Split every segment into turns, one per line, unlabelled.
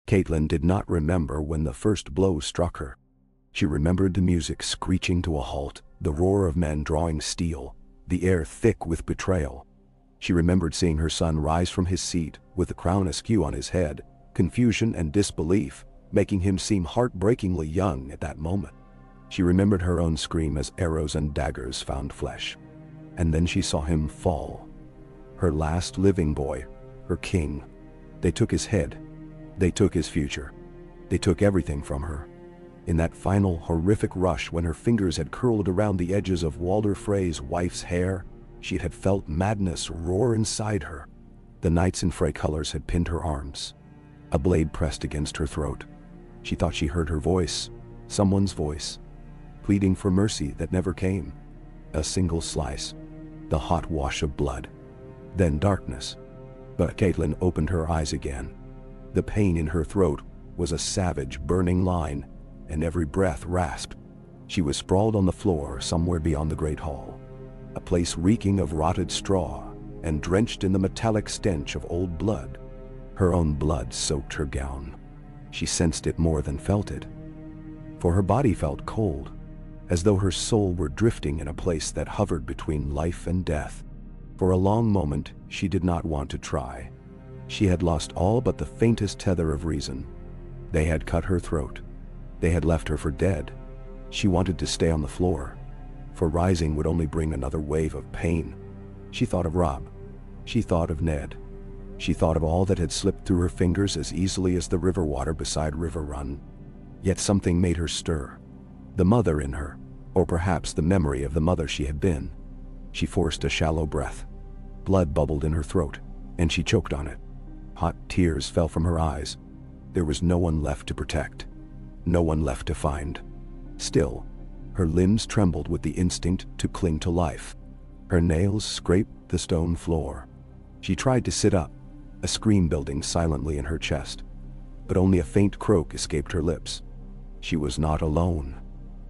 Catelyn did not remember when the first blow struck her. She remembered the music screeching to a halt, the roar of men drawing steel, the air thick with betrayal. She remembered seeing her son rise from his seat, with the crown askew on his head, confusion and disbelief, making him seem heartbreakingly young at that moment. She remembered her own scream as arrows and daggers found flesh. And then she saw him fall. Her last living boy, her king. They took his head. They took his future. They took everything from her. In that final horrific rush when her fingers had curled around the edges of Walder Frey's wife's hair, she had felt madness roar inside her. The knights in Frey colors had pinned her arms. A blade pressed against her throat. She thought she heard her voice, someone's voice, pleading for mercy that never came. A single slice, the hot wash of blood. Then darkness. But Catelyn opened her eyes again. The pain in her throat was a savage, burning line, and every breath rasped. She was sprawled on the floor somewhere beyond the great hall, a place reeking of rotted straw and drenched in the metallic stench of old blood. Her own blood soaked her gown. She sensed it more than felt it, for her body felt cold, as though her soul were drifting in a place that hovered between life and death. For a long moment, she did not want to try. She had lost all but the faintest tether of reason. They had cut her throat. They had left her for dead. She wanted to stay on the floor, for rising would only bring another wave of pain. She thought of Robb. She thought of Ned. She thought of all that had slipped through her fingers as easily as the river water beside River Run. Yet something made her stir. The mother in her, or perhaps the memory of the mother she had been. She forced a shallow breath. Blood bubbled in her throat, and she choked on it. Hot tears fell from her eyes. There was no one left to protect. No one left to find. Still, her limbs trembled with the instinct to cling to life. Her nails scraped the stone floor. She tried to sit up, a scream building silently in her chest. But only a faint croak escaped her lips. She was not alone.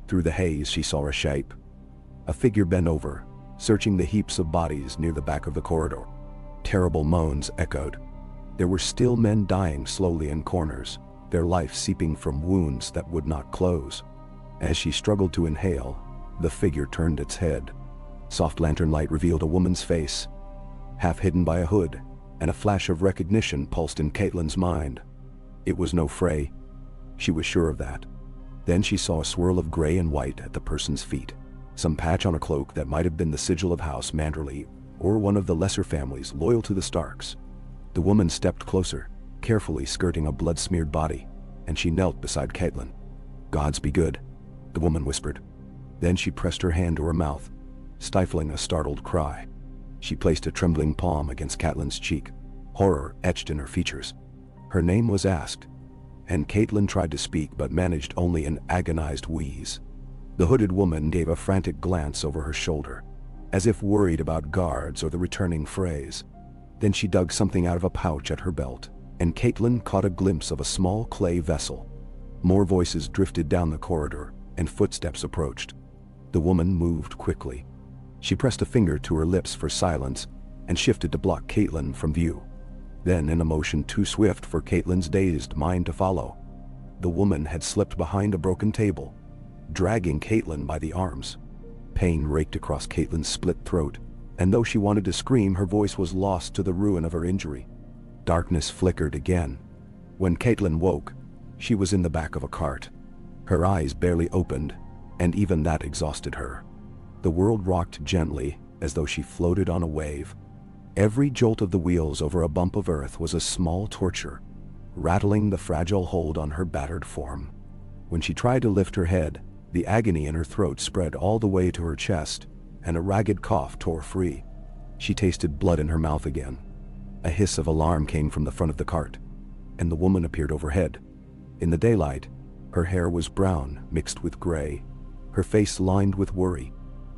Through the haze she saw a shape. A figure bent over, searching the heaps of bodies near the back of the corridor. Terrible moans echoed. There were still men dying slowly in corners, their life seeping from wounds that would not close. As she struggled to inhale, the figure turned its head. Soft lantern light revealed a woman's face, half hidden by a hood, and a flash of recognition pulsed in Catelyn's mind. It was no Frey. She was sure of that. Then she saw a swirl of gray and white at the person's feet, some patch on a cloak that might have been the sigil of House Manderley or one of the lesser families loyal to the Starks. The woman stepped closer, carefully skirting a blood-smeared body, and she knelt beside Catelyn. "Gods be good," the woman whispered. Then she pressed her hand to her mouth, stifling a startled cry. She placed a trembling palm against Catelyn's cheek, horror etched in her features. Her name was asked, and Catelyn tried to speak but managed only an agonized wheeze. The hooded woman gave a frantic glance over her shoulder, as if worried about guards or the returning Freys. Then she dug something out of a pouch at her belt, and Catelyn caught a glimpse of a small clay vessel. More voices drifted down the corridor, and footsteps approached. The woman moved quickly. She pressed a finger to her lips for silence and shifted to block Catelyn from view. Then, in a motion too swift for Catelyn's dazed mind to follow, the woman had slipped behind a broken table, dragging Catelyn by the arms. Pain raked across Catelyn's split throat, and though she wanted to scream, her voice was lost to the ruin of her injury. Darkness flickered again. When Catelyn woke, she was in the back of a cart. Her eyes barely opened, and even that exhausted her. The world rocked gently, as though she floated on a wave. Every jolt of the wheels over a bump of earth was a small torture, rattling the fragile hold on her battered form. When she tried to lift her head, the agony in her throat spread all the way to her chest, and a ragged cough tore free. She tasted blood in her mouth again. A hiss of alarm came from the front of the cart, and the woman appeared overhead. In the daylight, her hair was brown mixed with gray, her face lined with worry.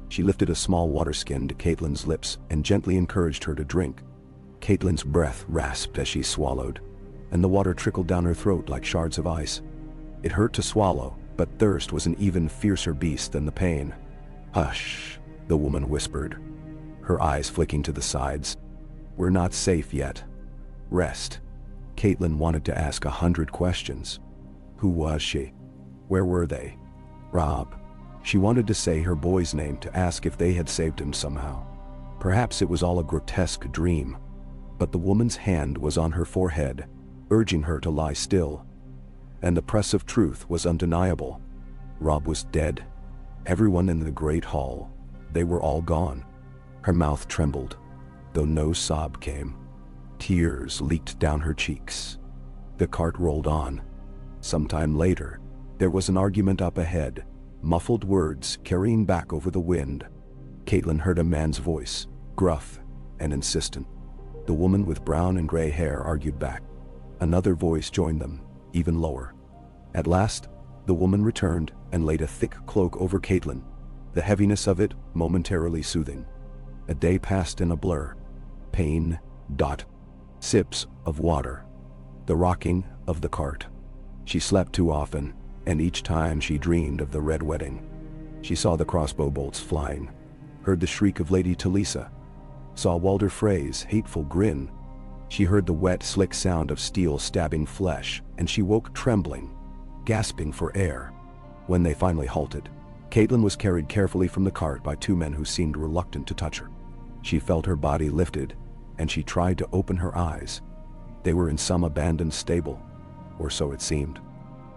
She lifted a small water skin to Catelyn's lips and gently encouraged her to drink. Catelyn's breath rasped as she swallowed, and the water trickled down her throat like shards of ice. It hurt to swallow, but thirst was an even fiercer beast than the pain. "Hush," the woman whispered, her eyes flicking to the sides. "We're not safe yet. Rest." Catelyn wanted to ask 100 questions. Who was she? Where were they? Robb. She wanted to say her boy's name to ask if they had saved him somehow. Perhaps it was all a grotesque dream. But the woman's hand was on her forehead, urging her to lie still. And the press of truth was undeniable. Robb was dead. Everyone in the great hall, they were all gone. Her mouth trembled, though no sob came. Tears leaked down her cheeks. The cart rolled on. Sometime later, there was an argument up ahead, muffled words carrying back over the wind. Catelyn heard a man's voice, gruff and insistent. The woman with brown and gray hair argued back. Another voice joined them, even lower. At last, the woman returned and laid a thick cloak over Catelyn, the heaviness of it momentarily soothing. A day passed in a blur. Pain, sips of water, the rocking of the cart. She slept too often, and each time she dreamed of the red wedding. She saw the crossbow bolts flying, heard the shriek of Lady Talisa, saw Walder Frey's hateful grin. She heard the wet, slick sound of steel stabbing flesh, and she woke trembling, gasping for air. When they finally halted, Catelyn was carried carefully from the cart by two men who seemed reluctant to touch her. She felt her body lifted, and she tried to open her eyes. They were in some abandoned stable, or so it seemed.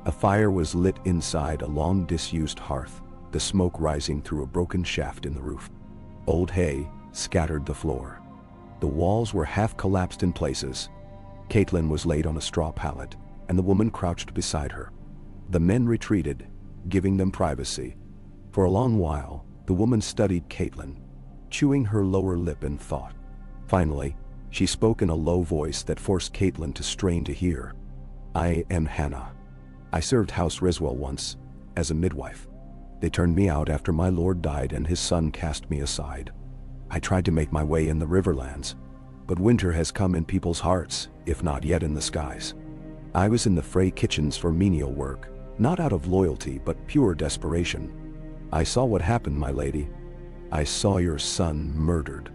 A fire was lit inside a long disused hearth, the smoke rising through a broken shaft in the roof. Old hay scattered the floor. The walls were half collapsed in places. Catelyn was laid on a straw pallet, and the woman crouched beside her. The men retreated, giving them privacy. For a long while, the woman studied Catelyn, chewing her lower lip in thought. Finally, she spoke in a low voice that forced Catelyn to strain to hear. I am Hannah. I served House Riswell once, as a midwife. They turned me out after my lord died and his son cast me aside. I tried to make my way in the Riverlands, but winter has come in people's hearts, if not yet in the skies. I was in the Frey kitchens for menial work, not out of loyalty but pure desperation. I saw what happened, my lady. I saw your son murdered.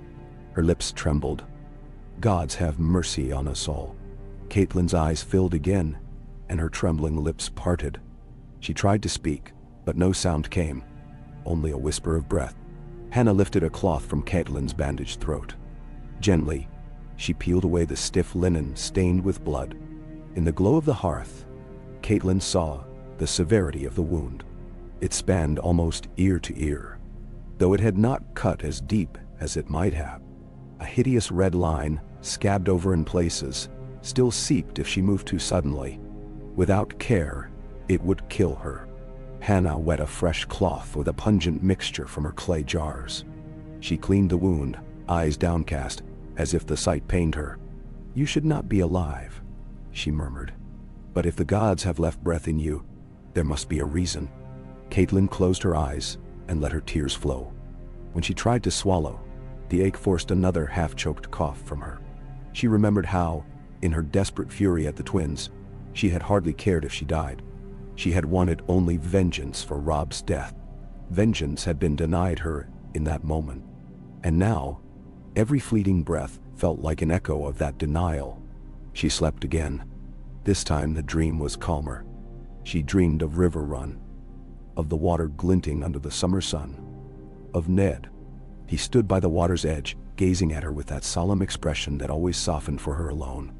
Her lips trembled. Gods have mercy on us all. Catelyn's eyes filled again, and her trembling lips parted. She tried to speak, but no sound came, only a whisper of breath. Hannah lifted a cloth from Catelyn's bandaged throat. Gently, she peeled away the stiff linen stained with blood. In the glow of the hearth, Catelyn saw the severity of the wound. It spanned almost ear to ear, though it had not cut as deep as it might have. A hideous red line, scabbed over in places, still seeped if she moved too suddenly. Without care, it would kill her. Hannah wet a fresh cloth with a pungent mixture from her clay jars. She cleaned the wound, eyes downcast, as if the sight pained her. You should not be alive, she murmured. But if the gods have left breath in you, there must be a reason. Catelyn closed her eyes and let her tears flow. When she tried to swallow, the ache forced another half-choked cough from her. She remembered how, in her desperate fury at the twins, she had hardly cared if she died. She had wanted only vengeance for Robb's death. Vengeance had been denied her in that moment. And now, every fleeting breath felt like an echo of that denial. She slept again. This time the dream was calmer. She dreamed of River Run, of the water glinting under the summer sun, of Ned. He stood by the water's edge, gazing at her with that solemn expression that always softened for her alone.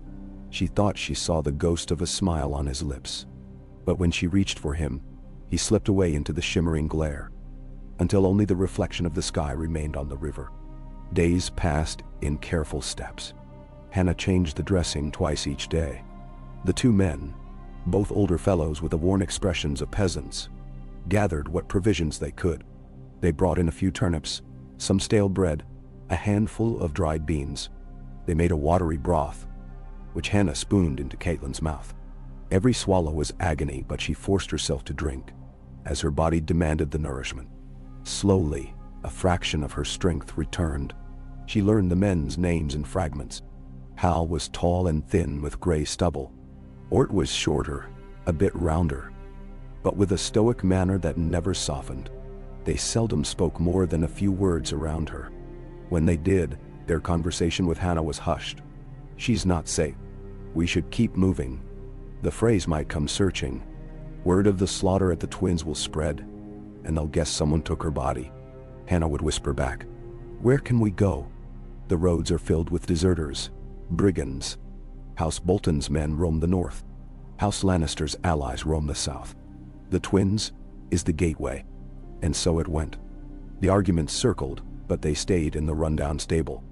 She thought she saw the ghost of a smile on his lips. But when she reached for him, he slipped away into the shimmering glare, until only the reflection of the sky remained on the river. Days passed in careful steps. Hannah changed the dressing twice each day. The two men, both older fellows with the worn expressions of peasants, gathered what provisions they could. They brought in a few turnips, some stale bread, a handful of dried beans. They made a watery broth, which Hannah spooned into Catelyn's mouth. Every swallow was agony, but she forced herself to drink, as her body demanded the nourishment. Slowly, a fraction of her strength returned. She learned the men's names in fragments. Hal was tall and thin with gray stubble. Ort was shorter, a bit rounder, but with a stoic manner that never softened. They seldom spoke more than a few words around her. When they did, their conversation with Hannah was hushed. She's not safe. We should keep moving. The Freys might come searching. Word of the slaughter at the twins will spread, and they'll guess someone took her body. Hannah would whisper back. Where can we go? The roads are filled with deserters, brigands. House Bolton's men roam the north. House Lannister's allies roam the south. The twins is the gateway. And so it went. The arguments circled, but they stayed in the rundown stable.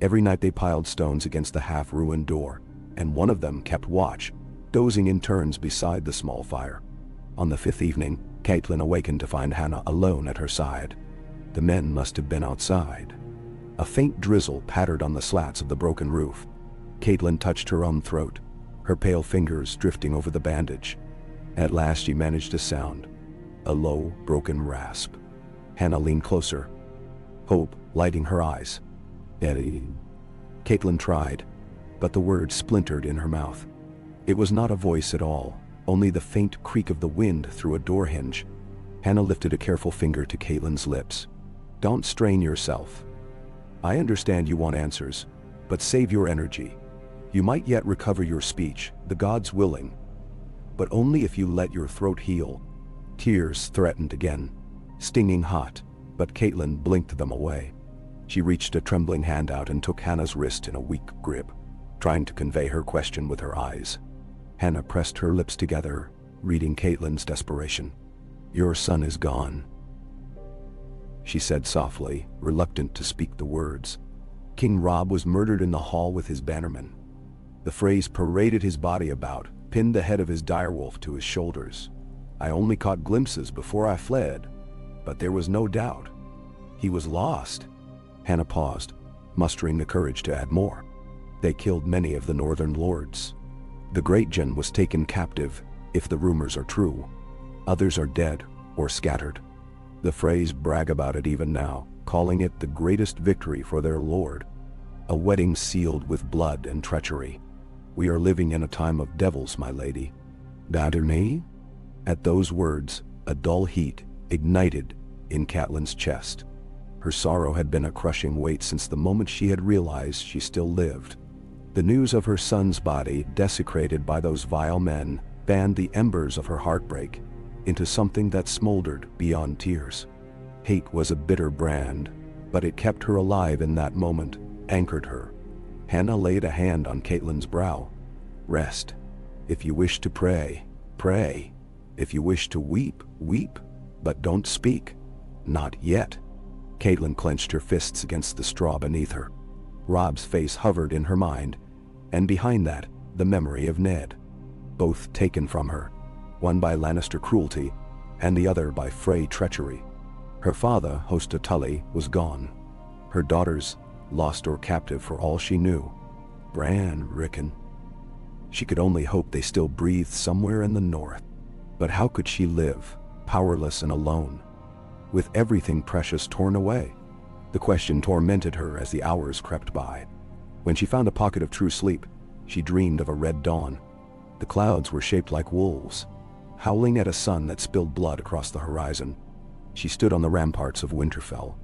Every night they piled stones against the half-ruined door, and one of them kept watch, dozing in turns beside the small fire. On the fifth evening, Catelyn awakened to find Hannah alone at her side. The men must have been outside. A faint drizzle pattered on the slats of the broken roof. Catelyn touched her own throat, her pale fingers drifting over the bandage. At last she managed a sound, a low, broken rasp. Hannah leaned closer, hope lighting her eyes. Eddie. Catelyn tried, but the words splintered in her mouth. It was not a voice at all, only the faint creak of the wind through a door hinge. Hannah lifted a careful finger to Catelyn's lips. Don't strain yourself. I understand you want answers, but save your energy. You might yet recover your speech, the gods willing. But only if you let your throat heal. Tears threatened again, stinging hot, but Catelyn blinked them away. She reached a trembling hand out and took Hannah's wrist in a weak grip, trying to convey her question with her eyes. Hannah pressed her lips together, reading Catelyn's desperation. Your son is gone, she said softly, reluctant to speak the words. King Robb was murdered in the hall with his bannermen. The Freys paraded his body about, pinned the head of his direwolf to his shoulders. I only caught glimpses before I fled, but there was no doubt. He was lost. Hannah paused, mustering the courage to add more. They killed many of the northern lords. The Greatgen was taken captive, if the rumors are true. Others are dead or scattered. The Freys brag about it even now, calling it the greatest victory for their lord. A wedding sealed with blood and treachery. We are living in a time of devils, my lady. Dadernay? At those words, a dull heat ignited in Catelyn's chest. Her sorrow had been a crushing weight since the moment she had realized she still lived. The news of her son's body, desecrated by those vile men, fanned the embers of her heartbreak into something that smoldered beyond tears. Hate was a bitter brand, but it kept her alive in that moment, anchored her. Hannah laid a hand on Catelyn's brow. Rest. If you wish to pray, pray. If you wish to weep, weep, but don't speak. Not yet. Catelyn clenched her fists against the straw beneath her. Robb's face hovered in her mind, and behind that, the memory of Ned. Both taken from her, one by Lannister cruelty, and the other by Frey treachery. Her father, Hosta Tully, was gone. Her daughters, lost or captive for all she knew. Bran, Rickon. She could only hope they still breathed somewhere in the north. But how could she live, powerless and alone, with everything precious torn away? The question tormented her as the hours crept by. When she found a pocket of true sleep, she dreamed of a red dawn. The clouds were shaped like wolves, howling at a sun that spilled blood across the horizon. She stood on the ramparts of Winterfell,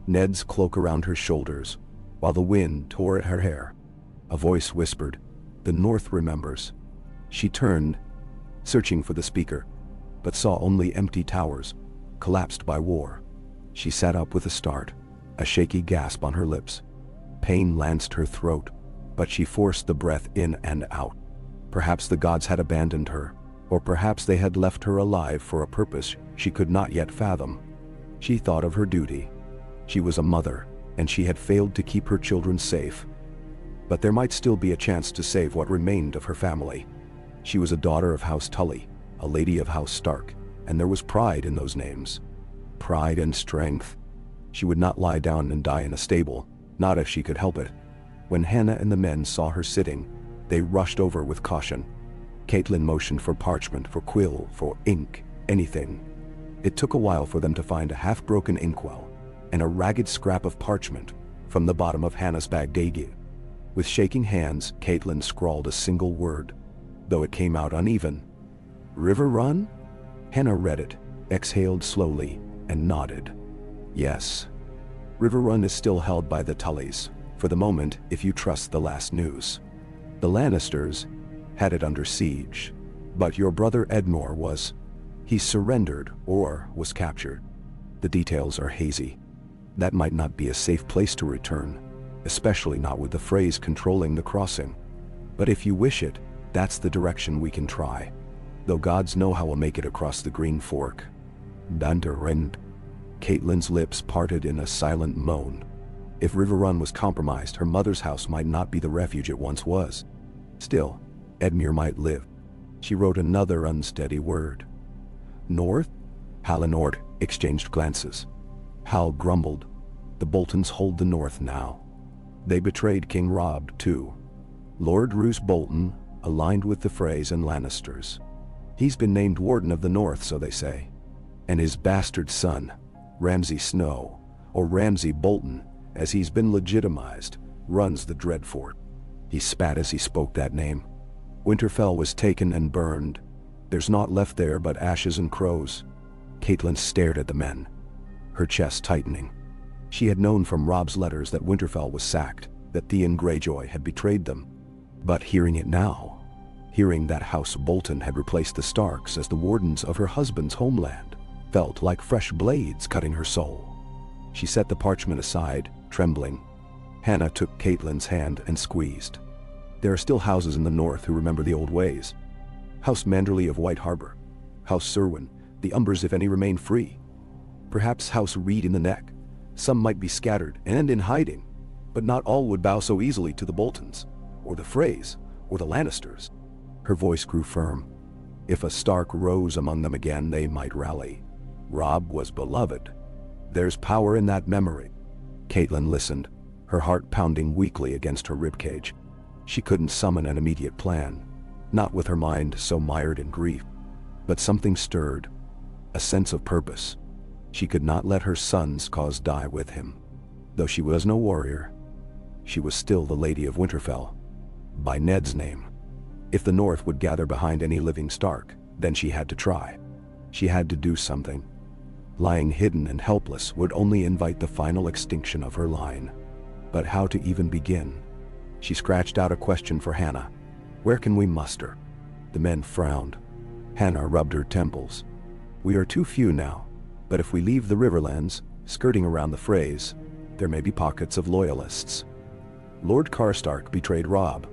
Ned's cloak around her shoulders, while the wind tore at her hair. A voice whispered, "The North remembers." She turned, searching for the speaker, but saw only empty towers, collapsed by war. She sat up with a start, a shaky gasp on her lips. Pain lanced her throat, but she forced the breath in and out. Perhaps the gods had abandoned her, or perhaps they had left her alive for a purpose she could not yet fathom. She thought of her duty. She was a mother, and she had failed to keep her children safe. But there might still be a chance to save what remained of her family. She was a daughter of House Tully, a lady of House Stark, and there was pride in those names. Pride and strength. She would not lie down and die in a stable, not if she could help it. When Hannah and the men saw her sitting, they rushed over with caution. Catelyn motioned for parchment, for quill, for ink, anything. It took a while for them to find a half-broken inkwell and a ragged scrap of parchment from the bottom of Hannah's bagdagi. With shaking hands, Catelyn scrawled a single word, though it came out uneven. "River Run?" Hannah read it, exhaled slowly, and nodded. Yes. River Run is still held by the Tullys, for the moment, if you trust the last news. The Lannisters had it under siege, but your brother Edmure was. He surrendered or was captured. The details are hazy. That might not be a safe place to return, especially not with the Freys controlling the crossing. But if you wish it, that's the direction we can try. Though gods know how we'll make it across the Green Fork. Danderend. Catelyn's lips parted in a silent moan. If Riverrun was compromised, her mother's house might not be the refuge it once was. Still, Edmure might live. She wrote another unsteady word. North? Hal and Ort exchanged glances. Hal grumbled. The Boltons hold the north now. They betrayed King Robb, too. Lord Roose Bolton, aligned with the Freys and Lannisters. He's been named Warden of the North, so they say. And his bastard son, Ramsay Snow, or Ramsay Bolton, as he's been legitimized, runs the Dreadfort. He spat as he spoke that name. Winterfell was taken and burned. There's naught left there but ashes and crows. Catelyn stared at the men, her chest tightening. She had known from Robb's letters that Winterfell was sacked, that Theon Greyjoy had betrayed them. But hearing it now, hearing that House Bolton had replaced the Starks as the wardens of her husband's homeland, felt like fresh blades cutting her soul. She set the parchment aside, trembling. Hannah took Catelyn's hand and squeezed. There are still houses in the north who remember the old ways. House Manderley of White Harbor, House Serwyn, the Umbers if any remain free. Perhaps House Reed in the Neck. Some might be scattered and in hiding, but not all would bow so easily to the Boltons, or the Freys, or the Lannisters. Her voice grew firm. If a Stark rose among them again, they might rally. Robb was beloved. There's power in that memory. Catelyn listened, her heart pounding weakly against her ribcage. She couldn't summon an immediate plan, not with her mind so mired in grief. But something stirred, a sense of purpose. She could not let her son's cause die with him. Though she was no warrior, she was still the Lady of Winterfell, by Ned's name. If the North would gather behind any living Stark, then she had to try. She had to do something. Lying hidden and helpless would only invite the final extinction of her line. But how to even begin? She scratched out a question for Hannah. Where can we muster? The men frowned. Hannah rubbed her temples. We are too few now, but if we leave the Riverlands, skirting around the Freys, there may be pockets of loyalists. Lord Karstark betrayed Robb,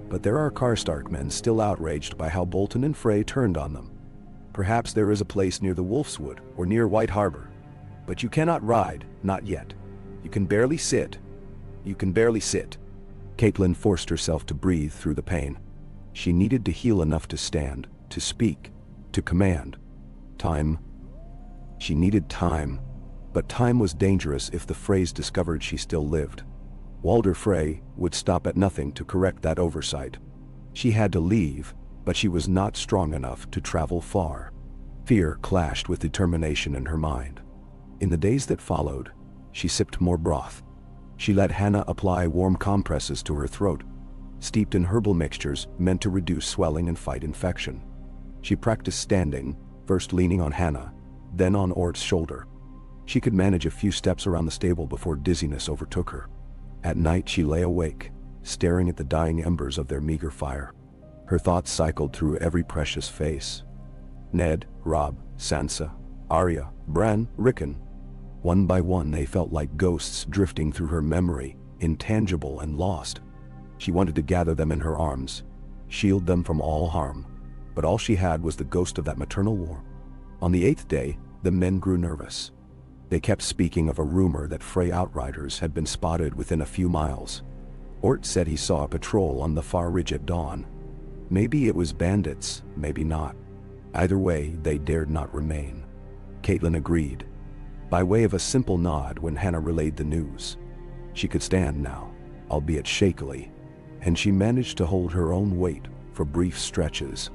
but there are Karstark men still outraged by how Bolton and Frey turned on them. Perhaps there is a place near the Wolfswood or near White Harbor. But you cannot ride, not yet. You can barely sit. You can barely sit. Catelyn forced herself to breathe through the pain. She needed to heal enough to stand, to speak, to command. Time. She needed time, but time was dangerous if the Freys discovered she still lived. Walder Frey would stop at nothing to correct that oversight. She had to leave, but she was not strong enough to travel far. Fear clashed with determination in her mind. In the days that followed, she sipped more broth. She let Hannah apply warm compresses to her throat, steeped in herbal mixtures meant to reduce swelling and fight infection. She practiced standing, first leaning on Hannah, then on Ort's shoulder. She could manage a few steps around the stable before dizziness overtook her. At night she lay awake, staring at the dying embers of their meager fire. Her thoughts cycled through every precious face. Ned, Robb, Sansa, Arya, Bran, Rickon. One by one they felt like ghosts drifting through her memory, intangible and lost. She wanted to gather them in her arms, shield them from all harm, but all she had was the ghost of that maternal warmth. On the 8th day, the men grew nervous. They kept speaking of a rumor that Frey outriders had been spotted within a few miles. Ort said he saw a patrol on the far ridge at dawn. Maybe it was bandits, maybe not. Either way, they dared not remain. Catelyn agreed, by way of a simple nod when Hannah relayed the news. She could stand now, albeit shakily, and she managed to hold her own weight for brief stretches.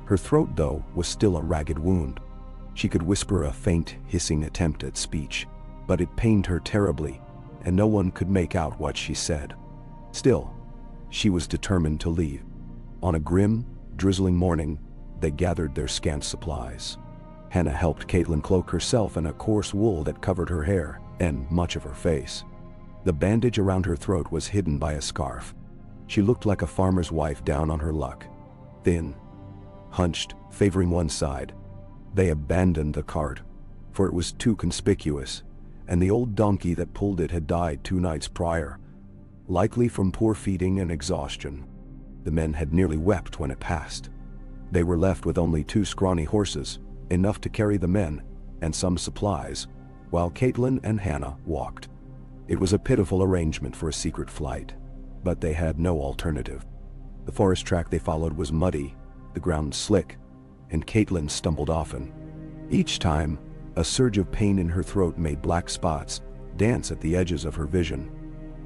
Her throat, though, was still a ragged wound. She could whisper a faint, hissing attempt at speech, but it pained her terribly, and no one could make out what she said. Still, she was determined to leave. On a grim, drizzling morning, they gathered their scant supplies. Hannah helped Catelyn cloak herself in a coarse wool that covered her hair and much of her face. The bandage around her throat was hidden by a scarf. She looked like a farmer's wife down on her luck. Thin, hunched, favoring one side. They abandoned the cart, for it was too conspicuous, and the old donkey that pulled it had died 2 nights prior, likely from poor feeding and exhaustion. The men had nearly wept when it passed. They were left with only 2 scrawny horses, enough to carry the men and some supplies, while Catelyn and Hannah walked. It was a pitiful arrangement for a secret flight, but they had no alternative. The forest track they followed was muddy, the ground slick, and Catelyn stumbled often. Each time, a surge of pain in her throat made black spots dance at the edges of her vision.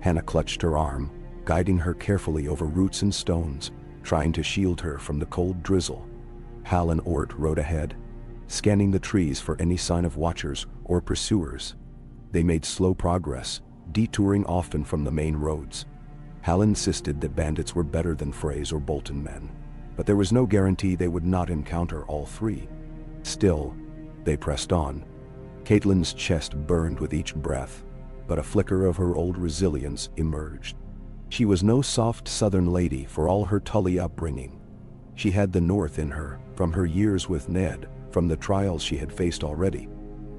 Hannah clutched her arm, guiding her carefully over roots and stones, trying to shield her from the cold drizzle. Hal and Ort rode ahead, scanning the trees for any sign of watchers or pursuers. They made slow progress, detouring often from the main roads. Hal insisted that bandits were better than Freys or Bolton men, but there was no guarantee they would not encounter all 3. Still, they pressed on. Catelyn's chest burned with each breath, but a flicker of her old resilience emerged. She was no soft southern lady for all her Tully upbringing. She had the North in her, from her years with Ned, from the trials she had faced already.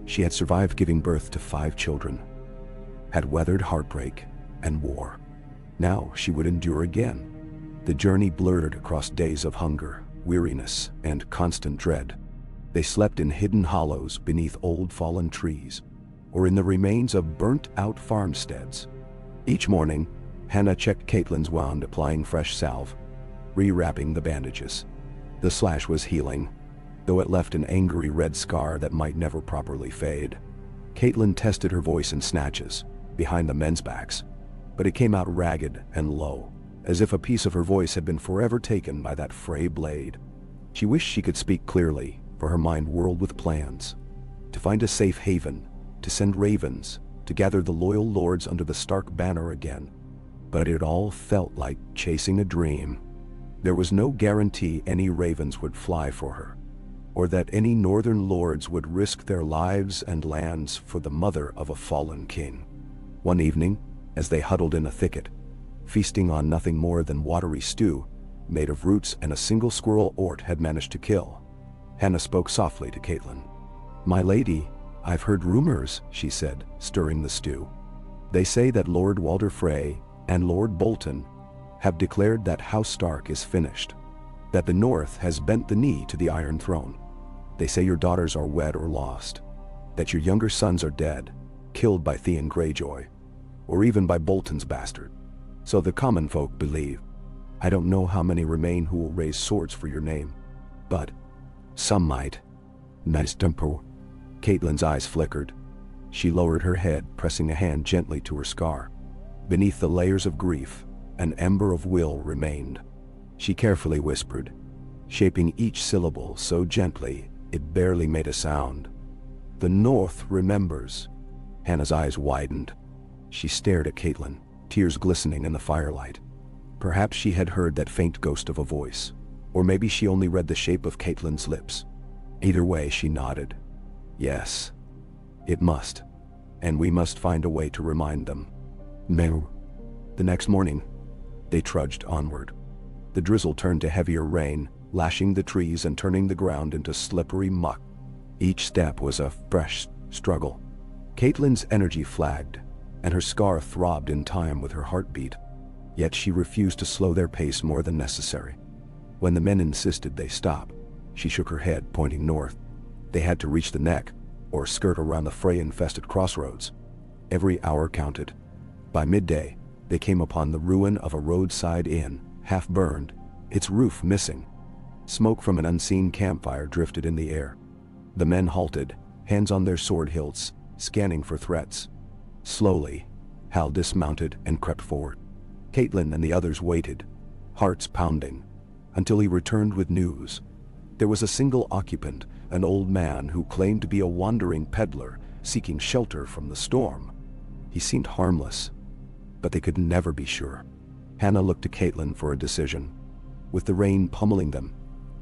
She had survived giving birth to 5 children, had weathered heartbreak and war. Now she would endure again. The journey blurred across days of hunger, weariness, and constant dread. They slept in hidden hollows beneath old fallen trees, or in the remains of burnt-out farmsteads. Each morning, Hannah checked Catelyn's wound, applying fresh salve, rewrapping the bandages. The slash was healing, though it left an angry red scar that might never properly fade. Catelyn tested her voice in snatches, behind the men's backs, but it came out ragged and low, as if a piece of her voice had been forever taken by that Frey blade. She wished she could speak clearly, for her mind whirled with plans. To find a safe haven, to send ravens, to gather the loyal lords under the Stark banner again. But it all felt like chasing a dream. There was no guarantee any ravens would fly for her, or that any northern lords would risk their lives and lands for the mother of a fallen king. One evening, as they huddled in a thicket, feasting on nothing more than watery stew, made of roots and a single squirrel Ort had managed to kill, Hannah spoke softly to Catelyn. "My lady, I've heard rumors," she said, stirring the stew. "They say that Lord Walder Frey and Lord Bolton have declared that House Stark is finished, that the North has bent the knee to the Iron Throne. They say your daughters are wed or lost, that your younger sons are dead, killed by Theon Greyjoy, or even by Bolton's bastard. So the common folk believe. I don't know how many remain who will raise swords for your name, but some might." "Nice temper." Catelyn's eyes flickered. She lowered her head, pressing a hand gently to her scar. Beneath the layers of grief, an ember of will remained. She carefully whispered, shaping each syllable so gently it barely made a sound. "The North remembers." Hannah's eyes widened. She stared at Catelyn, tears glistening in the firelight. Perhaps she had heard that faint ghost of a voice, or maybe she only read the shape of Catelyn's lips. Either way, she nodded. "Yes, it must, and we must find a way to remind them." No. The next morning, they trudged onward. The drizzle turned to heavier rain, lashing the trees and turning the ground into slippery muck. Each step was a fresh struggle. Catelyn's energy flagged, and her scar throbbed in time with her heartbeat. Yet she refused to slow their pace more than necessary. When the men insisted they stop, she shook her head, pointing north. They had to reach the neck, or skirt around the Frey-infested crossroads. Every hour counted. By midday, they came upon the ruin of a roadside inn, half burned, its roof missing. Smoke from an unseen campfire drifted in the air. The men halted, hands on their sword hilts, scanning for threats. Slowly, Hal dismounted and crept forward. Catelyn and the others waited, hearts pounding, until he returned with news. There was a single occupant, an old man who claimed to be a wandering peddler seeking shelter from the storm. He seemed harmless, but they could never be sure. Hannah looked to Catelyn for a decision. With the rain pummeling them,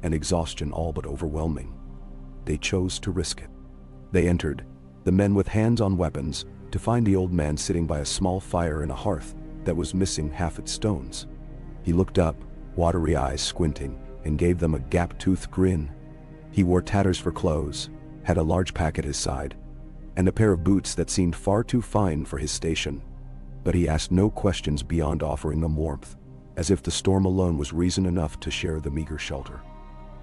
and exhaustion all but overwhelming, they chose to risk it. They entered, the men with hands on weapons, to find the old man sitting by a small fire in a hearth that was missing half its stones. He looked up, watery eyes squinting, and gave them a gap-toothed grin. He wore tatters for clothes, had a large pack at his side, and a pair of boots that seemed far too fine for his station. But he asked no questions beyond offering them warmth, as if the storm alone was reason enough to share the meager shelter.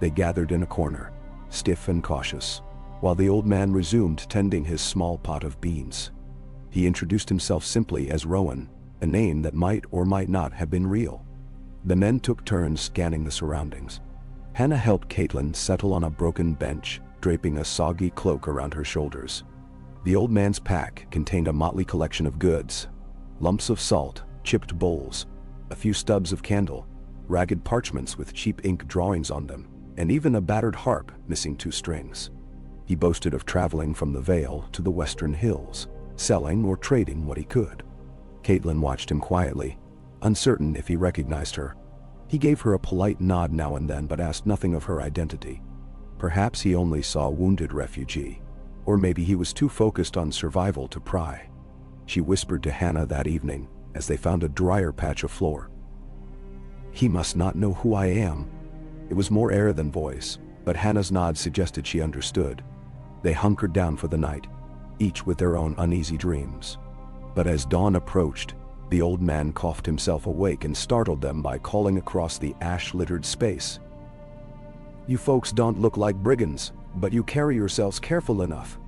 They gathered in a corner, stiff and cautious, while the old man resumed tending his small pot of beans. He introduced himself simply as Rowan, a name that might or might not have been real. The men took turns scanning the surroundings. Hannah helped Catelyn settle on a broken bench, draping a soggy cloak around her shoulders. The old man's pack contained a motley collection of goods: lumps of salt, chipped bowls, a few stubs of candle, ragged parchments with cheap ink drawings on them, and even a battered harp missing 2 strings. He boasted of traveling from the Vale to the Western Hills, selling or trading what he could. Catelyn watched him quietly, uncertain if he recognized her. He gave her a polite nod now and then but asked nothing of her identity. Perhaps he only saw a wounded refugee, or maybe he was too focused on survival to pry. She whispered to Hannah that evening as they found a drier patch of floor. "He must not know who I am." It was more air than voice, but Hannah's nod suggested she understood. They hunkered down for the night, each with their own uneasy dreams. But as dawn approached, the old man coughed himself awake and startled them by calling across the ash-littered space. "You folks don't look like brigands, but you carry yourselves careful enough.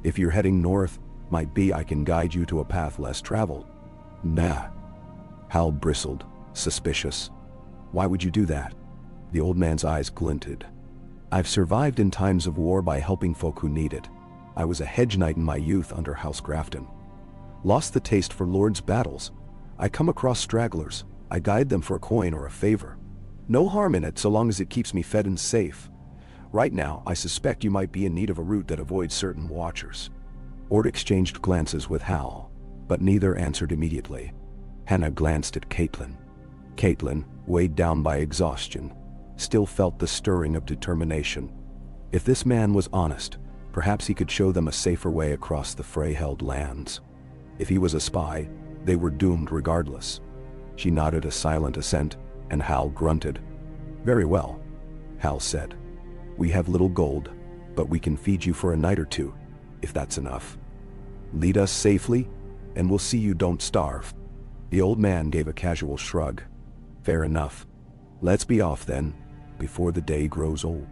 If you're heading north, might be I can guide you to a path less traveled." "Nah." Hal bristled, suspicious. "Why would you do that?" The old man's eyes glinted. "I've survived in times of war by helping folk who need it. I was a hedge knight in my youth under House Grafton. Lost the taste for lords' battles. I come across stragglers. I guide them for a coin or a favor. No harm in it so long as it keeps me fed and safe. Right now, I suspect you might be in need of a route that avoids certain watchers." Ord exchanged glances with Hal, but neither answered immediately. Hannah glanced at Catelyn. Catelyn, weighed down by exhaustion, still felt the stirring of determination. If this man was honest, perhaps he could show them a safer way across the Frey-held lands. If he was a spy, they were doomed regardless. She nodded a silent assent, and Hal grunted. "Very well," Hal said. "We have little gold, but we can feed you for a night or two, if that's enough. Lead us safely, and we'll see you don't starve." The old man gave a casual shrug. "Fair enough. Let's be off then, before the day grows old."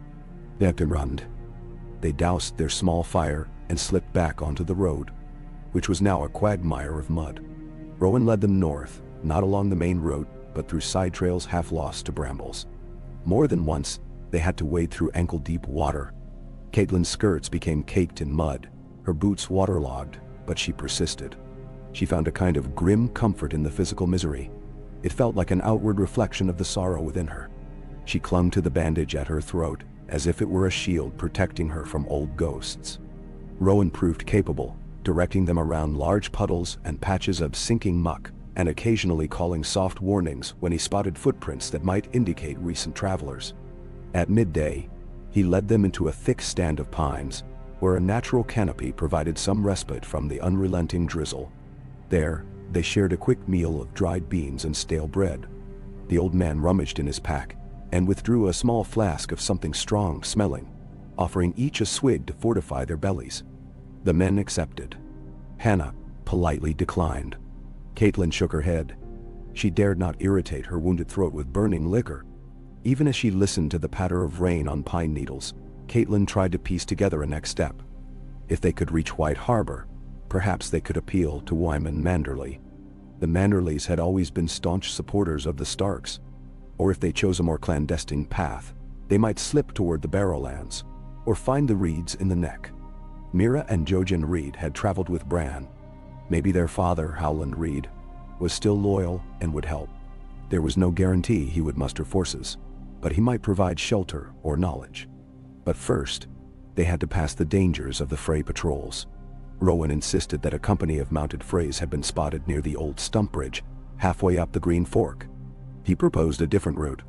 They doused their small fire and slipped back onto the road, which was now a quagmire of mud. Rowan led them north, not along the main road, but through side trails half lost to brambles. More than once, they had to wade through ankle-deep water. Catelyn's skirts became caked in mud, her boots waterlogged, but she persisted. She found a kind of grim comfort in the physical misery. It felt like an outward reflection of the sorrow within her. She clung to the bandage at her throat, as if it were a shield protecting her from old ghosts. Rowan proved capable, directing them around large puddles and patches of sinking muck, and occasionally calling soft warnings when he spotted footprints that might indicate recent travelers. At midday, he led them into a thick stand of pines, where a natural canopy provided some respite from the unrelenting drizzle. There, they shared a quick meal of dried beans and stale bread. The old man rummaged in his pack and withdrew a small flask of something strong-smelling, offering each a swig to fortify their bellies. The men accepted. Hannah politely declined. Catelyn shook her head. She dared not irritate her wounded throat with burning liquor. Even as she listened to the patter of rain on pine needles, Catelyn tried to piece together a next step. If they could reach White Harbor, perhaps they could appeal to Wyman Manderley. The Manderleys had always been staunch supporters of the Starks. Or if they chose a more clandestine path, they might slip toward the Barrowlands, or find the Reeds in the Neck. Mira and Jojen Reed had traveled with Bran. Maybe their father, Howland Reed, was still loyal and would help. There was no guarantee he would muster forces, but he might provide shelter or knowledge. But first, they had to pass the dangers of the Frey patrols. Rowan insisted that a company of mounted Freys had been spotted near the old stump bridge, halfway up the Green Fork. He proposed a different route,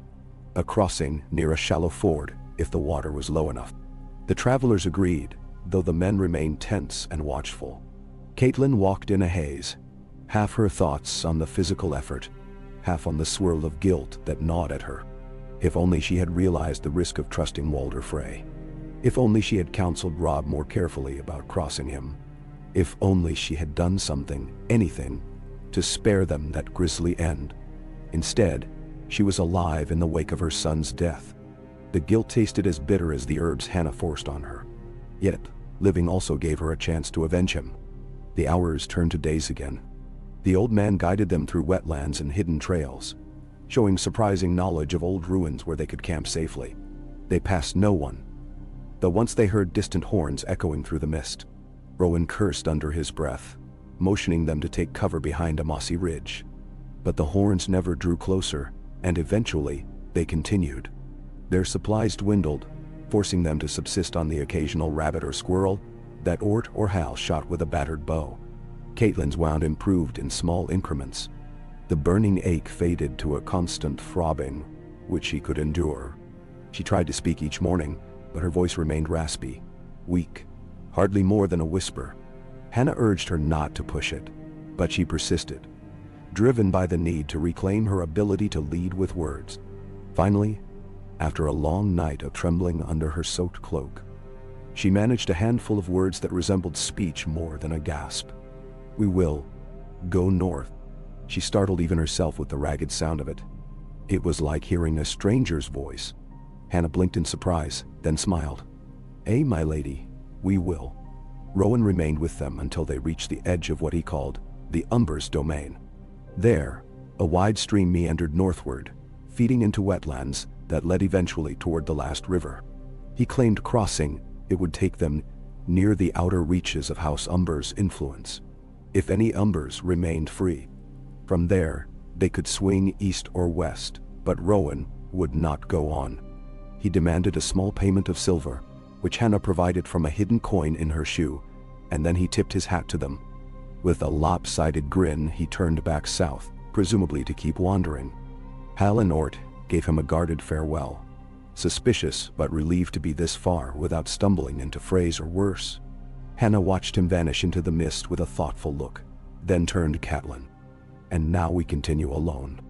a crossing near a shallow ford if the water was low enough. The travelers agreed, though the men remained tense and watchful. Catelyn walked in a haze, half her thoughts on the physical effort, half on the swirl of guilt that gnawed at her. If only she had realized the risk of trusting Walder Frey. If only she had counseled Robb more carefully about crossing him. If only she had done something, anything, to spare them that grisly end. Instead, she was alive in the wake of her son's death. The guilt tasted as bitter as the herbs Hannah forced on her. Yet, living also gave her a chance to avenge him. The hours turned to days again. The old man guided them through wetlands and hidden trails, showing surprising knowledge of old ruins where they could camp safely. They passed no one, though once they heard distant horns echoing through the mist. Rowan cursed under his breath, motioning them to take cover behind a mossy ridge. But the horns never drew closer, and eventually, they continued. Their supplies dwindled, forcing them to subsist on the occasional rabbit or squirrel that Ort or Hal shot with a battered bow. Catelyn's wound improved in small increments. The burning ache faded to a constant throbbing, which she could endure. She tried to speak each morning, but her voice remained raspy, weak, hardly more than a whisper. Hannah urged her not to push it, but she persisted, driven by the need to reclaim her ability to lead with words. Finally, after a long night of trembling under her soaked cloak, she managed a handful of words that resembled speech more than a gasp. "We will go north." She startled even herself with the ragged sound of it. It was like hearing a stranger's voice. Hannah blinked in surprise, then smiled. My lady, we will." Rowan remained with them until they reached the edge of what he called the Umber's domain. There, a wide stream meandered northward, feeding into wetlands that led eventually toward the last river. He claimed crossing it would take them near the outer reaches of House Umber's influence, if any Umbers remained free. From there, they could swing east or west, but Rowan would not go on. He demanded a small payment of silver, which Hannah provided from a hidden coin in her shoe, and then he tipped his hat to them. With a lopsided grin, he turned back south, presumably to keep wandering. Hal and Ort gave him a guarded farewell, suspicious but relieved to be this far without stumbling into frays or worse. Hannah watched him vanish into the mist with a thoughtful look, then turned to Catelyn. "And now we continue alone."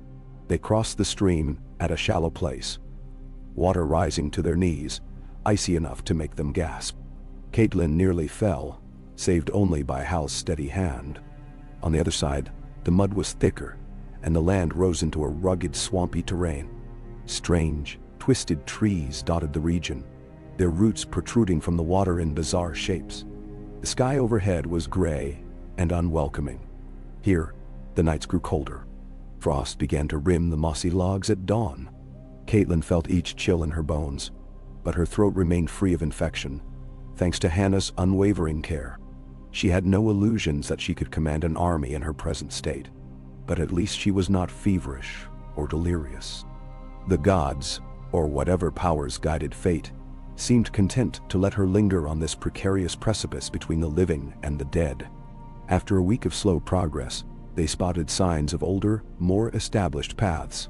They crossed the stream at a shallow place, water rising to their knees, icy enough to make them gasp. Catelyn nearly fell, saved only by Hal's steady hand. On the other side, the mud was thicker, and the land rose into a rugged, swampy terrain. Strange, twisted trees dotted the region, their roots protruding from the water in bizarre shapes. The sky overhead was gray and unwelcoming. Here, the nights grew colder. Frost began to rim the mossy logs at dawn. Catelyn felt each chill in her bones, but her throat remained free of infection, thanks to Hannah's unwavering care. She had no illusions that she could command an army in her present state, but at least she was not feverish or delirious. The gods, or whatever powers guided fate, seemed content to let her linger on this precarious precipice between the living and the dead. After a week of slow progress, they spotted signs of older, more established paths.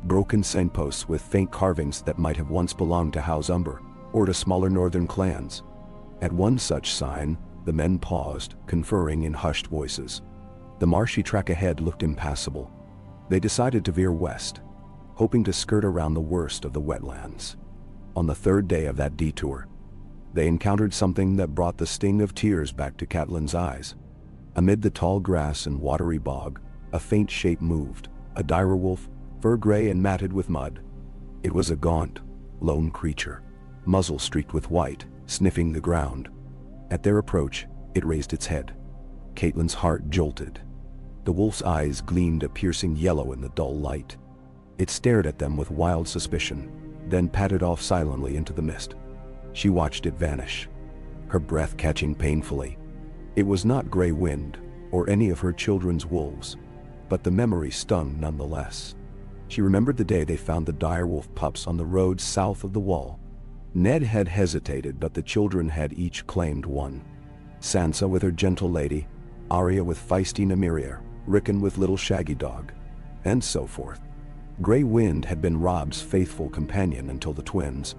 Broken signposts with faint carvings that might have once belonged to House Umber, or to smaller northern clans. At one such sign, the men paused, conferring in hushed voices. The marshy track ahead looked impassable. They decided to veer west, hoping to skirt around the worst of the wetlands. On the third day of that detour, they encountered something that brought the sting of tears back to Catelyn's eyes. Amid the tall grass and watery bog, a faint shape moved, a direwolf, fur-gray and matted with mud. It was a gaunt, lone creature, muzzle streaked with white, sniffing the ground. At their approach, it raised its head. Catelyn's heart jolted. The wolf's eyes gleamed a piercing yellow in the dull light. It stared at them with wild suspicion, then padded off silently into the mist. She watched it vanish, her breath catching painfully. It was not Grey Wind, or any of her children's wolves, but the memory stung nonetheless. She remembered the day they found the direwolf pups on the road south of the wall. Ned had hesitated, but the children had each claimed one. Sansa with her gentle lady, Arya with feisty Nymeria, Rickon with little shaggy dog, and so forth. Grey Wind had been Robb's faithful companion until the twins.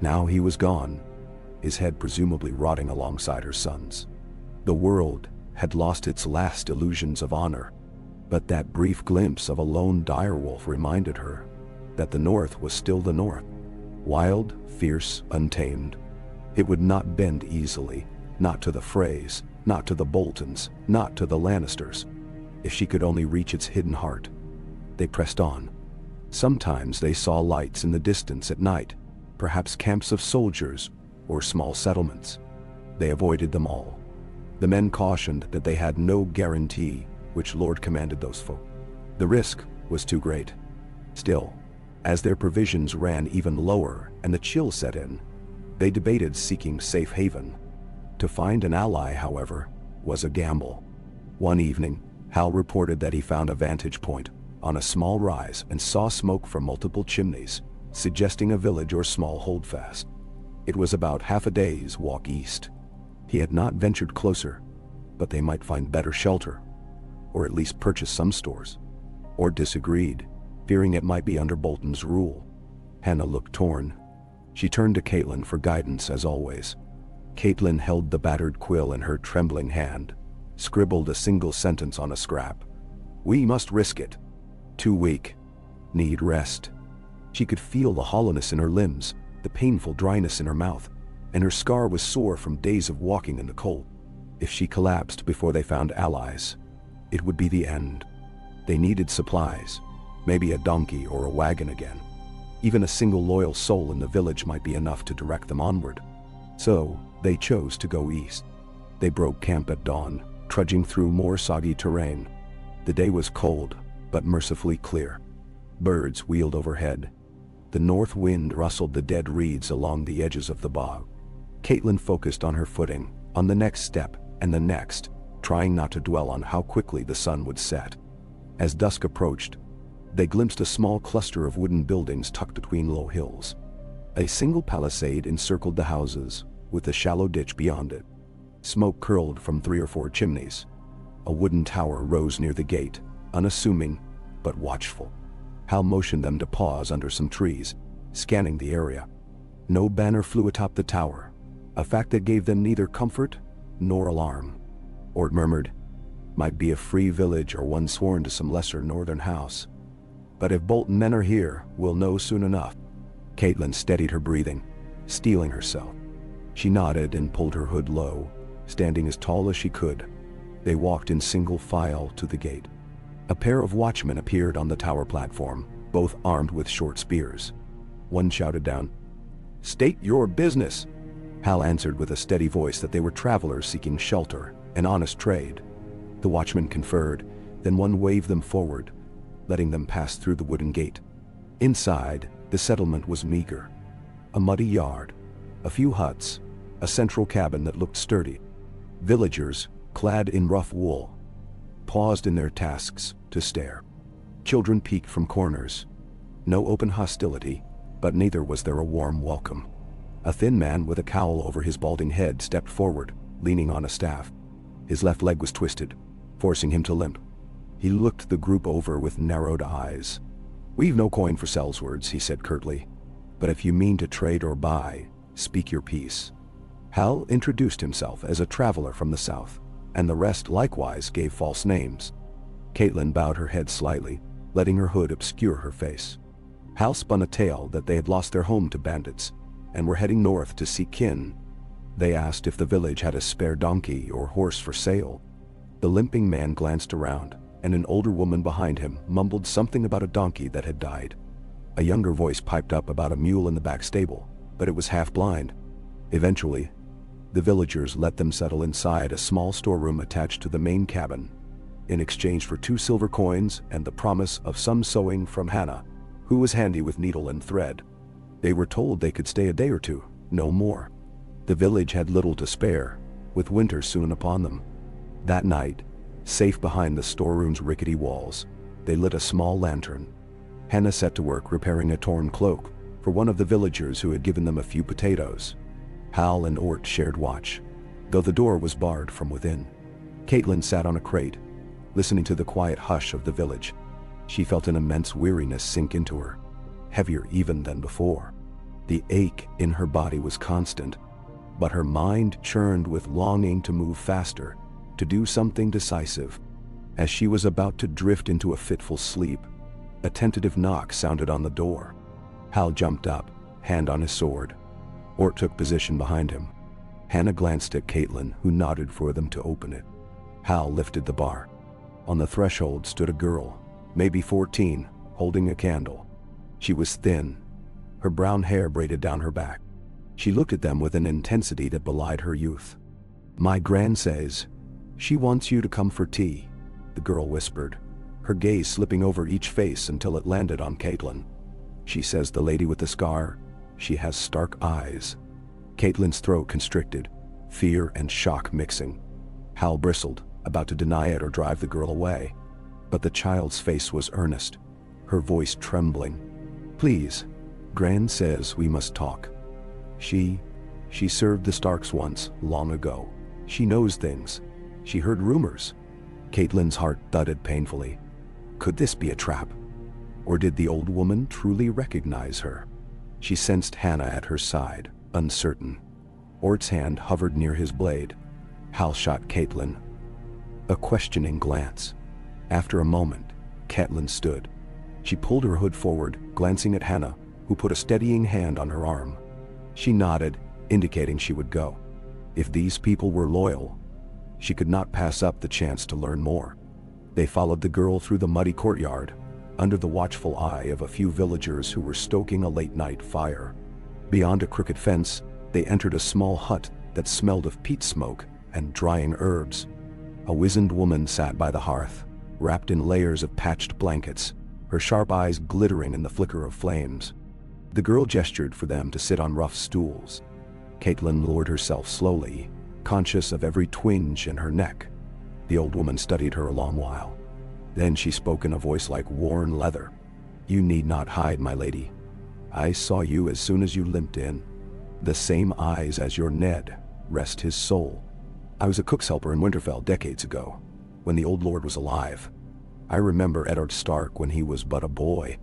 Now he was gone, his head presumably rotting alongside her son's. The world had lost its last illusions of honor, But that brief glimpse of a lone direwolf reminded her that the North was still the North. Wild, fierce, untamed. It would not bend easily, not to the Freys, not to the Boltons, not to the Lannisters. If she could only reach its hidden heart. They pressed on. Sometimes they saw lights in the distance at night, perhaps camps of soldiers or small settlements. They avoided them all. The men cautioned that they had no guarantee which lord commanded those folk. The risk was too great. Still, as their provisions ran even lower and the chill set in, they debated seeking safe haven. To find an ally, however, was a gamble. One evening, Hal reported that he found a vantage point on a small rise and saw smoke from multiple chimneys, suggesting a village or small holdfast. It was about half a day's walk east. He had not ventured closer, but they might find better shelter, or at least purchase some stores. Or disagreed, fearing it might be under Bolton's rule. Hannah looked torn. She turned to Catelyn for guidance as always. Catelyn held the battered quill in her trembling hand, scribbled a single sentence on a scrap. "We must risk it. Too weak. Need rest." She could feel the hollowness in her limbs, the painful dryness in her mouth, and her scar was sore from days of walking in the cold. If she collapsed before they found allies, it would be the end. They needed supplies, maybe a donkey or a wagon again. Even a single loyal soul in the village might be enough to direct them onward. So, they chose to go east. They broke camp at dawn, trudging through more soggy terrain. The day was cold, but mercifully clear. Birds wheeled overhead. The north wind rustled the dead reeds along the edges of the bog. Catelyn focused on her footing, on the next step and the next, trying not to dwell on how quickly the sun would set. As dusk approached, they glimpsed a small cluster of wooden buildings tucked between low hills. A single palisade encircled the houses, with a shallow ditch beyond it. Smoke curled from 3 or 4 chimneys. A wooden tower rose near the gate, unassuming but watchful. Hal motioned them to pause under some trees, scanning the area. No banner flew atop the tower, a fact that gave them neither comfort nor alarm. Ort murmured, "Might be a free village or one sworn to some lesser northern house. But if Bolton men are here, we'll know soon enough." Catelyn steadied her breathing, steeling herself. She nodded and pulled her hood low, standing as tall as she could. They walked in single file to the gate. A pair of watchmen appeared on the tower platform, both armed with short spears. One shouted down, "State your business." Hal answered with a steady voice that they were travelers seeking shelter, an honest trade. The watchmen conferred, then one waved them forward, letting them pass through the wooden gate. Inside, the settlement was meager. A muddy yard, a few huts, a central cabin that looked sturdy. Villagers, clad in rough wool, paused in their tasks to stare. Children peeked from corners. No open hostility, but neither was there a warm welcome. A thin man with a cowl over his balding head stepped forward, leaning on a staff. His left leg was twisted, forcing him to limp. He looked the group over with narrowed eyes. "We've no coin for sellswords," he said curtly. "But if you mean to trade or buy, speak your piece." Hal introduced himself as a traveler from the south, and the rest likewise gave false names. Catelyn bowed her head slightly, letting her hood obscure her face. Hal spun a tale that they had lost their home to bandits, and were heading north to seek kin. They asked if the village had a spare donkey or horse for sale. The limping man glanced around, and an older woman behind him mumbled something about a donkey that had died. A younger voice piped up about a mule in the back stable, but it was half blind. Eventually, the villagers let them settle inside a small storeroom attached to the main cabin, in exchange for 2 silver coins and the promise of some sewing from Hannah, who was handy with needle and thread. They were told they could stay a day or 2, no more. The village had little to spare, with winter soon upon them. That night, safe behind the storeroom's rickety walls, they lit a small lantern. Hannah set to work repairing a torn cloak for one of the villagers who had given them a few potatoes. Hal and Ort shared watch, though the door was barred from within. Catelyn sat on a crate, listening to the quiet hush of the village. She felt an immense weariness sink into her, heavier even than before. The ache in her body was constant, but her mind churned with longing to move faster, to do something decisive. As she was about to drift into a fitful sleep, a tentative knock sounded on the door. Hal jumped up, hand on his sword. Ort took position behind him. Hannah glanced at Catelyn, who nodded for them to open it. Hal lifted the bar. On the threshold stood a girl, maybe 14, holding a candle. She was thin, her brown hair braided down her back. She looked at them with an intensity that belied her youth. "My gran says she wants you to come for tea," the girl whispered, her gaze slipping over each face until it landed on Catelyn. "She says the lady with the scar, she has stark eyes." Catelyn's throat constricted, fear and shock mixing. Hal bristled, about to deny it or drive the girl away. But the child's face was earnest, her voice trembling. "Please, Gran says we must talk. She served the Starks once, long ago. She knows things. She heard rumors." Catelyn's heart thudded painfully. Could this be a trap? Or did the old woman truly recognize her? She sensed Hannah at her side, uncertain. Ort's hand hovered near his blade. Hal shot Catelyn a questioning glance. After a moment, Catelyn stood. She pulled her hood forward, glancing at Hannah, who put a steadying hand on her arm. She nodded, indicating she would go. If these people were loyal, she could not pass up the chance to learn more. They followed the girl through the muddy courtyard, under the watchful eye of a few villagers who were stoking a late-night fire. Beyond a crooked fence, they entered a small hut that smelled of peat smoke and drying herbs. A wizened woman sat by the hearth, wrapped in layers of patched blankets, her sharp eyes glittering in the flicker of flames. The girl gestured for them to sit on rough stools. Catelyn lowered herself slowly, conscious of every twinge in her neck. The old woman studied her a long while. Then she spoke in a voice like worn leather. "You need not hide, my lady. I saw you as soon as you limped in. The same eyes as your Ned, rest his soul. I was a cook's helper in Winterfell decades ago, when the old lord was alive. I remember Eddard Stark when he was but a boy.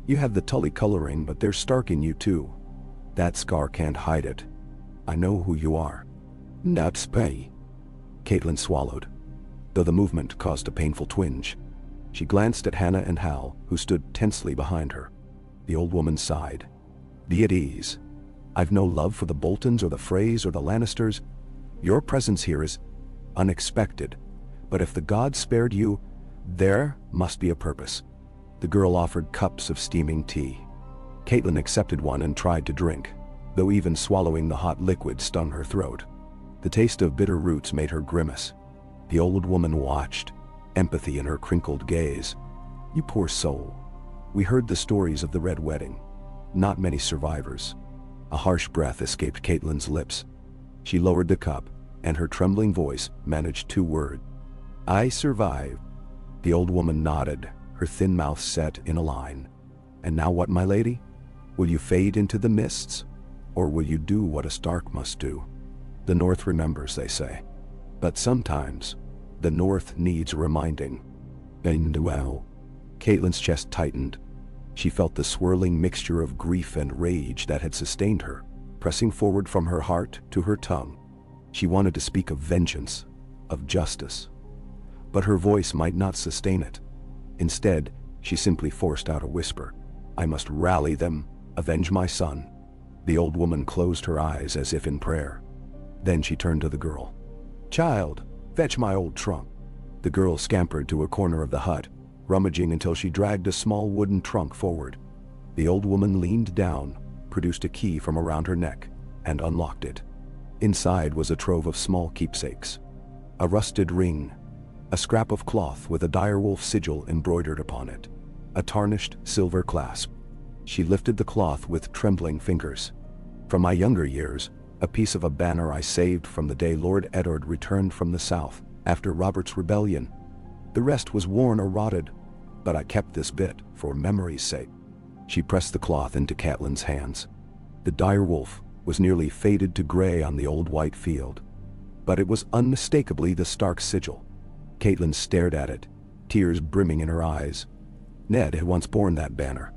You have the Tully coloring, but there's Stark in you too. That scar can't hide it. I know who you are." "That's pay." Catelyn swallowed, though the movement caused a painful twinge. She glanced at Hannah and Hal, who stood tensely behind her. The old woman sighed. "Be at ease. I've no love for the Boltons or the Freys or the Lannisters. Your presence here is unexpected, but if the gods spared you, there must be a purpose." The girl offered cups of steaming tea. Catelyn accepted one and tried to drink, though even swallowing the hot liquid stung her throat. The taste of bitter roots made her grimace. The old woman watched, empathy in her crinkled gaze. "You poor soul. We heard the stories of the Red Wedding. Not many survivors." A harsh breath escaped Catelyn's lips. She lowered the cup, and her trembling voice managed 2 words. "I survived." The old woman nodded, her thin mouth set in a line. "And now what, my lady? Will you fade into the mists? Or will you do what a Stark must do? The North remembers, they say. But sometimes, the North needs reminding." "And well." Catelyn's chest tightened. She felt the swirling mixture of grief and rage that had sustained her, pressing forward from her heart to her tongue. She wanted to speak of vengeance, of justice. But her voice might not sustain it. Instead, she simply forced out a whisper. "I must rally them, avenge my son." The old woman closed her eyes as if in prayer. Then she turned to the girl. "Child, fetch my old trunk." The girl scampered to a corner of the hut, rummaging until she dragged a small wooden trunk forward. The old woman leaned down, produced a key from around her neck, and unlocked it. Inside was a trove of small keepsakes. A rusted ring, a scrap of cloth with a direwolf sigil embroidered upon it, a tarnished silver clasp. She lifted the cloth with trembling fingers. "From my younger years, a piece of a banner I saved from the day Lord Eddard returned from the south after Robert's rebellion. The rest was worn or rotted, but I kept this bit for memory's sake." She pressed the cloth into Catelyn's hands. The direwolf was nearly faded to gray on the old white field, but it was unmistakably the Stark sigil. Catelyn stared at it, tears brimming in her eyes. Ned had once borne that banner.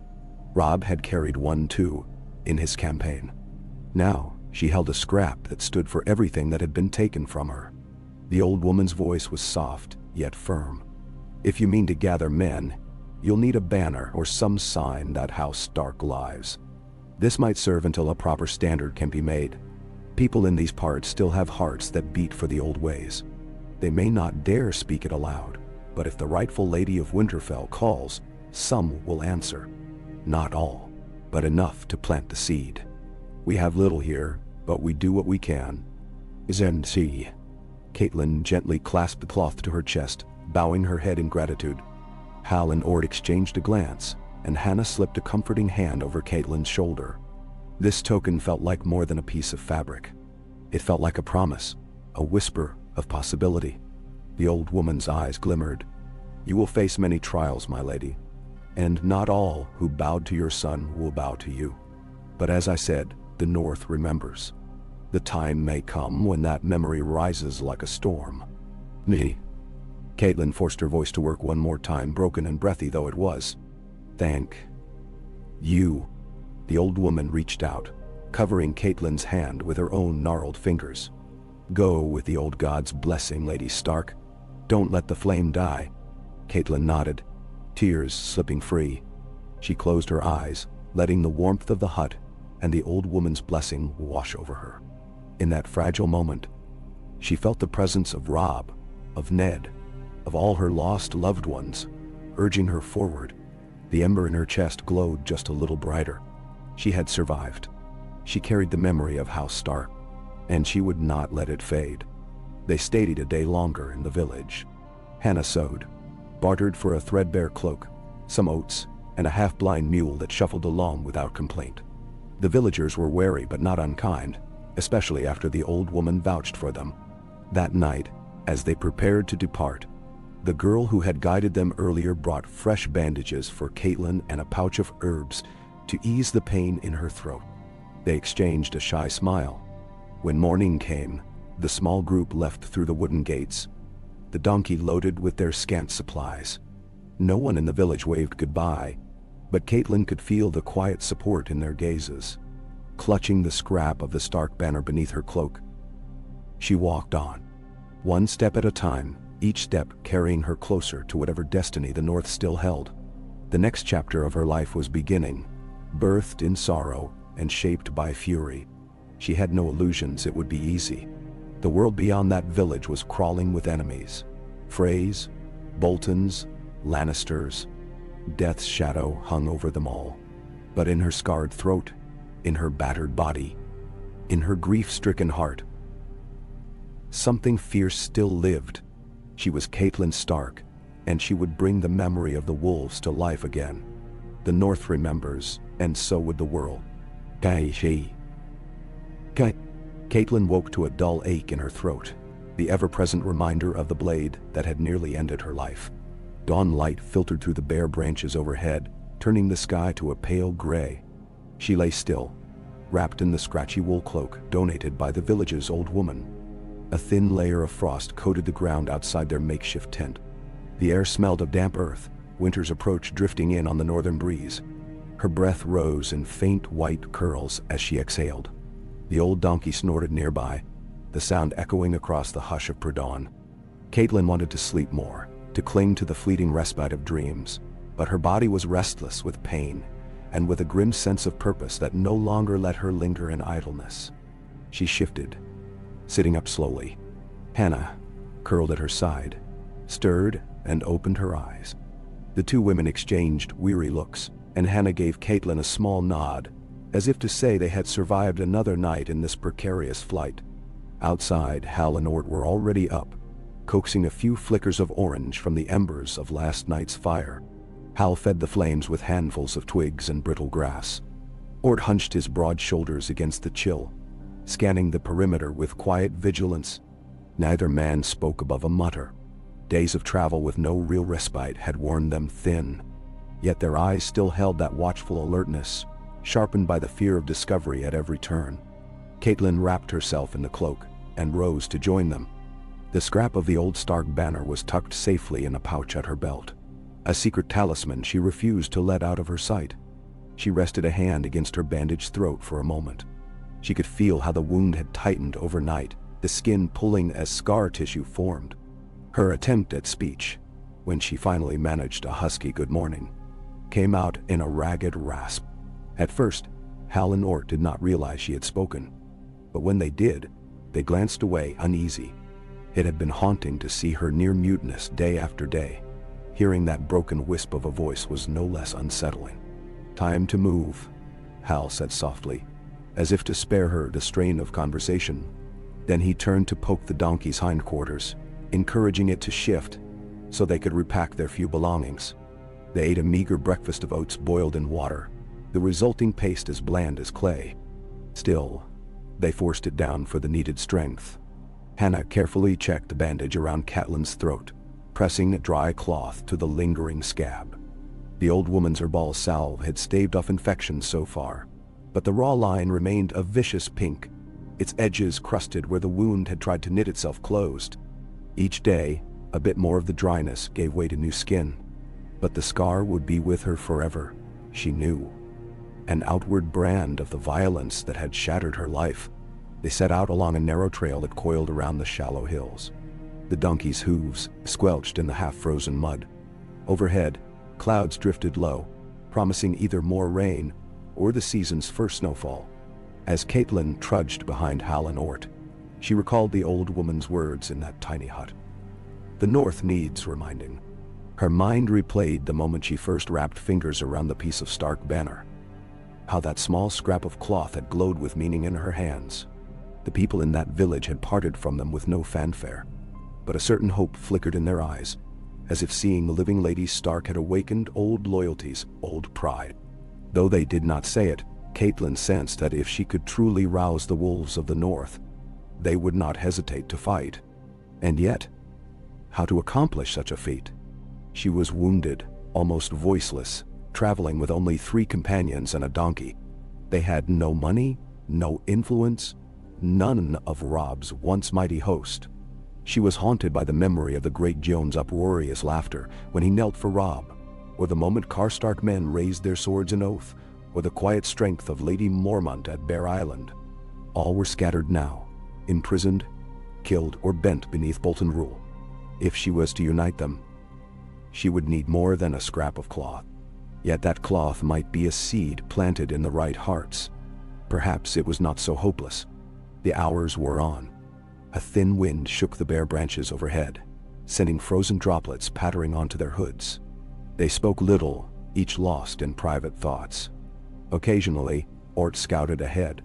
Robb had carried one too, in his campaign. Now, she held a scrap that stood for everything that had been taken from her. The old woman's voice was soft, yet firm. If you mean to gather men, you'll need a banner or some sign that House Stark lives. This might serve until a proper standard can be made. People in these parts still have hearts that beat for the old ways. They may not dare speak it aloud, but if the rightful Lady of Winterfell calls, some will answer. Not all, but enough to plant the seed. We have little here, but we do what we can. Zen-see. Catelyn gently clasped the cloth to her chest, bowing her head in gratitude. Hal and Ord exchanged a glance, and Hannah slipped a comforting hand over Catelyn's shoulder. This token felt like more than a piece of fabric. It felt like a promise, a whisper of possibility. The old woman's eyes glimmered. You will face many trials, my lady, and not all who bowed to your son will bow to you. But as I said, the North remembers. The time may come when that memory rises like a storm. Me. Catelyn forced her voice to work one more time, broken and breathy though it was. Thank you. The old woman reached out, covering Catelyn's hand with her own gnarled fingers. Go with the old god's blessing, Lady Stark. Don't let the flame die. Catelyn nodded, tears slipping free. She closed her eyes, letting the warmth of the hut and the old woman's blessing wash over her. In that fragile moment, she felt the presence of Robb, of Ned, of all her lost loved ones, urging her forward. The ember in her chest glowed just a little brighter. She had survived. She carried the memory of House Stark, and she would not let it fade. They stayed a day longer in the village. Hannah sewed, bartered for a threadbare cloak, some oats, and a half-blind mule that shuffled along without complaint. The villagers were wary but not unkind, especially after the old woman vouched for them. That night, as they prepared to depart, the girl who had guided them earlier brought fresh bandages for Catelyn and a pouch of herbs to ease the pain in her throat. They exchanged a shy smile. When morning came, the small group left through the wooden gates, the donkey loaded with their scant supplies. No one in the village waved goodbye, but Catelyn could feel the quiet support in their gazes. Clutching the scrap of the Stark banner beneath her cloak, she walked on, one step at a time, each step carrying her closer to whatever destiny the North still held. The next chapter of her life was beginning, birthed in sorrow and shaped by fury. She had no illusions it would be easy. The world beyond that village was crawling with enemies. Freys, Boltons, Lannisters. Death's shadow hung over them all. But in her scarred throat, in her battered body, in her grief-stricken heart, something fierce still lived. She was Catelyn Stark, and she would bring the memory of the wolves to life again. The North remembers, and so would the world. Catelyn woke to a dull ache in her throat, the ever-present reminder of the blade that had nearly ended her life. Dawn light filtered through the bare branches overhead, turning the sky to a pale gray. She lay still, wrapped in the scratchy wool cloak donated by the village's old woman. A thin layer of frost coated the ground outside their makeshift tent. The air smelled of damp earth, winter's approach drifting in on the northern breeze. Her breath rose in faint white curls as she exhaled. The old donkey snorted nearby, the sound echoing across the hush of pre-dawn. Catelyn wanted to sleep more, to cling to the fleeting respite of dreams, but her body was restless with pain, and with a grim sense of purpose that no longer let her linger in idleness. She shifted, sitting up slowly. Hannah, curled at her side, stirred and opened her eyes. The two women exchanged weary looks, and Hannah gave Catelyn a small nod, as if to say they had survived another night in this precarious flight. Outside, Hal and Ord were already up, coaxing a few flickers of orange from the embers of last night's fire. Hal fed the flames with handfuls of twigs and brittle grass. Ord hunched his broad shoulders against the chill, scanning the perimeter with quiet vigilance. Neither man spoke above a mutter. Days of travel with no real respite had worn them thin, yet their eyes still held that watchful alertness, sharpened by the fear of discovery at every turn. Catelyn wrapped herself in the cloak and rose to join them. The scrap of the old Stark banner was tucked safely in a pouch at her belt, a secret talisman she refused to let out of her sight. She rested a hand against her bandaged throat for a moment. She could feel how the wound had tightened overnight, the skin pulling as scar tissue formed. Her attempt at speech, when she finally managed a husky good morning, came out in a ragged rasp. At first, Hal and Ort did not realize she had spoken, but when they did, they glanced away uneasy. It had been haunting to see her near mutinous day after day. Hearing that broken wisp of a voice was no less unsettling. "Time to move," Hal said softly, as if to spare her the strain of conversation. Then he turned to poke the donkey's hindquarters, encouraging it to shift so they could repack their few belongings. They ate a meager breakfast of oats boiled in water, the resulting paste as bland as clay. Still, they forced it down for the needed strength. Hannah carefully checked the bandage around Catelyn's throat, pressing a dry cloth to the lingering scab. The old woman's herbal salve had staved off infection so far, but the raw line remained a vicious pink, its edges crusted where the wound had tried to knit itself closed. Each day, a bit more of the dryness gave way to new skin. But the scar would be with her forever, she knew. An outward brand of the violence that had shattered her life. They set out along a narrow trail that coiled around the shallow hills. The donkey's hooves squelched in the half-frozen mud. Overhead, clouds drifted low, promising either more rain or the season's first snowfall. As Catelyn trudged behind Hal and Ort, she recalled the old woman's words in that tiny hut. The North needs reminding. Her mind replayed the moment she first wrapped fingers around the piece of stark banner. How that small scrap of cloth had glowed with meaning in her hands. The people in that village had parted from them with no fanfare, but a certain hope flickered in their eyes, as if seeing the living Lady Stark had awakened old loyalties, old pride. Though they did not say it, Catelyn sensed that if she could truly rouse the wolves of the North, they would not hesitate to fight. And yet, how to accomplish such a feat? She was wounded, almost voiceless, traveling with only 3 companions and a donkey. They had no money, no influence, none of Robb's once mighty host. She was haunted by the memory of the great Joan's uproarious laughter when he knelt for Robb, or the moment Karstark men raised their swords in oath, or the quiet strength of Lady Mormont at Bear Island. All were scattered now, imprisoned, killed, or bent beneath Bolton rule. If she was to unite them, she would need more than a scrap of cloth. Yet that cloth might be a seed planted in the right hearts. Perhaps it was not so hopeless. The hours wore on. A thin wind shook the bare branches overhead, sending frozen droplets pattering onto their hoods. They spoke little, each lost in private thoughts. Occasionally, Ort scouted ahead,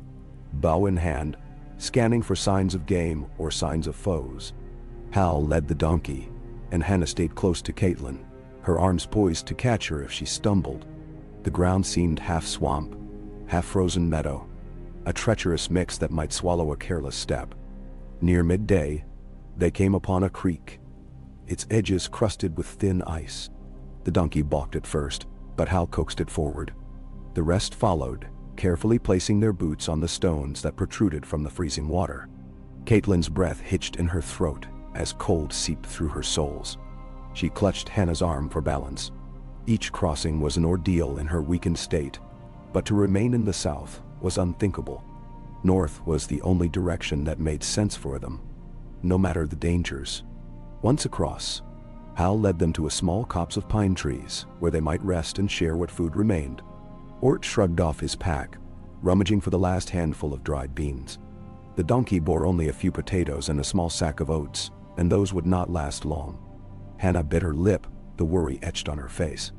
bow in hand, scanning for signs of game or signs of foes. Hal led the donkey, and Hannah stayed close to Catelyn, her arms poised to catch her if she stumbled. The ground seemed half swamp, half frozen meadow, a treacherous mix that might swallow a careless step. Near midday, they came upon a creek, its edges crusted with thin ice. The donkey balked at first, but Hal coaxed it forward. The rest followed, carefully placing their boots on the stones that protruded from the freezing water. Catelyn's breath hitched in her throat as cold seeped through her soles. She clutched Hannah's arm for balance. Each crossing was an ordeal in her weakened state, but to remain in the south was unthinkable. North was the only direction that made sense for them, no matter the dangers. Once across, Hal led them to a small copse of pine trees where they might rest and share what food remained. Ort shrugged off his pack, rummaging for the last handful of dried beans. The donkey bore only a few potatoes and a small sack of oats, and those would not last long. Hannah bit her lip, the worry etched on her face.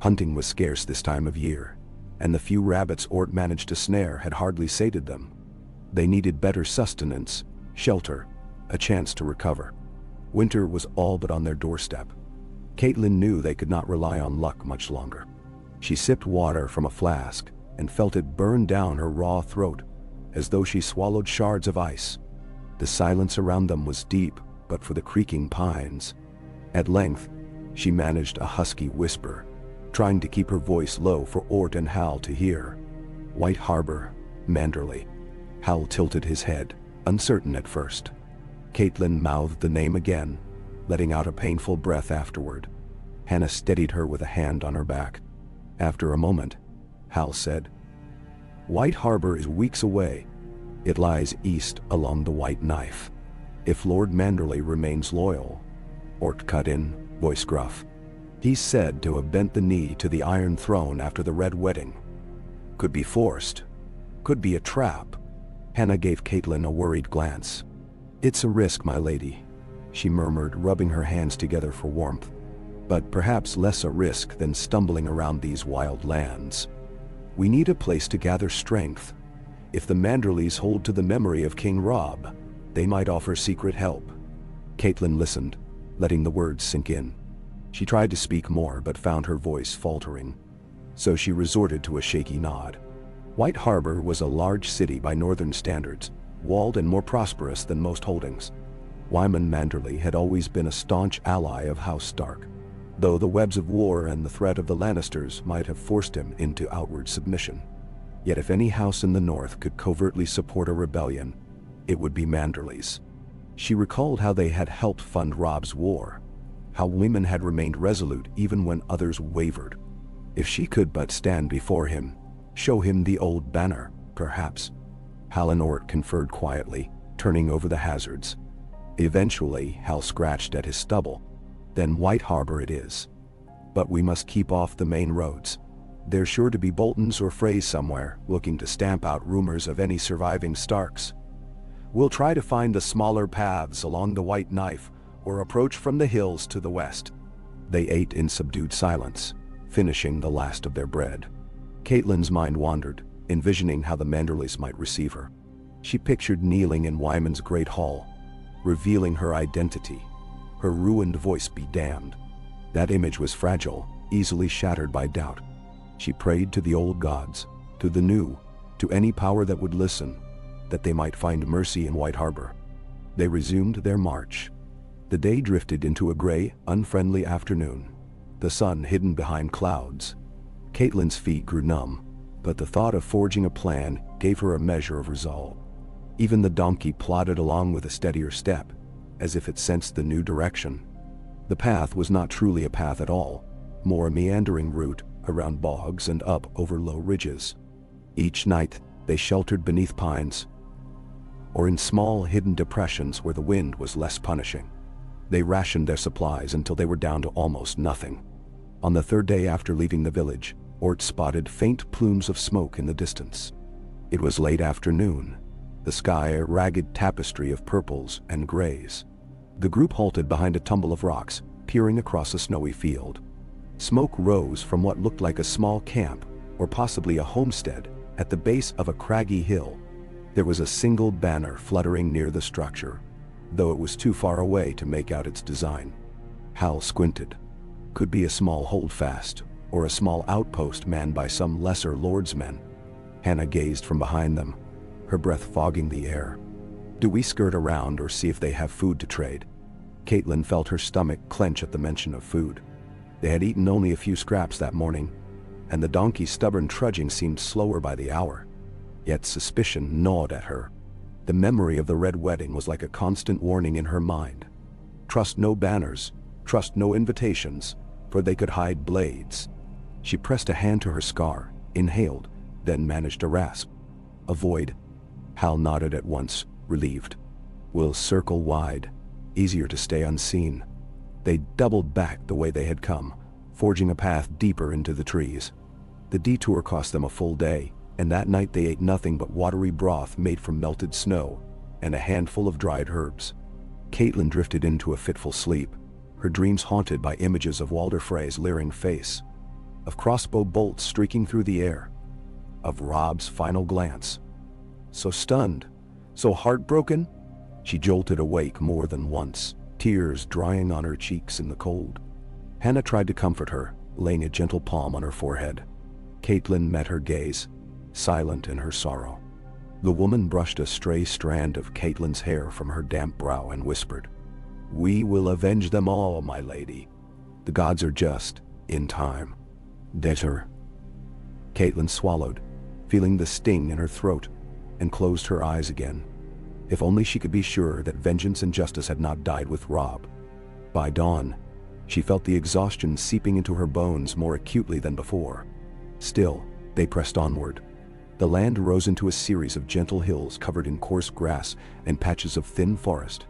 Hunting was scarce this time of year, and the few rabbits Ort managed to snare had hardly sated them. They needed better sustenance, shelter, a chance to recover. Winter was all but on their doorstep. Catelyn knew they could not rely on luck much longer. She sipped water from a flask and felt it burn down her raw throat, as though she swallowed shards of ice. The silence around them was deep, but for the creaking pines. At length, she managed a husky whisper, trying to keep her voice low for Ort and Hal to hear. White Harbor, Manderley. Hal tilted his head, uncertain at first. Catelyn mouthed the name again, letting out a painful breath afterward. Hannah steadied her with a hand on her back. After a moment, Hal said, "White Harbor is weeks away. It lies east along the White Knife. If Lord Manderley remains loyal," Ort cut in, voice gruff. He's said to have bent the knee to the Iron Throne after the Red Wedding. Could be forced. Could be a trap. Hannah gave Catelyn a worried glance. It's a risk, my lady, she murmured, rubbing her hands together for warmth. But perhaps less a risk than stumbling around these wild lands. We need a place to gather strength. If the Manderleys hold to the memory of King Robb, they might offer secret help. Catelyn listened, letting the words sink in. She tried to speak more but found her voice faltering. So she resorted to a shaky nod. White Harbor was a large city by northern standards, walled and more prosperous than most holdings. Wyman Manderley had always been a staunch ally of House Stark, though the webs of war and the threat of the Lannisters might have forced him into outward submission. Yet if any house in the north could covertly support a rebellion, it would be Manderley's. She recalled how they had helped fund Robb's war, how Wyman had remained resolute even when others wavered. If she could but stand before him, show him the old banner, perhaps. Hal and Ort conferred quietly, turning over the hazards. Eventually, Hal scratched at his stubble. Then White Harbor it is. But we must keep off the main roads. There's sure to be Boltons or Freys somewhere, looking to stamp out rumors of any surviving Starks. We'll try to find the smaller paths along the White Knife, or approach from the hills to the west. They ate in subdued silence, finishing the last of their bread. Catelyn's mind wandered, envisioning how the Manderleys might receive her. She pictured kneeling in Wyman's great hall, revealing her identity, her ruined voice be damned. That image was fragile, easily shattered by doubt. She prayed to the old gods, to the new, to any power that would listen, that they might find mercy in White Harbor. They resumed their march. The day drifted into a gray, unfriendly afternoon, the sun hidden behind clouds. Catelyn's feet grew numb, but the thought of forging a plan gave her a measure of resolve. Even the donkey plodded along with a steadier step, as if it sensed the new direction. The path was not truly a path at all, more a meandering route around bogs and up over low ridges. Each night, they sheltered beneath pines, or in small hidden depressions where the wind was less punishing. They rationed their supplies until they were down to almost nothing. On the third day after leaving the village, Ort spotted faint plumes of smoke in the distance. It was late afternoon, the sky a ragged tapestry of purples and grays. The group halted behind a tumble of rocks, peering across a snowy field. Smoke rose from what looked like a small camp, or possibly a homestead, at the base of a craggy hill. There was a single banner fluttering near the structure, though it was too far away to make out its design. Hal squinted. Could be a small holdfast, or a small outpost manned by some lesser lordsmen. Hannah gazed from behind them, her breath fogging the air. Do we skirt around or see if they have food to trade? Catelyn felt her stomach clench at the mention of food. They had eaten only a few scraps that morning, and the donkey's stubborn trudging seemed slower by the hour. Yet suspicion gnawed at her. The memory of the Red Wedding was like a constant warning in her mind. Trust no banners, trust no invitations, for they could hide blades. She pressed a hand to her scar, inhaled, then managed a rasp. Avoid. Hal nodded at once, relieved. We'll circle wide. Easier to stay unseen. They doubled back the way they had come, forging a path deeper into the trees. The detour cost them a full day, and that night they ate nothing but watery broth made from melted snow and a handful of dried herbs. Catelyn drifted into a fitful sleep, her dreams haunted by images of Walder Frey's leering face, of crossbow bolts streaking through the air, of Robb's final glance. So stunned, so heartbroken, she jolted awake more than once, tears drying on her cheeks in the cold. Hannah tried to comfort her, laying a gentle palm on her forehead. Catelyn met her gaze, silent in her sorrow. The woman brushed a stray strand of Catelyn's hair from her damp brow and whispered, "We will avenge them all, my lady. The gods are just, in time." Deter. Catelyn swallowed, feeling the sting in her throat, and closed her eyes again. If only she could be sure that vengeance and justice had not died with Robb. By dawn, she felt the exhaustion seeping into her bones more acutely than before. Still, they pressed onward. The land rose into a series of gentle hills covered in coarse grass and patches of thin forest.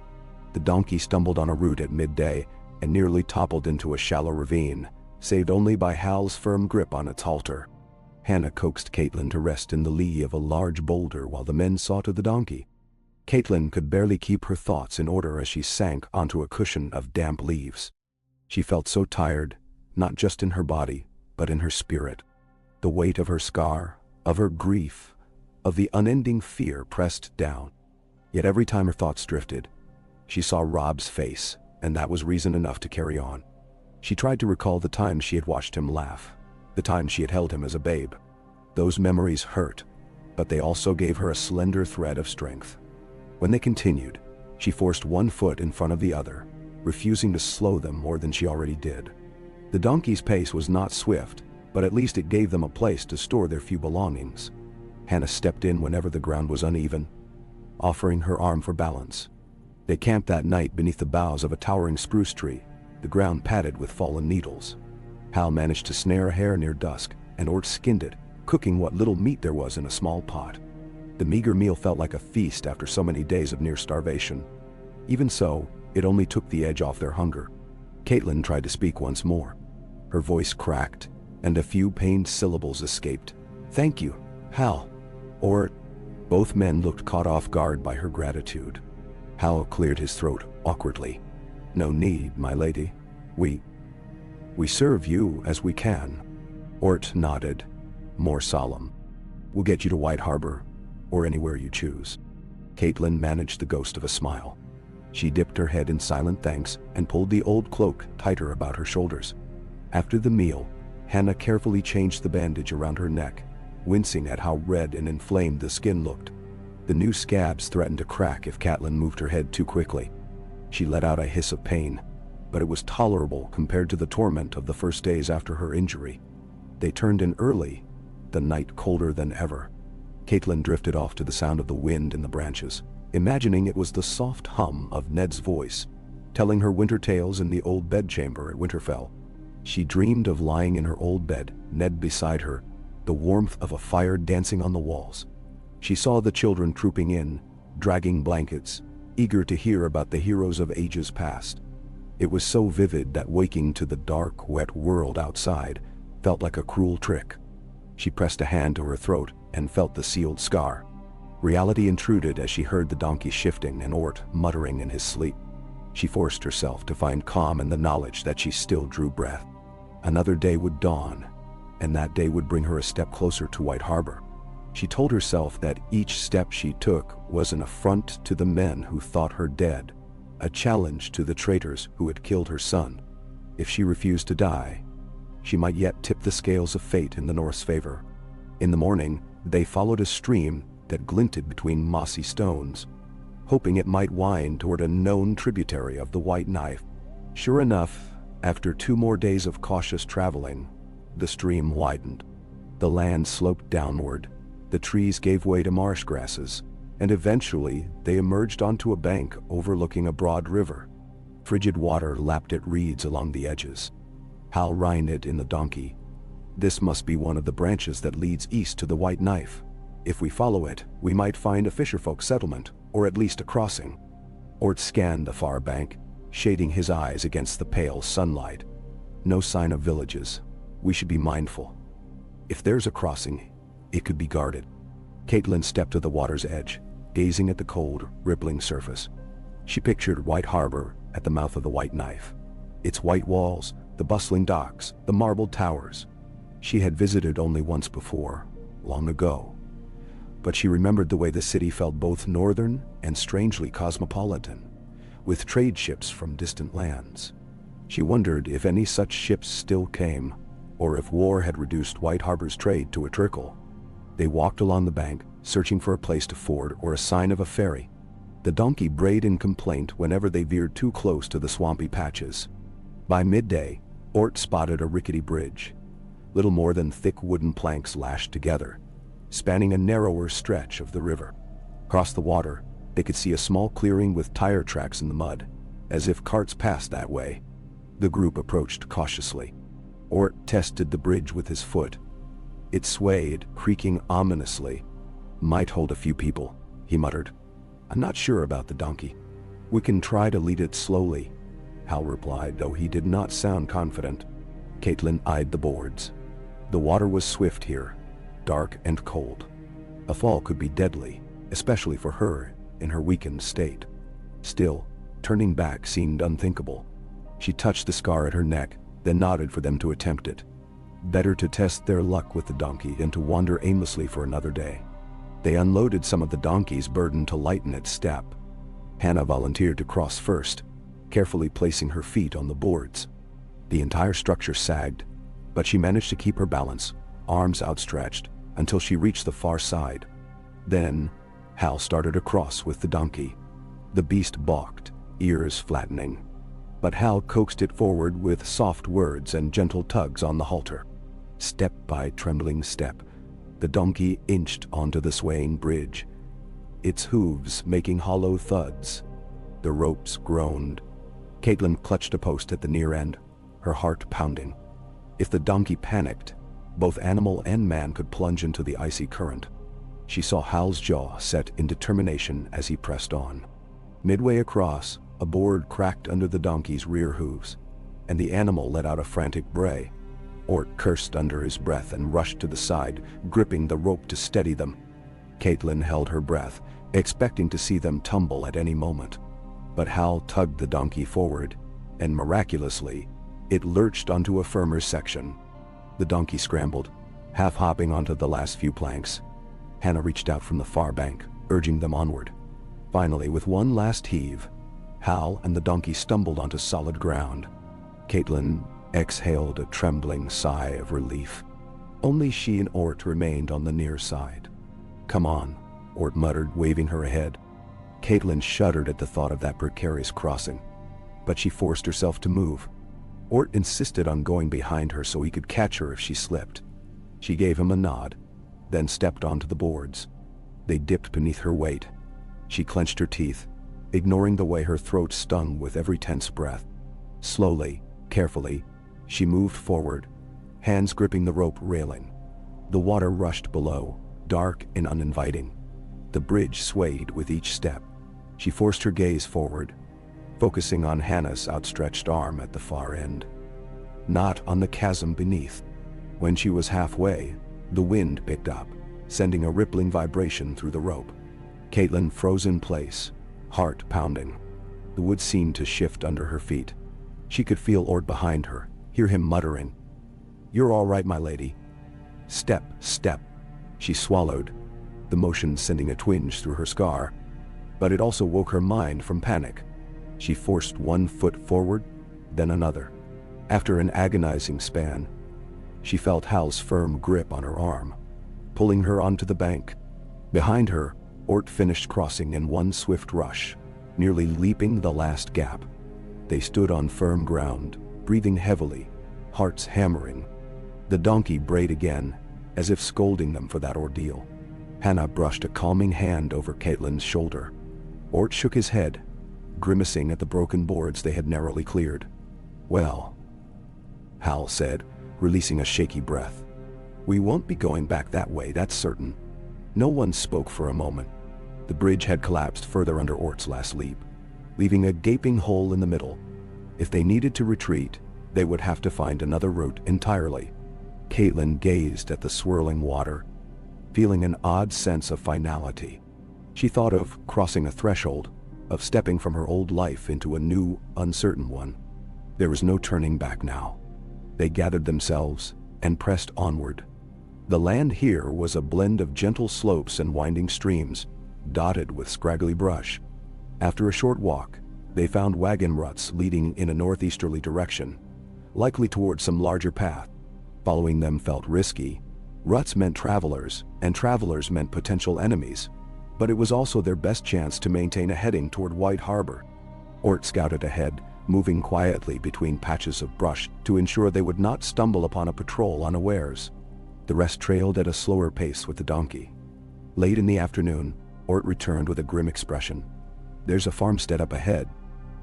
The donkey stumbled on a root at midday, and nearly toppled into a shallow ravine, saved only by Hal's firm grip on its halter. Hannah coaxed Catelyn to rest in the lee of a large boulder while the men saw to the donkey. Catelyn could barely keep her thoughts in order as she sank onto a cushion of damp leaves. She felt so tired, not just in her body, but in her spirit. The weight of her scar, of her grief, of the unending fear pressed down. Yet every time her thoughts drifted, she saw Rob's face, and that was reason enough to carry on. She tried to recall the times she had watched him laugh, the times she had held him as a babe. Those memories hurt, but they also gave her a slender thread of strength. When they continued, she forced one foot in front of the other, refusing to slow them more than she already did. The donkey's pace was not swift, but at least it gave them a place to store their few belongings. Hannah stepped in whenever the ground was uneven, offering her arm for balance. They camped that night beneath the boughs of a towering spruce tree, the ground padded with fallen needles. Hal managed to snare a hare near dusk, and Ort skinned it, cooking what little meat there was in a small pot. The meager meal felt like a feast after so many days of near starvation. Even so, it only took the edge off their hunger. Catelyn tried to speak once more. Her voice cracked, and a few pained syllables escaped. "Thank you, Hal." Ort. Both men looked caught off guard by her gratitude. Hal cleared his throat awkwardly. "No need, my lady. We serve you as we can." Ort nodded, more solemn. "We'll get you to White Harbor, or anywhere you choose." Catelyn managed the ghost of a smile. She dipped her head in silent thanks and pulled the old cloak tighter about her shoulders. After the meal, Hannah carefully changed the bandage around her neck, wincing at how red and inflamed the skin looked. The new scabs threatened to crack if Catelyn moved her head too quickly. She let out a hiss of pain, but it was tolerable compared to the torment of the first days after her injury. They turned in early, the night colder than ever. Catelyn drifted off to the sound of the wind in the branches, imagining it was the soft hum of Ned's voice, telling her winter tales in the old bedchamber at Winterfell. She dreamed of lying in her old bed, Ned beside her, the warmth of a fire dancing on the walls. She saw the children trooping in, dragging blankets, eager to hear about the heroes of ages past. It was so vivid that waking to the dark, wet world outside felt like a cruel trick. She pressed a hand to her throat and felt the sealed scar. Reality intruded as she heard the donkey shifting and Ort muttering in his sleep. She forced herself to find calm in the knowledge that she still drew breath. Another day would dawn, and that day would bring her a step closer to White Harbor. She told herself that each step she took was an affront to the men who thought her dead, a challenge to the traitors who had killed her son. If she refused to die, she might yet tip the scales of fate in the North's favor. In the morning, they followed a stream that glinted between mossy stones, hoping it might wind toward a known tributary of the White Knife. Sure enough, after 2 more days of cautious traveling, the stream widened. The land sloped downward, the trees gave way to marsh grasses, and eventually they emerged onto a bank overlooking a broad river. Frigid water lapped at reeds along the edges. Hal reined in the donkey. "This must be one of the branches that leads east to the White Knife. If we follow it, we might find a fisherfolk settlement, or at least a crossing." Ort scanned the far bank, shading his eyes against the pale sunlight. "No sign of villages. We should be mindful. If there's a crossing, it could be guarded." Catelyn stepped to the water's edge, gazing at the cold, rippling surface. She pictured White Harbor at the mouth of the White Knife. Its white walls, the bustling docks, the marbled towers. She had visited only once before, long ago. But she remembered the way the city felt both northern and strangely cosmopolitan, with trade ships from distant lands. She wondered if any such ships still came, or if war had reduced White Harbor's trade to a trickle. They walked along the bank, searching for a place to ford or a sign of a ferry. The donkey brayed in complaint whenever they veered too close to the swampy patches. By midday, Ort spotted a rickety bridge, little more than thick wooden planks lashed together, spanning a narrower stretch of the river. Across the water, they could see a small clearing with tire tracks in the mud, as if carts passed that way. The group approached cautiously. Ort tested the bridge with his foot. It swayed, creaking ominously. "Might hold a few people," he muttered. "I'm not sure about the donkey. We can try to lead it slowly." Hal replied, though he did not sound confident. Catelyn eyed the boards. The water was swift here, dark and cold. A fall could be deadly, especially for her in her weakened state. Still, turning back seemed unthinkable. She touched the scar at her neck, then nodded for them to attempt it. Better to test their luck with the donkey than to wander aimlessly for another day. They unloaded some of the donkey's burden to lighten its step. Hannah volunteered to cross first, carefully placing her feet on the boards. The entire structure sagged, but she managed to keep her balance, arms outstretched, until she reached the far side. Then, Hal started across with the donkey. The beast balked, ears flattening. But Hal coaxed it forward with soft words and gentle tugs on the halter. Step by trembling step, the donkey inched onto the swaying bridge, its hooves making hollow thuds. The ropes groaned. Catelyn clutched a post at the near end, her heart pounding. If the donkey panicked, both animal and man could plunge into the icy current. She saw Hal's jaw set in determination as he pressed on. Midway across, a board cracked under the donkey's rear hooves, and the animal let out a frantic bray. Ort cursed under his breath and rushed to the side, gripping the rope to steady them. Catelyn held her breath, expecting to see them tumble at any moment. But Hal tugged the donkey forward, and miraculously, it lurched onto a firmer section. The donkey scrambled, half-hopping onto the last few planks. Hannah reached out from the far bank, urging them onward. Finally, with one last heave, Hal and the donkey stumbled onto solid ground. Catelyn exhaled a trembling sigh of relief. Only she and Ort remained on the near side. "Come on," Ort muttered, waving her ahead. Catelyn shuddered at the thought of that precarious crossing, but she forced herself to move. Ort insisted on going behind her so he could catch her if she slipped. She gave him a nod, then stepped onto the boards. They dipped beneath her weight. She clenched her teeth, ignoring the way her throat stung with every tense breath. Slowly, carefully, she moved forward, hands gripping the rope railing. The water rushed below, dark and uninviting. The bridge swayed with each step. She forced her gaze forward, focusing on Hannah's outstretched arm at the far end, not on the chasm beneath. When she was halfway, the wind picked up, sending a rippling vibration through the rope. Catelyn froze in place, heart pounding. The wood seemed to shift under her feet. She could feel Ort behind her, hear him muttering, "You're all right, my lady." Step, step. She swallowed, the motion sending a twinge through her scar, but it also woke her mind from panic. She forced one foot forward, then another. After an agonizing span, she felt Hal's firm grip on her arm, pulling her onto the bank. Behind her, Ort finished crossing in one swift rush, nearly leaping the last gap. They stood on firm ground, breathing heavily, hearts hammering. The donkey brayed again, as if scolding them for that ordeal. Hannah brushed a calming hand over Catelyn's shoulder. Ort shook his head, grimacing at the broken boards they had narrowly cleared. "Well," Hal said, releasing a shaky breath. "We won't be going back that way, that's certain." No one spoke for a moment. The bridge had collapsed further under Ort's last leap, leaving a gaping hole in the middle. If they needed to retreat, they would have to find another route entirely. Catelyn gazed at the swirling water, feeling an odd sense of finality. She thought of crossing a threshold, of stepping from her old life into a new, uncertain one. There was no turning back now. They gathered themselves and pressed onward. The land here was a blend of gentle slopes and winding streams, dotted with scraggly brush. After a short walk, they found wagon ruts leading in a northeasterly direction, likely towards some larger path. Following them felt risky. Ruts meant travelers, and travelers meant potential enemies, but it was also their best chance to maintain a heading toward White Harbor. Ort scouted ahead, moving quietly between patches of brush to ensure they would not stumble upon a patrol unawares. The rest trailed at a slower pace with the donkey. Late in the afternoon, Ort returned with a grim expression. "There's a farmstead up ahead.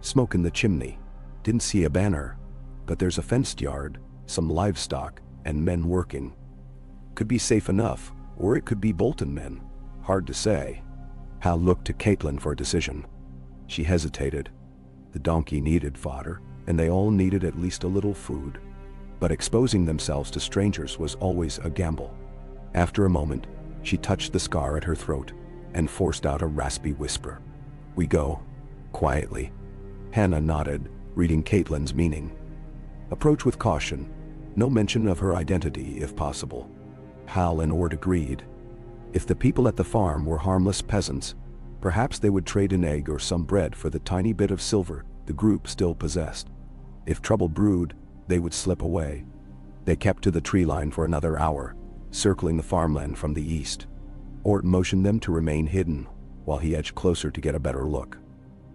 Smoke in the chimney. Didn't see a banner, but there's a fenced yard, some livestock, and men working. Could be safe enough, or it could be Bolton men. Hard to say." Hal looked to Catelyn for a decision. She hesitated. The donkey needed fodder, and they all needed at least a little food. But exposing themselves to strangers was always a gamble. After a moment, she touched the scar at her throat and forced out a raspy whisper. "We go." Quietly. Hannah nodded, reading Catelyn's meaning. "Approach with caution. No mention of her identity, if possible." Hal and Ord agreed. If the people at the farm were harmless peasants, perhaps they would trade an egg or some bread for the tiny bit of silver the group still possessed. If trouble brewed, they would slip away. They kept to the tree line for another hour, circling the farmland from the east. Ort motioned them to remain hidden, while he edged closer to get a better look.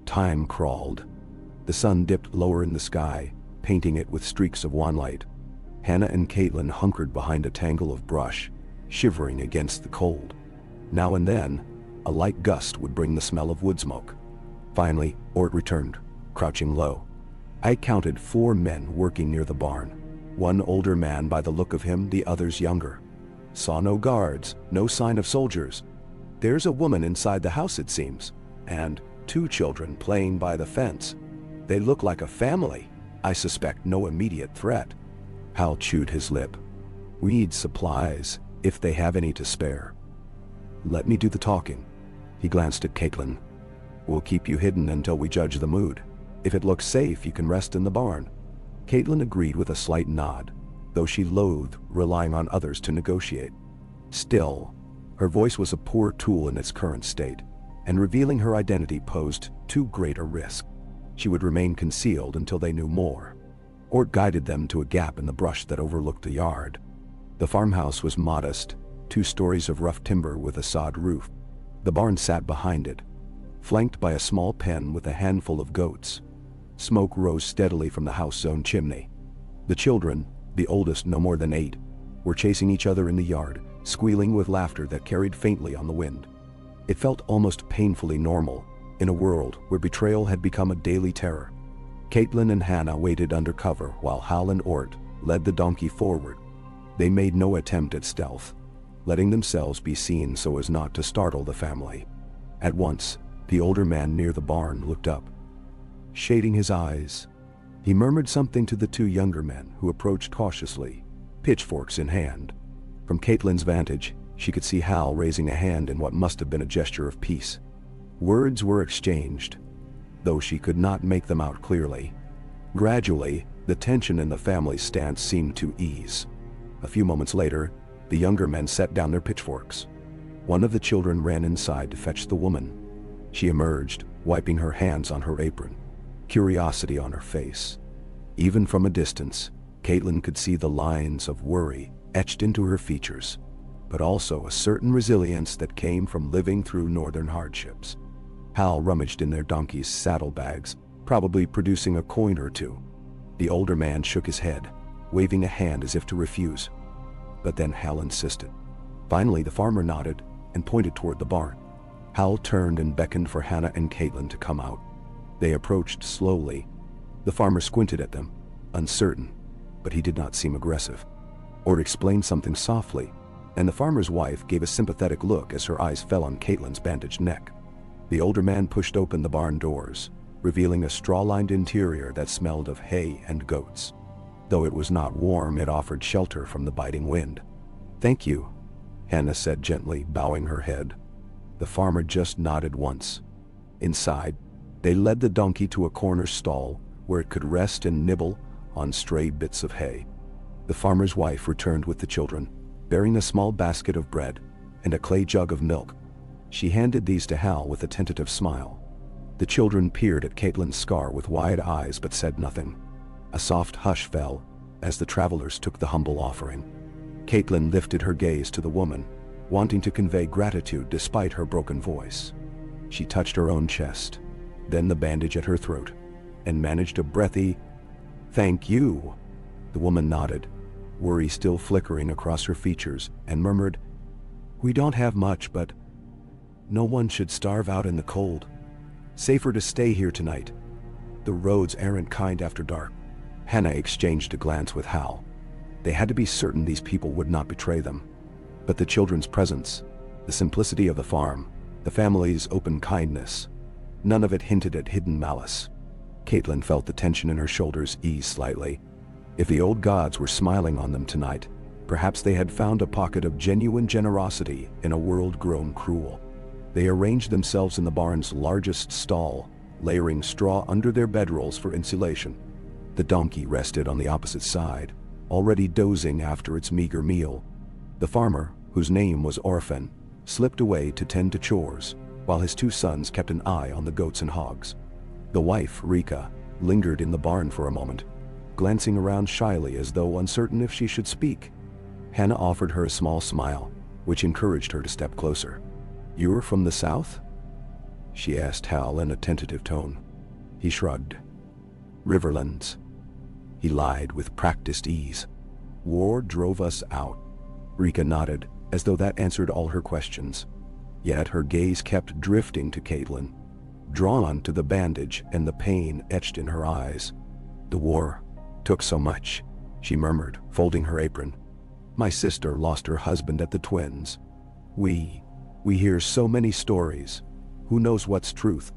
Time crawled. The sun dipped lower in the sky, painting it with streaks of wan light. Hannah and Catelyn hunkered behind a tangle of brush, shivering against the cold. Now and then, a light gust would bring the smell of wood smoke. Finally, Ort returned, crouching low. I counted 4 men working near the barn. One older man by the look of him, the others younger. Saw no guards, no sign of soldiers. There's a woman inside the house, it seems, and 2 children playing by the fence. They look like a family. I suspect no immediate threat. Hal chewed his lip. We need supplies, if they have any to spare. Let me do the talking. He glanced at Catelyn. We'll keep you hidden until we judge the mood. If it looks safe, you can rest in the barn. Catelyn agreed with a slight nod, though she loathed relying on others to negotiate. Still, her voice was a poor tool in its current state, and revealing her identity posed too great a risk. She would remain concealed until they knew more. Ort guided them to a gap in the brush that overlooked the yard. The farmhouse was modest, 2 stories of rough timber with a sod roof. The barn sat behind it, flanked by a small pen with a handful of goats. Smoke rose steadily from the house's own chimney. The children, the oldest no more than 8, were chasing each other in the yard, squealing with laughter that carried faintly on the wind. It felt almost painfully normal, in a world where betrayal had become a daily terror. Catelyn and Hannah waited under cover while Hal and Ort led the donkey forward. They made no attempt at stealth, letting themselves be seen so as not to startle the family. At once, the older man near the barn looked up. Shading his eyes, he murmured something to the 2 younger men who approached cautiously, pitchforks in hand. From Catelyn's vantage, she could see Hal raising a hand in what must have been a gesture of peace. Words were exchanged, though she could not make them out clearly. Gradually, the tension in the family's stance seemed to ease. A few moments later, the younger men set down their pitchforks. One of the children ran inside to fetch the woman. She emerged, wiping her hands on her apron, curiosity on her face. Even from a distance, Catelyn could see the lines of worry etched into her features, but also a certain resilience that came from living through northern hardships. Hal rummaged in their donkeys' saddlebags, probably producing a coin or 2. The older man shook his head, waving a hand as if to refuse. But then Hal insisted. Finally, the farmer nodded and pointed toward the barn. Hal turned and beckoned for Hannah and Catelyn to come out. They approached slowly. The farmer squinted at them, uncertain, but he did not seem aggressive. Ort explained something softly, and the farmer's wife gave a sympathetic look as her eyes fell on Catelyn's bandaged neck. The older man pushed open the barn doors, revealing a straw-lined interior that smelled of hay and goats. Though it was not warm, it offered shelter from the biting wind. "Thank you," Hannah said gently, bowing her head. The farmer just nodded once. Inside, they led the donkey to a corner stall where it could rest and nibble on stray bits of hay. The farmer's wife returned with the children, bearing a small basket of bread and a clay jug of milk. She handed these to Hal with a tentative smile. The children peered at Catelyn's scar with wide eyes but said nothing. A soft hush fell as the travelers took the humble offering. Catelyn lifted her gaze to the woman, wanting to convey gratitude despite her broken voice. She touched her own chest, then the bandage at her throat, and managed a breathy, "Thank you." The woman nodded, worry still flickering across her features, and murmured, "We don't have much, but no one should starve out in the cold. Safer to stay here tonight. The roads aren't kind after dark." Hannah exchanged a glance with Hal. They had to be certain these people would not betray them. But the children's presence, the simplicity of the farm, the family's open kindness, none of it hinted at hidden malice. Catelyn felt the tension in her shoulders ease slightly. If the old gods were smiling on them tonight, perhaps they had found a pocket of genuine generosity in a world grown cruel. They arranged themselves in the barn's largest stall, layering straw under their bedrolls for insulation. The donkey rested on the opposite side, already dozing after its meager meal. The farmer, whose name was Orphan, slipped away to tend to chores, while his two sons kept an eye on the goats and hogs. The wife, Rika, lingered in the barn for a moment, glancing around shyly as though uncertain if she should speak. Hannah offered her a small smile, which encouraged her to step closer. "You're from the south?" she asked Hal in a tentative tone. He shrugged. "Riverlands." He lied with practiced ease. "War drove us out." Rika nodded, as though that answered all her questions. Yet her gaze kept drifting to Catelyn, drawn to the bandage and the pain etched in her eyes. "The war took so much," she murmured, folding her apron. "My sister lost her husband at the twins. We hear so many stories. Who knows what's truth?"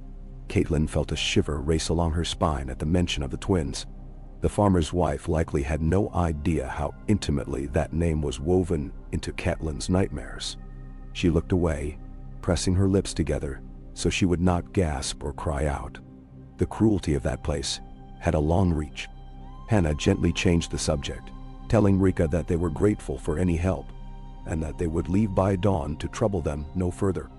Catelyn felt a shiver race along her spine at the mention of the twins. The farmer's wife likely had no idea how intimately that name was woven into Catelyn's nightmares. She looked away, pressing her lips together so she would not gasp or cry out. The cruelty of that place had a long reach. Hannah gently changed the subject, telling Rika that they were grateful for any help, and that they would leave by dawn to trouble them no further.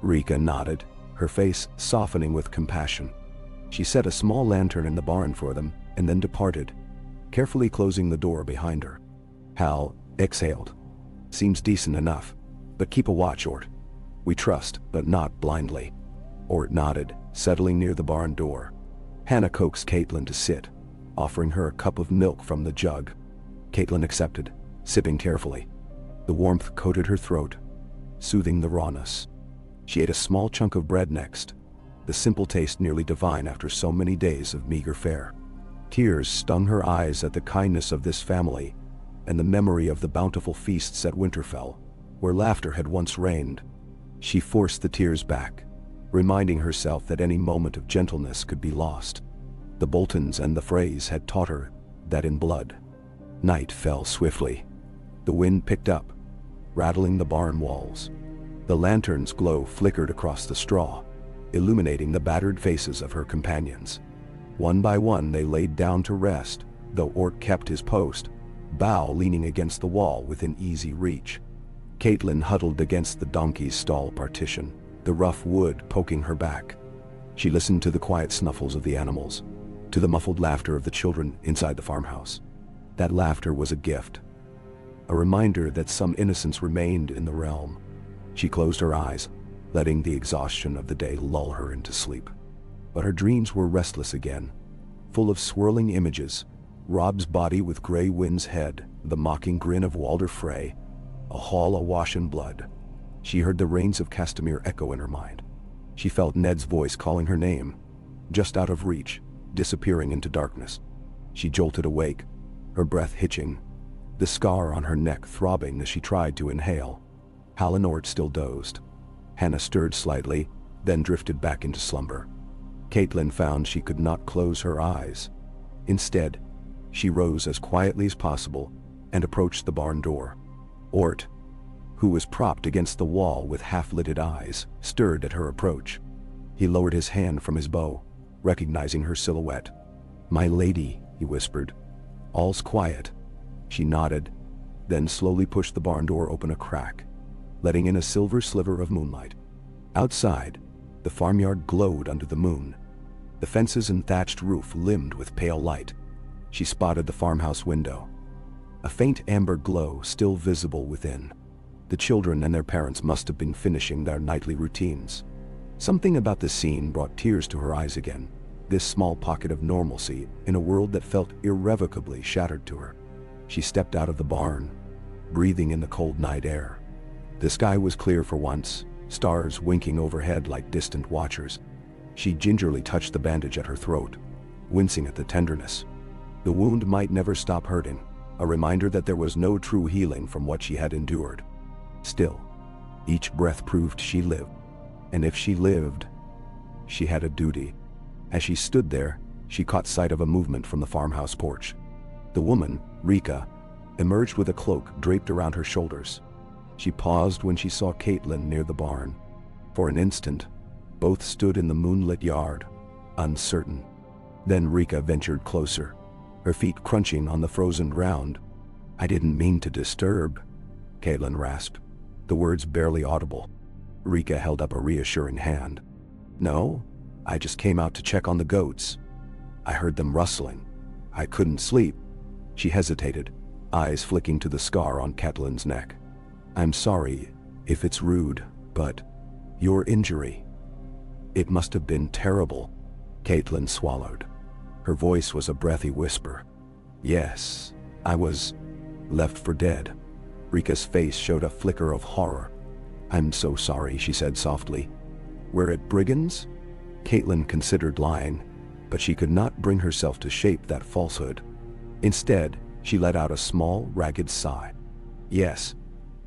Rika nodded, her face softening with compassion. She set a small lantern in the barn for them and then departed, carefully closing the door behind her. Hal exhaled. "Seems decent enough, but keep a watch, Ort. We trust, but not blindly." Ort nodded, settling near the barn door. Hannah coaxed Catelyn to sit, offering her a cup of milk from the jug. Catelyn accepted, sipping carefully. The warmth coated her throat, soothing the rawness. She ate a small chunk of bread next, the simple taste nearly divine after so many days of meager fare. Tears stung her eyes at the kindness of this family and the memory of the bountiful feasts at Winterfell, where laughter had once reigned. She forced the tears back, reminding herself that any moment of gentleness could be lost. The Boltons and the Freys had taught her that in blood. Night fell swiftly. The wind picked up, rattling the barn walls. The lantern's glow flickered across the straw, illuminating the battered faces of her companions. One by one they laid down to rest, though Ort kept his post, bow leaning against the wall within easy reach. Catelyn huddled against the donkey's stall partition, the rough wood poking her back. She listened to the quiet snuffles of the animals, to the muffled laughter of the children inside the farmhouse. That laughter was a gift, a reminder that some innocence remained in the realm. She closed her eyes, letting the exhaustion of the day lull her into sleep. But her dreams were restless again, full of swirling images: Robb's body with Grey Wind's head, the mocking grin of Walder Frey, a hall awash in blood. She heard the rains of Castamere echo in her mind. She felt Ned's voice calling her name, just out of reach, disappearing into darkness. She jolted awake, her breath hitching, the scar on her neck throbbing as she tried to inhale. Hal and Ort still dozed. Hannah stirred slightly, then drifted back into slumber. Catelyn found she could not close her eyes. Instead, she rose as quietly as possible and approached the barn door. Ort, who was propped against the wall with half-lidded eyes, stirred at her approach. He lowered his hand from his bow, recognizing her silhouette. "My lady," he whispered. "All's quiet." She nodded, then slowly pushed the barn door open a crack, letting in a silver sliver of moonlight. Outside, the farmyard glowed under the moon. The fences and thatched roof limned with pale light. She spotted the farmhouse window, a faint amber glow still visible within. The children and their parents must have been finishing their nightly routines. Something about the scene brought tears to her eyes again, this small pocket of normalcy in a world that felt irrevocably shattered to her. She stepped out of the barn, breathing in the cold night air. The sky was clear for once, stars winking overhead like distant watchers. She gingerly touched the bandage at her throat, wincing at the tenderness. The wound might never stop hurting, a reminder that there was no true healing from what she had endured. Still, each breath proved she lived, and if she lived, she had a duty. As she stood there, she caught sight of a movement from the farmhouse porch. The woman, Rika, emerged with a cloak draped around her shoulders. She paused when she saw Catelyn near the barn. For an instant, both stood in the moonlit yard, uncertain. Then Rika ventured closer, her feet crunching on the frozen ground. "I didn't mean to disturb," Catelyn rasped, the words barely audible. Rika held up a reassuring hand. "No, I just came out to check on the goats. I heard them rustling. I couldn't sleep." She hesitated, eyes flicking to the scar on Catelyn's neck. "I'm sorry if it's rude, but your injury. It must have been terrible." Catelyn swallowed. Her voice was a breathy whisper. "Yes, I was left for dead." Rika's face showed a flicker of horror. "I'm so sorry," she said softly. "We're at Brigand's?" Catelyn considered lying, but she could not bring herself to shape that falsehood. Instead, she let out a small, ragged sigh. Yes,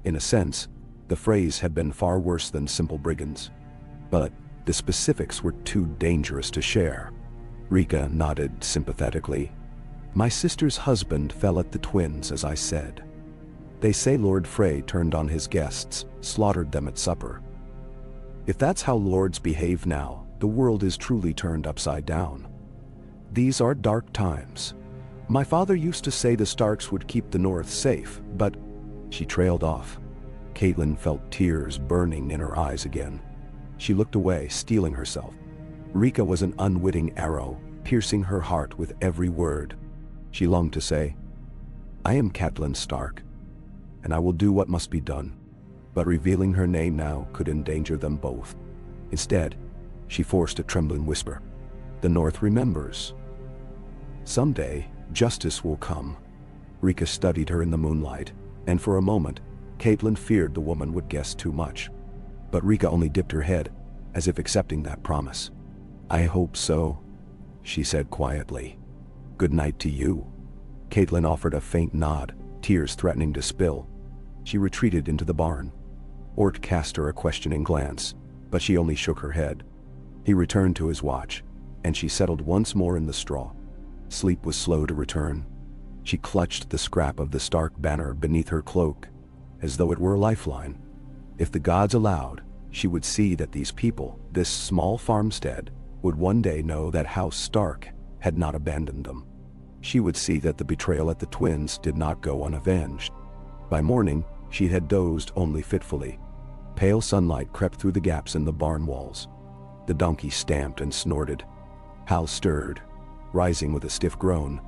in a sense, the phrase had been far worse than simple brigands. But the specifics were too dangerous to share. Rika nodded sympathetically. "My sister's husband fell at the twins, as I said. They say Lord Frey turned on his guests, slaughtered them at supper. If that's how lords behave now, the world is truly turned upside down. These are dark times. My father used to say the Starks would keep the North safe, but..." She trailed off. Catelyn felt tears burning in her eyes again. She looked away, steeling herself. Rika was an unwitting arrow, piercing her heart with every word. She longed to say, "I am Catelyn Stark, and I will do what must be done." But revealing her name now could endanger them both. Instead, she forced a trembling whisper. "The North remembers. Someday, justice will come." Rika studied her in the moonlight, and for a moment, Catelyn feared the woman would guess too much. But Rika only dipped her head, as if accepting that promise. "I hope so," she said quietly. "Good night to you." Catelyn offered a faint nod, tears threatening to spill. She retreated into the barn. Ort cast her a questioning glance, but she only shook her head. He returned to his watch, and she settled once more in the straw. Sleep was slow to return. She clutched the scrap of the Stark banner beneath her cloak, as though it were a lifeline. If the gods allowed, she would see that these people, this small farmstead, would one day know that House Stark had not abandoned them. She would see that the betrayal at the twins did not go unavenged. By morning, she had dozed only fitfully. Pale sunlight crept through the gaps in the barn walls. The donkey stamped and snorted. Hal stirred, rising with a stiff groan.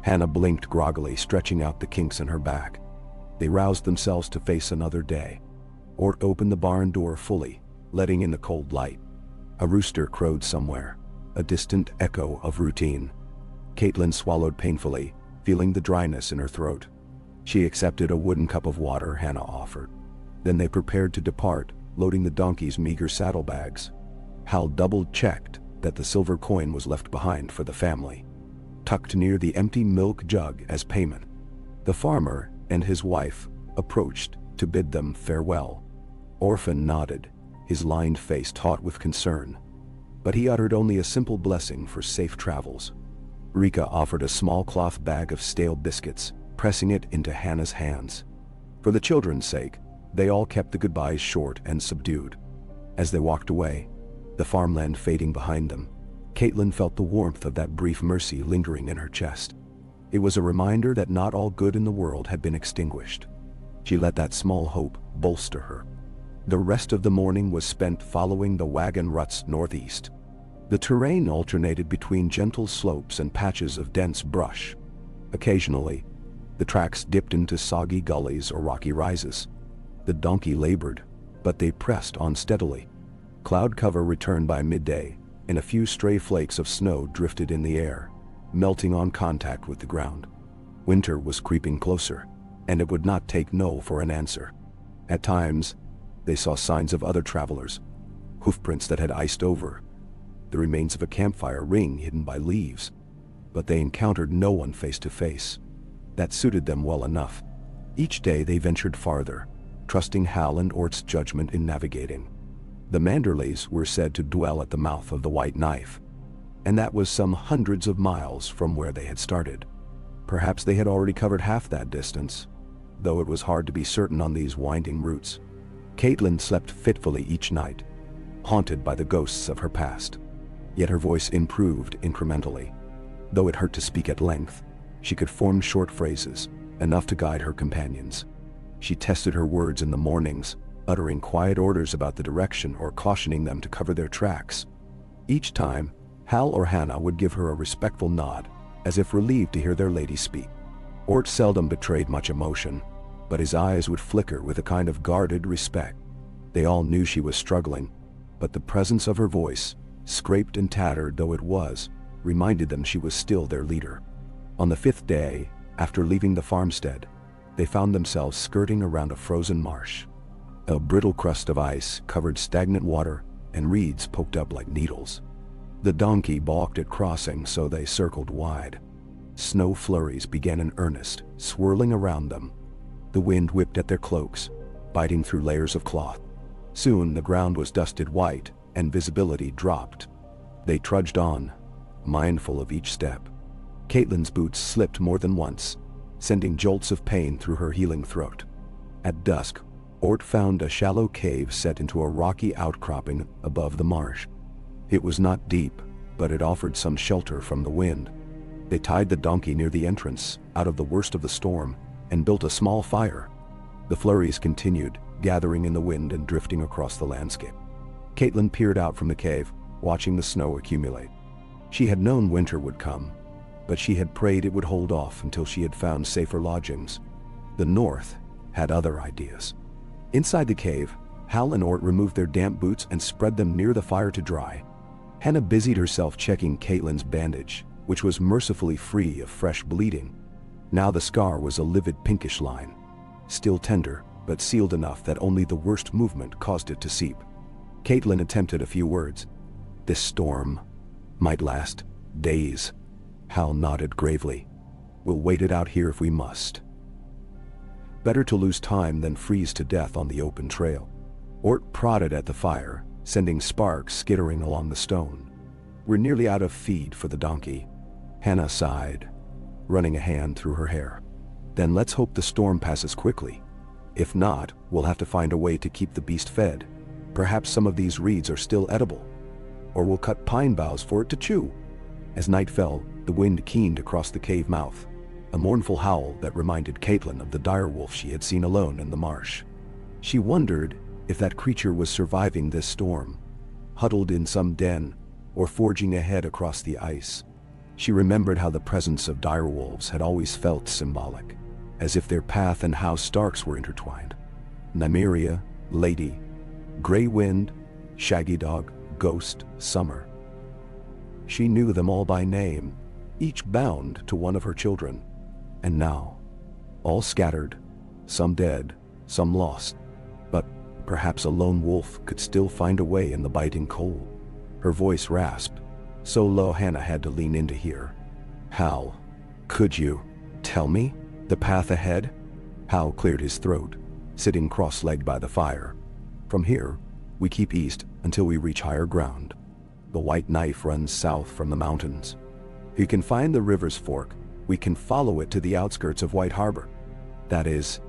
Hannah blinked groggily, stretching out the kinks in her back. They roused themselves to face another day. Ort opened the barn door fully, letting in the cold light. A rooster crowed somewhere, a distant echo of routine. Catelyn swallowed painfully, feeling the dryness in her throat. She accepted a wooden cup of water Hannah offered. Then they prepared to depart, loading the donkey's meager saddlebags. Hal double-checked that the silver coin was left behind for the family, tucked near the empty milk jug as payment. The farmer and his wife approached to bid them farewell. Orphan nodded, his lined face taut with concern, but he uttered only a simple blessing for safe travels. Rika offered a small cloth bag of stale biscuits, pressing it into Hannah's hands. For the children's sake, they all kept the goodbyes short and subdued. As they walked away, the farmland fading behind them, Catelyn felt the warmth of that brief mercy lingering in her chest. It was a reminder that not all good in the world had been extinguished. She let that small hope bolster her. The rest of the morning was spent following the wagon ruts northeast. The terrain alternated between gentle slopes and patches of dense brush. Occasionally, the tracks dipped into soggy gullies or rocky rises. The donkey labored, but they pressed on steadily. Cloud cover returned by midday, and a few stray flakes of snow drifted in the air, melting on contact with the ground. Winter was creeping closer, and it would not take no for an answer. At times, they saw signs of other travelers, hoofprints that had iced over, the remains of a campfire ring hidden by leaves, but they encountered no one face to face. That suited them well enough. Each day they ventured farther, trusting Hal and Ort's judgment in navigating. The Manderleys were said to dwell at the mouth of the White Knife, and that was some hundreds of miles from where they had started. Perhaps they had already covered half that distance, though it was hard to be certain on these winding routes. Catelyn slept fitfully each night, haunted by the ghosts of her past. Yet her voice improved incrementally. Though it hurt to speak at length, she could form short phrases, enough to guide her companions. She tested her words in the mornings, uttering quiet orders about the direction or cautioning them to cover their tracks. Each time, Hal or Hannah would give her a respectful nod, as if relieved to hear their lady speak. Ort seldom betrayed much emotion, but his eyes would flicker with a kind of guarded respect. They all knew she was struggling, but the presence of her voice, scraped and tattered though it was, reminded them she was still their leader. On the 5th day, after leaving the farmstead, they found themselves skirting around a frozen marsh. A brittle crust of ice covered stagnant water, and reeds poked up like needles. The donkey balked at crossing, so they circled wide. Snow flurries began in earnest, swirling around them. The wind whipped at their cloaks, biting through layers of cloth. Soon the ground was dusted white, and visibility dropped. They trudged on, mindful of each step. Catelyn's boots slipped more than once, sending jolts of pain through her healing throat. At dusk, Ort found a shallow cave set into a rocky outcropping above the marsh. It was not deep, but it offered some shelter from the wind. They tied the donkey near the entrance, out of the worst of the storm, and built a small fire. The flurries continued, gathering in the wind and drifting across the landscape. Catelyn peered out from the cave, watching the snow accumulate. She had known winter would come, but she had prayed it would hold off until she had found safer lodgings. The North had other ideas. Inside the cave, Hal and Ort removed their damp boots and spread them near the fire to dry. Hannah busied herself checking Catelyn's bandage, which was mercifully free of fresh bleeding. Now the scar was a livid pinkish line, still tender, but sealed enough that only the worst movement caused it to seep. Catelyn attempted a few words. "This storm might last days." Hal nodded gravely. "We'll wait it out here if we must. Better to lose time than freeze to death on the open trail." Ort prodded at the fire, sending sparks skittering along the stone. "We're nearly out of feed for the donkey." Hannah sighed, running a hand through her hair. "Then let's hope the storm passes quickly. If not, we'll have to find a way to keep the beast fed. Perhaps some of these reeds are still edible. Or we'll cut pine boughs for it to chew." As night fell, the wind keened across the cave mouth, a mournful howl that reminded Catelyn of the direwolf she had seen alone in the marsh. She wondered if that creature was surviving this storm, huddled in some den, or forging ahead across the ice. She remembered how the presence of direwolves had always felt symbolic, as if their path and House Starks were intertwined. Nymeria, Lady, Grey Wind, Shaggy Dog, Ghost, Summer. She knew them all by name, each bound to one of her children. And now, all scattered, some dead, some lost. But perhaps a lone wolf could still find a way in the biting cold. Her voice rasped, so low Hannah had to lean in to hear. "Hal, could you tell me the path ahead?" Hal cleared his throat, sitting cross-legged by the fire. "From here, we keep east until we reach higher ground. The White Knife runs south from the mountains. You can find the river's fork. We can follow it to the outskirts of White Harbor. That is,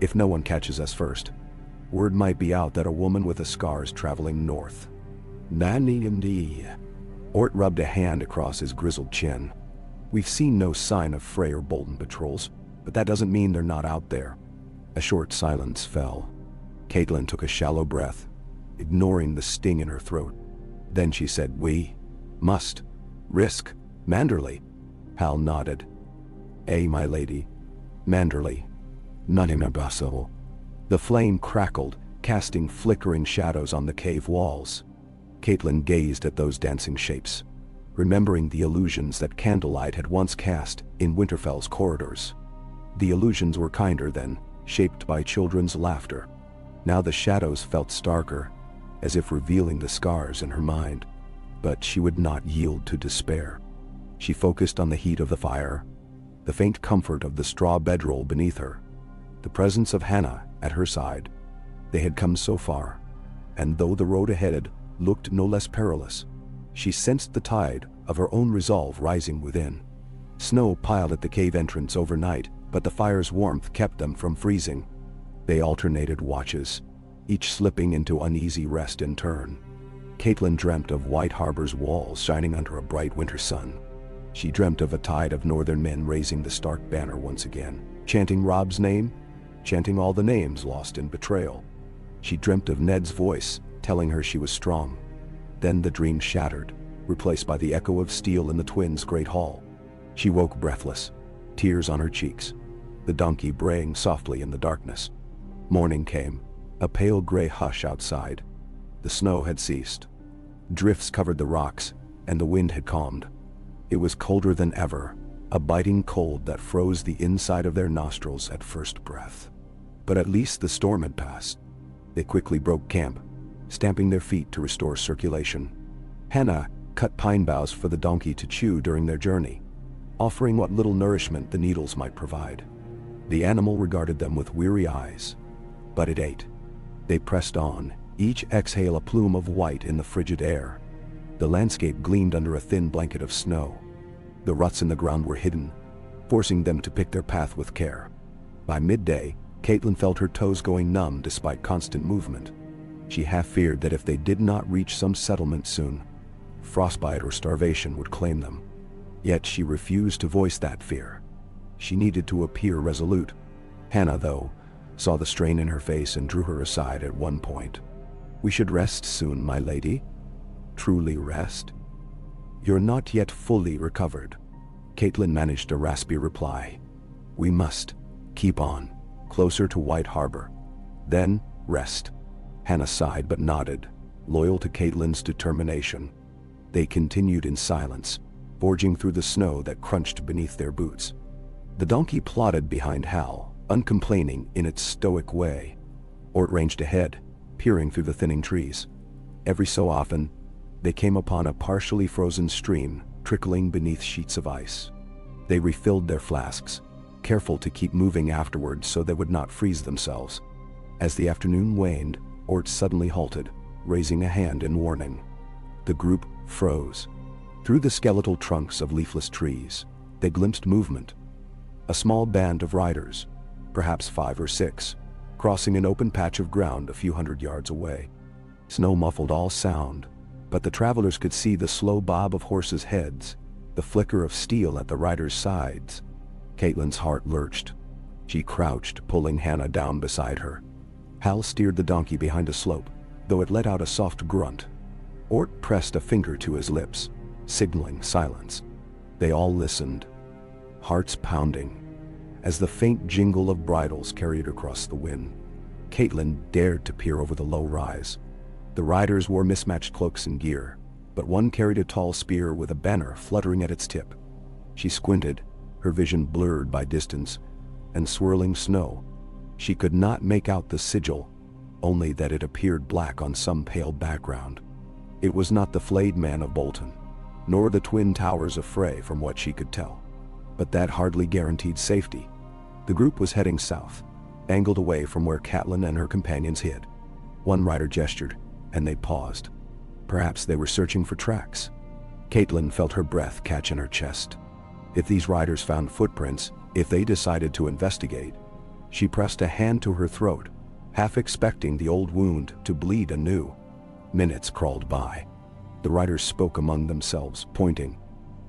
if no one catches us first. Word might be out that a woman with a scar is traveling north." "Nanny indeed." Ort rubbed a hand across his grizzled chin. "We've seen no sign of Frey or Bolton patrols, but that doesn't mean they're not out there." A short silence fell. Catelyn took a shallow breath, ignoring the sting in her throat. Then she said, "We must risk Manderley." Hal nodded. "Ay, my lady. Manderley. None impossible." The flame crackled, casting flickering shadows on the cave walls. Catelyn gazed at those dancing shapes, remembering the illusions that candlelight had once cast in Winterfell's corridors. The illusions were kinder then, shaped by children's laughter. Now the shadows felt starker, as if revealing the scars in her mind. But she would not yield to despair. She focused on the heat of the fire, the faint comfort of the straw bedroll beneath her, the presence of Hannah at her side. They had come so far, and though the road ahead looked no less perilous, she sensed the tide of her own resolve rising within. Snow piled at the cave entrance overnight, but the fire's warmth kept them from freezing. They alternated watches, each slipping into uneasy rest in turn. Catelyn dreamt of White Harbor's walls shining under a bright winter sun. She dreamt of a tide of northern men raising the Stark banner once again, chanting Robb's name, chanting all the names lost in betrayal. She dreamt of Ned's voice, telling her she was strong. Then the dream shattered, replaced by the echo of steel in the twins' great hall. She woke breathless, tears on her cheeks, the donkey braying softly in the darkness. Morning came, a pale gray hush outside. The snow had ceased. Drifts covered the rocks, and the wind had calmed. It was colder than ever, a biting cold that froze the inside of their nostrils at first breath. But at least the storm had passed. They quickly broke camp, stamping their feet to restore circulation. Hannah cut pine boughs for the donkey to chew during their journey, offering what little nourishment the needles might provide. The animal regarded them with weary eyes, but it ate. They pressed on, each exhale a plume of white in the frigid air. The landscape gleamed under a thin blanket of snow. The ruts in the ground were hidden, forcing them to pick their path with care. By midday, Catelyn felt her toes going numb despite constant movement. She half feared that if they did not reach some settlement soon, frostbite or starvation would claim them. Yet she refused to voice that fear. She needed to appear resolute. Hannah, though, saw the strain in her face and drew her aside at one point. "We should rest soon, my lady." "Truly rest? You're not yet fully recovered." Catelyn managed a raspy reply. "We must keep on, closer to White Harbor. Then, rest." Hannah sighed but nodded, loyal to Catelyn's determination. They continued in silence, forging through the snow that crunched beneath their boots. The donkey plodded behind Hal, uncomplaining in its stoic way. Ort ranged ahead, peering through the thinning trees. Every so often, they came upon a partially frozen stream trickling beneath sheets of ice. They refilled their flasks, careful to keep moving afterwards so they would not freeze themselves. As the afternoon waned, Ort suddenly halted, raising a hand in warning. The group froze. Through the skeletal trunks of leafless trees, they glimpsed movement. A small band of riders, perhaps 5 or 6, crossing an open patch of ground a few hundred yards away. Snow muffled all sound, but the travelers could see the slow bob of horses' heads, the flicker of steel at the riders' sides. Catelyn's heart lurched. She crouched, pulling Hannah down beside her. Hal steered the donkey behind a slope, though it let out a soft grunt. Ort pressed a finger to his lips, signaling silence. They all listened, hearts pounding, as the faint jingle of bridles carried across the wind. Catelyn dared to peer over the low rise. The riders wore mismatched cloaks and gear, but one carried a tall spear with a banner fluttering at its tip. She squinted, her vision blurred by distance and swirling snow. She could not make out the sigil, only that it appeared black on some pale background. It was not the flayed man of Bolton, nor the twin towers of Frey from what she could tell. But that hardly guaranteed safety. The group was heading south, angled away from where Catelyn and her companions hid. One rider gestured, and they paused. Perhaps they were searching for tracks. Catelyn felt her breath catch in her chest. If these riders found footprints, if they decided to investigate, she pressed a hand to her throat, half expecting the old wound to bleed anew. Minutes crawled by. The riders spoke among themselves, pointing.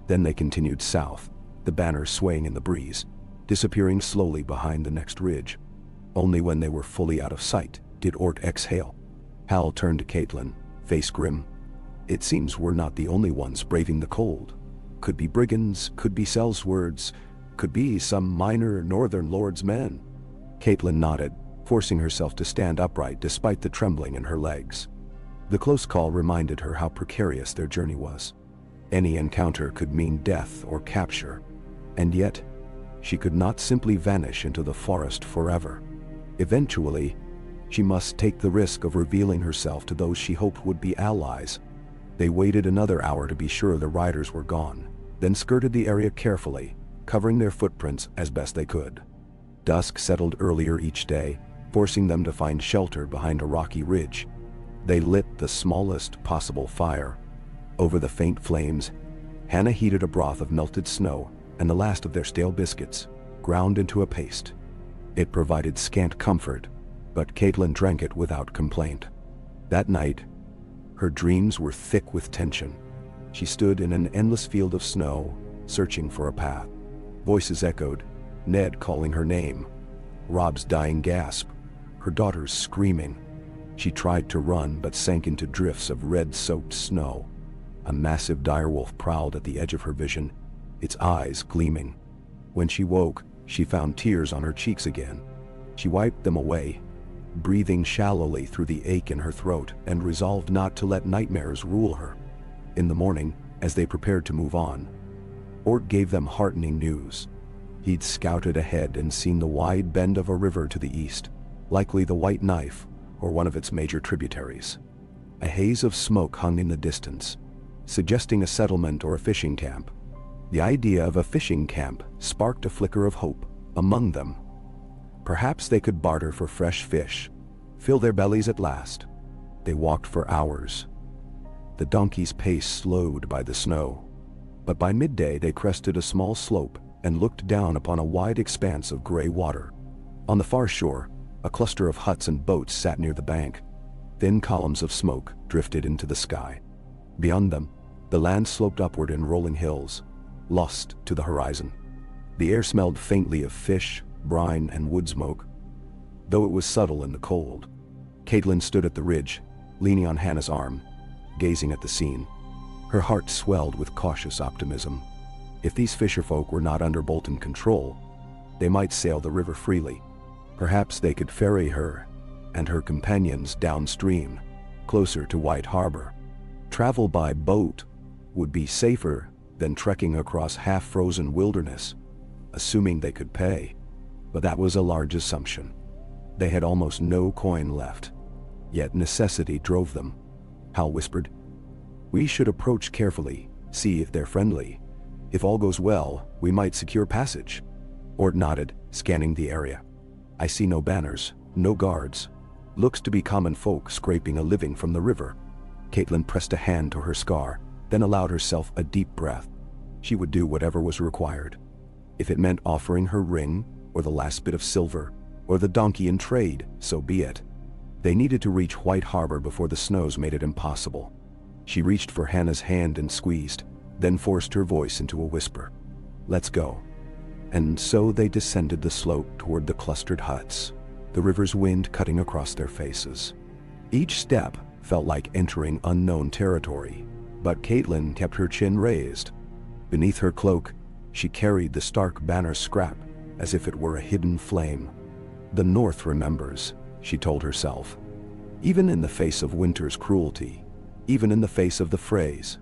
Then they continued south, the banner swaying in the breeze, disappearing slowly behind the next ridge. Only when they were fully out of sight did Ort exhale. Hal turned to Catelyn, face grim. "It seems we're not the only ones braving the cold. Could be brigands, could be sellswords, could be some minor northern lord's men." Catelyn nodded, forcing herself to stand upright despite the trembling in her legs. The close call reminded her how precarious their journey was. Any encounter could mean death or capture, and yet, she could not simply vanish into the forest forever. Eventually, she must take the risk of revealing herself to those she hoped would be allies. They waited another hour to be sure the riders were gone, then skirted the area carefully, covering their footprints as best they could. Dusk settled earlier each day, forcing them to find shelter behind a rocky ridge. They lit the smallest possible fire. Over the faint flames, Hannah heated a broth of melted snow and the last of their stale biscuits, ground into a paste. It provided scant comfort, but Catelyn drank it without complaint. That night, her dreams were thick with tension. She stood in an endless field of snow, searching for a path. Voices echoed, Ned calling her name, Rob's dying gasp, her daughters screaming. She tried to run but sank into drifts of red-soaked snow. A massive direwolf prowled at the edge of her vision, its eyes gleaming. When she woke, she found tears on her cheeks again. She wiped them away, breathing shallowly through the ache in her throat, and resolved not to let nightmares rule her. In the morning, as they prepared to move on, Ort gave them heartening news. He'd scouted ahead and seen the wide bend of a river to the east, likely the White Knife or one of its major tributaries. A haze of smoke hung in the distance, suggesting a settlement or a fishing camp. The idea of a fishing camp sparked a flicker of hope among them. Perhaps they could barter for fresh fish, fill their bellies at last. They walked for hours. The donkey's pace slowed by the snow, but by midday they crested a small slope and looked down upon a wide expanse of gray water. On the far shore, a cluster of huts and boats sat near the bank. Thin columns of smoke drifted into the sky. Beyond them, the land sloped upward in rolling hills, lost to the horizon. The air smelled faintly of fish, brine, and wood smoke, though it was subtle in the cold. Catelyn stood at the ridge, leaning on Hannah's arm, gazing at the scene. Her heart swelled with cautious optimism. If these fisherfolk were not under Bolton control, they might sail the river freely. Perhaps they could ferry her and her companions downstream, closer to White Harbor. Travel by boat would be safer than trekking across half-frozen wilderness, assuming they could pay. But that was a large assumption. They had almost no coin left, yet necessity drove them. Hal whispered, "We should approach carefully, see if they're friendly. If all goes well, we might secure passage." Ort nodded, scanning the area. "I see no banners, no guards. Looks to be common folk scraping a living from the river." Catelyn pressed a hand to her scar, then allowed herself a deep breath. She would do whatever was required. If it meant offering her ring, or the last bit of silver, or the donkey in trade, so be it. They needed to reach White Harbor before the snows made it impossible. She reached for Hannah's hand and squeezed, then forced her voice into a whisper. "Let's go." And so they descended the slope toward the clustered huts, the river's wind cutting across their faces. Each step felt like entering unknown territory, but Catelyn kept her chin raised. Beneath her cloak, she carried the stark banner scrap as if it were a hidden flame. "The North remembers," she told herself. Even in the face of winter's cruelty, even in the face of the Freys,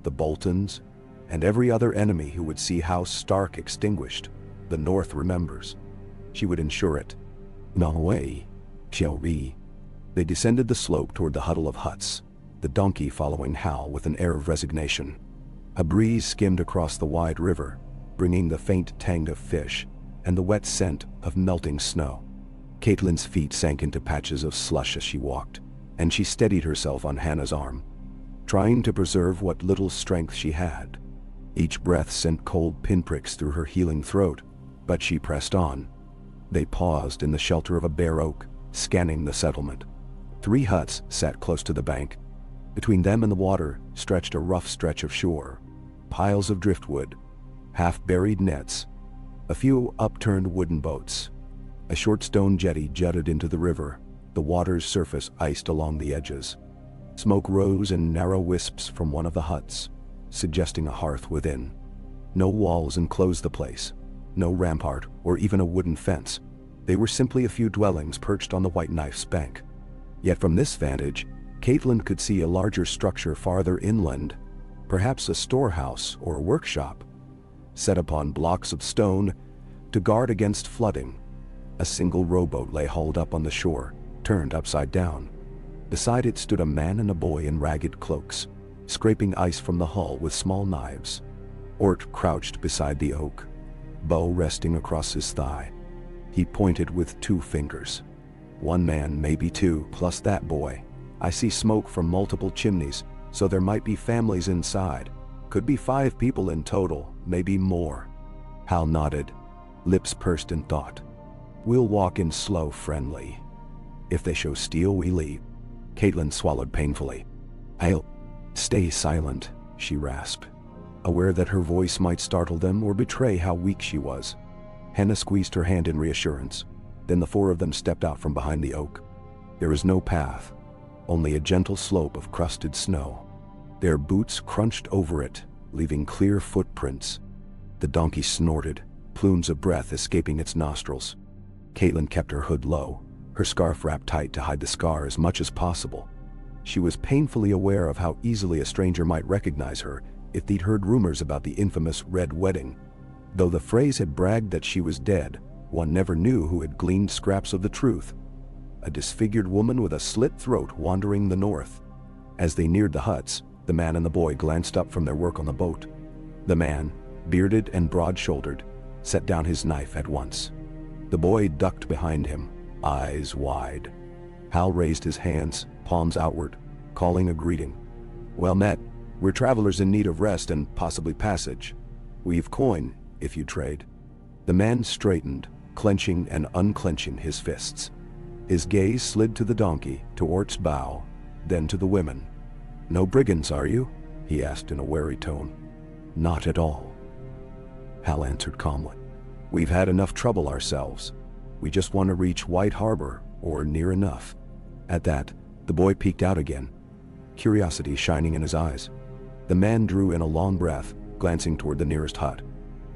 the Boltons, and every other enemy who would see House Stark extinguished, the North remembers. She would ensure it. "No way, shall we?" They descended the slope toward the huddle of huts, the donkey following Hal with an air of resignation. A breeze skimmed across the wide river, bringing the faint tang of fish and the wet scent of melting snow. Catelyn's feet sank into patches of slush as she walked, and she steadied herself on Hannah's arm, trying to preserve what little strength she had. Each breath sent cold pinpricks through her healing throat, but she pressed on. They paused in the shelter of a bare oak, scanning the settlement. 3 huts sat close to the bank. Between them and the water stretched a rough stretch of shore, piles of driftwood, half-buried nets, a few upturned wooden boats. A short stone jetty jutted into the river, the water's surface iced along the edges. Smoke rose in narrow wisps from one of the huts, suggesting a hearth within. No walls enclosed the place, no rampart or even a wooden fence. They were simply a few dwellings perched on the White Knife's bank. Yet from this vantage, Catelyn could see a larger structure farther inland, perhaps a storehouse or a workshop, set upon blocks of stone to guard against flooding. A single rowboat lay hauled up on the shore, turned upside down. Beside it stood a man and a boy in ragged cloaks, scraping ice from the hull with small knives. Ort crouched beside the oak, bow resting across his thigh. He pointed with 2 fingers. "One man, maybe 2, plus that boy. I see smoke from multiple chimneys, so there might be families inside. Could be 5 people in total, maybe more. Hal nodded, lips pursed in thought. We'll walk in slow, friendly. If they show steel, we leave. Catelyn swallowed painfully. I'll stay silent, she rasped, aware that her voice might startle them or betray how weak she was. Hannah squeezed her hand in reassurance. Then the 4 of them stepped out from behind the oak. There was no path, only a gentle slope of crusted snow. Their boots crunched over it, leaving clear footprints. The donkey snorted, plumes of breath escaping its nostrils. Catelyn kept her hood low, her scarf wrapped tight to hide the scar as much as possible. She was painfully aware of how easily a stranger might recognize her if they'd heard rumors about the infamous Red Wedding. Though the phrase had bragged that she was dead, one never knew who had gleaned scraps of the truth. A disfigured woman with a slit throat wandering the north. As they neared the huts, the man and the boy glanced up from their work on the boat. The man, bearded and broad-shouldered, set down his knife at once. The boy ducked behind him, eyes wide. Hal raised his hands, palms outward, calling a greeting. Well met. We're travelers in need of rest and possibly passage. We've coin, if you trade. The man straightened, clenching and unclenching his fists. His gaze slid to the donkey, to Ort's bow, then to the women. No brigands, are you? He asked in a wary tone. Not at all. Hal answered calmly. We've had enough trouble ourselves. We just want to reach White Harbor, or near enough. At that, the boy peeked out again, curiosity shining in his eyes. The man drew in a long breath, glancing toward the nearest hut.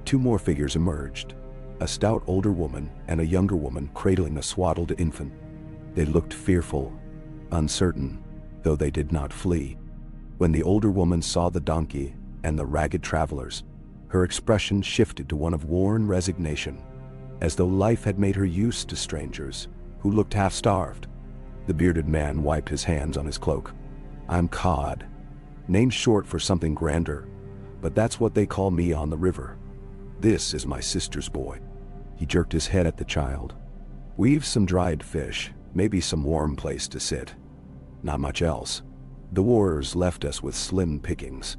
2 more figures emerged, a stout older woman and a younger woman cradling a swaddled infant. They looked fearful, uncertain, though they did not flee. When the older woman saw the donkey and the ragged travelers, her expression shifted to one of worn resignation, as though life had made her used to strangers who looked half-starved. The bearded man wiped his hands on his cloak. I'm Cod, named short for something grander, but that's what they call me on the river. This is my sister's boy. He jerked his head at the child. We've some dried fish, maybe some warm place to sit. Not much else. The wars left us with slim pickings.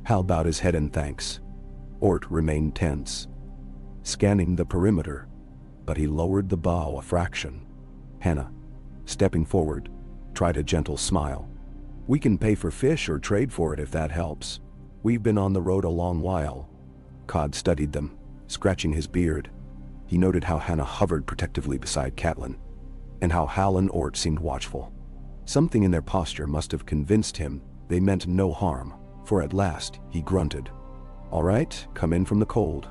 Hal bowed his head in thanks. Ort remained tense, scanning the perimeter, but he lowered the bow a fraction. Hannah, stepping forward, tried a gentle smile. We can pay for fish or trade for it if that helps. We've been on the road a long while. Cod studied them, scratching his beard. He noted how Hannah hovered protectively beside Catelyn, and how Hal and Ort seemed watchful. Something in their posture must have convinced him they meant no harm, for at last he grunted. All right, come in from the cold.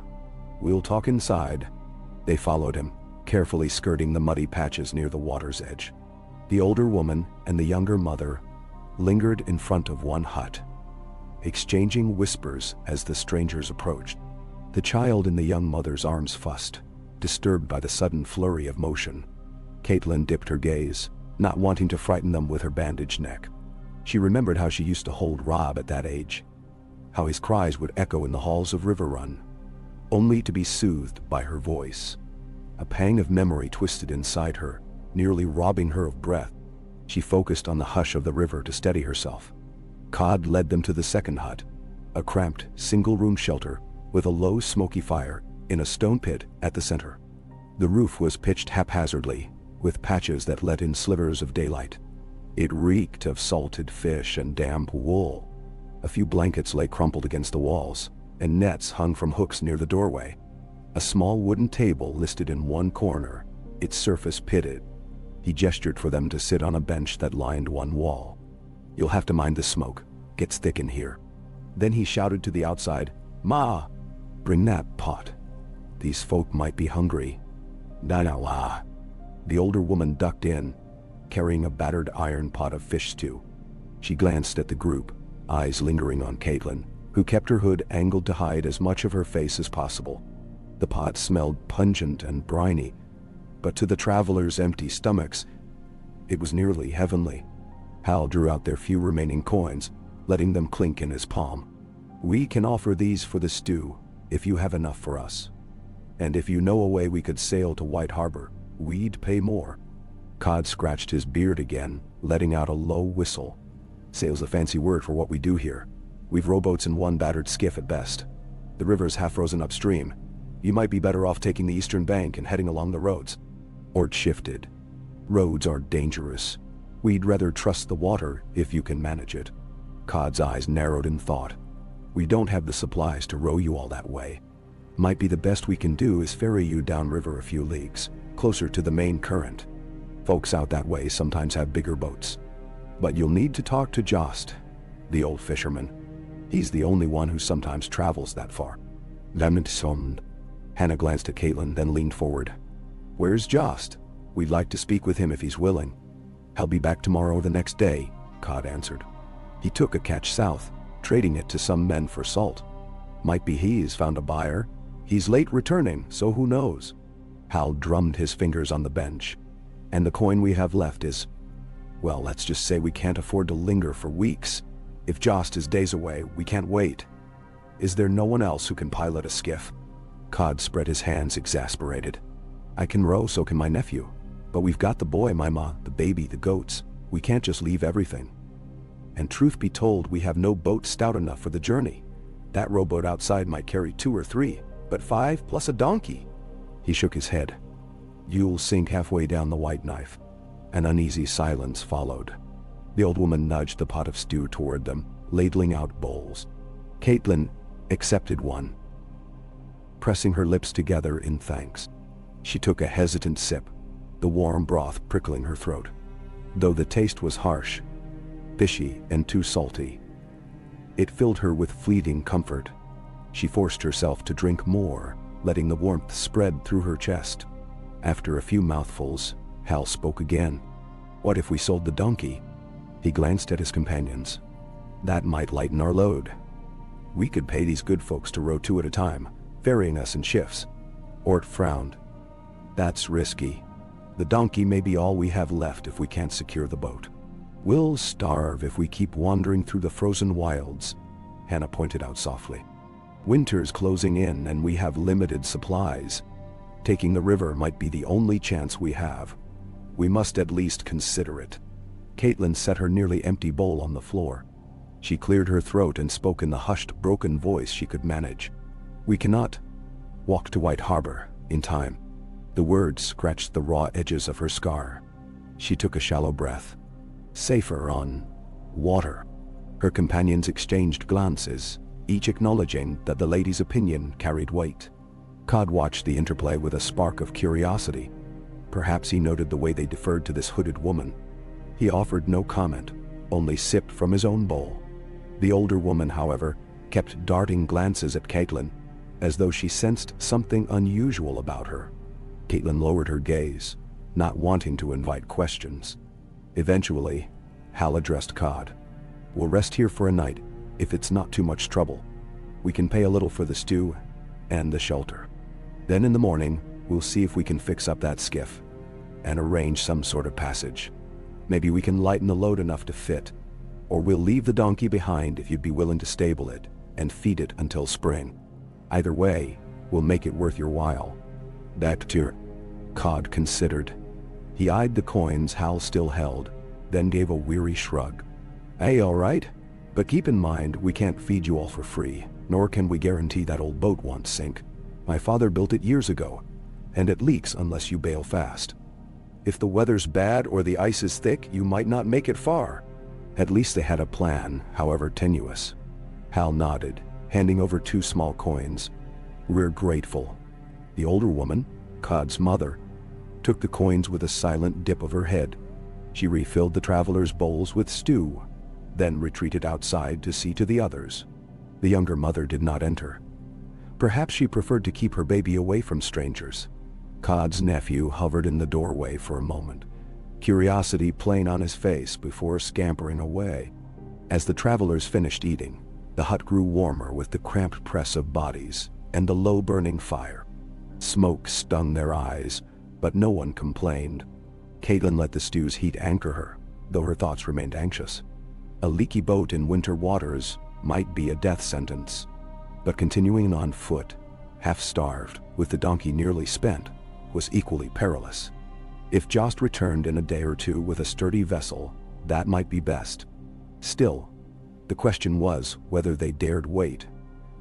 We'll talk inside. They followed him, carefully skirting the muddy patches near the water's edge. The older woman and the younger mother lingered in front of one hut, exchanging whispers as the strangers approached. The child in the young mother's arms fussed, disturbed by the sudden flurry of motion. Catelyn dipped her gaze, not wanting to frighten them with her bandaged neck. She remembered how she used to hold Rob at that age, how his cries would echo in the halls of River Run, only to be soothed by her voice. A pang of memory twisted inside her, nearly robbing her of breath. She focused on the hush of the river to steady herself. Cod led them to the second hut, a cramped, single-room shelter with a low, smoky fire in a stone pit at the center. The roof was pitched haphazardly, with patches that let in slivers of daylight. It reeked of salted fish and damp wool. A few blankets lay crumpled against the walls, and nets hung from hooks near the doorway. A small wooden table listed in one corner, its surface pitted. He gestured for them to sit on a bench that lined one wall. You'll have to mind the smoke. Gets thick in here. Then he shouted to the outside, Ma, bring that pot. These folk might be hungry. Na. The older woman ducked in, carrying a battered iron pot of fish stew. She glanced at the group, eyes lingering on Catelyn, who kept her hood angled to hide as much of her face as possible. The pot smelled pungent and briny, but to the travelers' empty stomachs, it was nearly heavenly. Hal drew out their few remaining coins, letting them clink in his palm. We can offer these for the stew, if you have enough for us. And if you know a way we could sail to White Harbor, we'd pay more. Cod scratched his beard again, letting out a low whistle. Sail's a fancy word for what we do here. We've rowboats and one battered skiff at best. The river's half frozen upstream. You might be better off taking the eastern bank and heading along the roads. Ort shifted. Roads are dangerous. We'd rather trust the water if you can manage it. Cod's eyes narrowed in thought. We don't have the supplies to row you all that way. Might be the best we can do is ferry you downriver a few leagues, closer to the main current. Folks out that way sometimes have bigger boats. But you'll need to talk to Jost, the old fisherman. He's the only one who sometimes travels that far. Lamnitsond. Hannah glanced at Catelyn, then leaned forward. Where's Jost? We'd like to speak with him if he's willing. He'll be back tomorrow or the next day, Cod answered. He took a catch south, trading it to some men for salt. Might be he's found a buyer. He's late returning, so who knows? Hal drummed his fingers on the bench. And the coin we have left is, well, let's just say we can't afford to linger for weeks. If Jost is days away, we can't wait. Is there no one else who can pilot a skiff? Cod spread his hands, exasperated. I can row, so can my nephew. But we've got the boy, my ma, the baby, the goats. We can't just leave everything. And truth be told, we have no boat stout enough for the journey. That rowboat outside might carry 2 or 3, but 5 plus a donkey. He shook his head. You'll sink halfway down the White Knife. An uneasy silence followed. The old woman nudged the pot of stew toward them, ladling out bowls. Catelyn accepted one, pressing her lips together in thanks. She took a hesitant sip, the warm broth prickling her throat. Though the taste was harsh, fishy, and too salty, it filled her with fleeting comfort. She forced herself to drink more, letting the warmth spread through her chest. After a few mouthfuls, Hal spoke again. What if we sold the donkey? He glanced at his companions. That might lighten our load. We could pay these good folks to row 2 at a time, ferrying us in shifts. Ort frowned. That's risky. The donkey may be all we have left if we can't secure the boat. We'll starve if we keep wandering through the frozen wilds, Hannah pointed out softly. Winter's closing in and we have limited supplies. Taking the river might be the only chance we have. We must at least consider it. Catelyn set her nearly empty bowl on the floor. She cleared her throat and spoke in the hushed, broken voice she could manage. We cannot walk to White Harbor in time. The words scratched the raw edges of her scar. She took a shallow breath. Safer on water. Her companions exchanged glances, each acknowledging that the lady's opinion carried weight. Cod watched the interplay with a spark of curiosity. Perhaps he noted the way they deferred to this hooded woman. He offered no comment, only sipped from his own bowl. The older woman, however, kept darting glances at Catelyn, as though she sensed something unusual about her. Catelyn lowered her gaze, not wanting to invite questions. Eventually, Hal addressed Cod. We'll rest here for a night, if it's not too much trouble. We can pay a little for the stew and the shelter. Then in the morning, we'll see if we can fix up that skiff and arrange some sort of passage. Maybe we can lighten the load enough to fit, or we'll leave the donkey behind if you'd be willing to stable it and feed it until spring. Either way, we'll make it worth your while. That too, Cod considered. He eyed the coins Hal still held, then gave a weary shrug. Hey, all right, but keep in mind we can't feed you all for free, nor can we guarantee that old boat won't sink. My father built it years ago, and it leaks unless you bail fast. If the weather's bad or the ice is thick, you might not make it far. At least they had a plan, however tenuous. Hal nodded, handing over 2 small coins. We're grateful. The older woman, Cod's mother, took the coins with a silent dip of her head. She refilled the travelers' bowls with stew, then retreated outside to see to the others. The younger mother did not enter. Perhaps she preferred to keep her baby away from strangers. Cod's nephew hovered in the doorway for a moment, curiosity plain on his face before scampering away. As the travelers finished eating, the hut grew warmer with the cramped press of bodies and the low burning fire. Smoke stung their eyes, but no one complained. Catelyn let the stew's heat anchor her, though her thoughts remained anxious. A leaky boat in winter waters might be a death sentence, but continuing on foot, half-starved, with the donkey nearly spent, was equally perilous. If Jost returned in a day or two with a sturdy vessel, that might be best. Still, The question was whether they dared wait,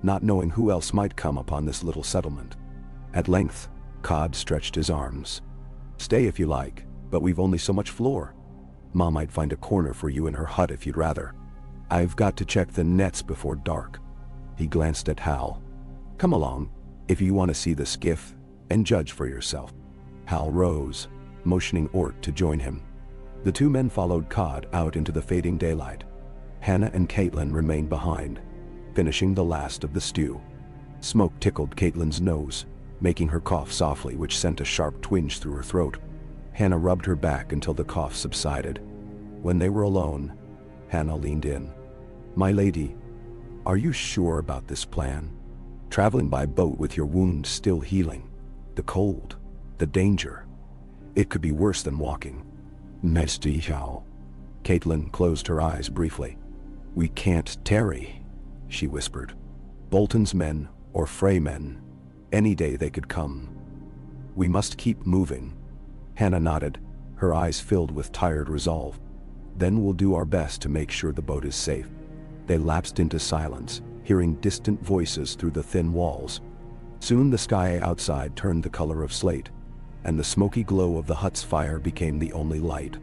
not knowing who else might come upon this little settlement. At length, Cod stretched his arms. "Stay if you like, but we've only so much floor. Ma might find a corner for you in her hut if you'd rather. I've got to check the nets before dark." He glanced at Hal. "Come along, if you want to see the skiff, and judge for yourself." Hal rose, motioning Ort to join him. The two men followed Cod out into the fading daylight. Hannah and Catelyn remained behind, finishing the last of the stew. Smoke tickled Catelyn's nose, making her cough softly, which sent a sharp twinge through her throat. Hannah rubbed her back until the cough subsided. When they were alone, Hannah leaned in. "My lady, are you sure about this plan? Traveling by boat with your wound still healing, the cold, the danger. It could be worse than walking." "Mesty how?" Catelyn closed her eyes briefly. "We can't tarry," she whispered. "Bolton's men or Frey men, any day they could come. We must keep moving." Hannah nodded, her eyes filled with tired resolve. "Then we'll do our best to make sure the boat is safe." They lapsed into silence, hearing distant voices through the thin walls. Soon the sky outside turned the color of slate, and the smoky glow of the hut's fire became the only light.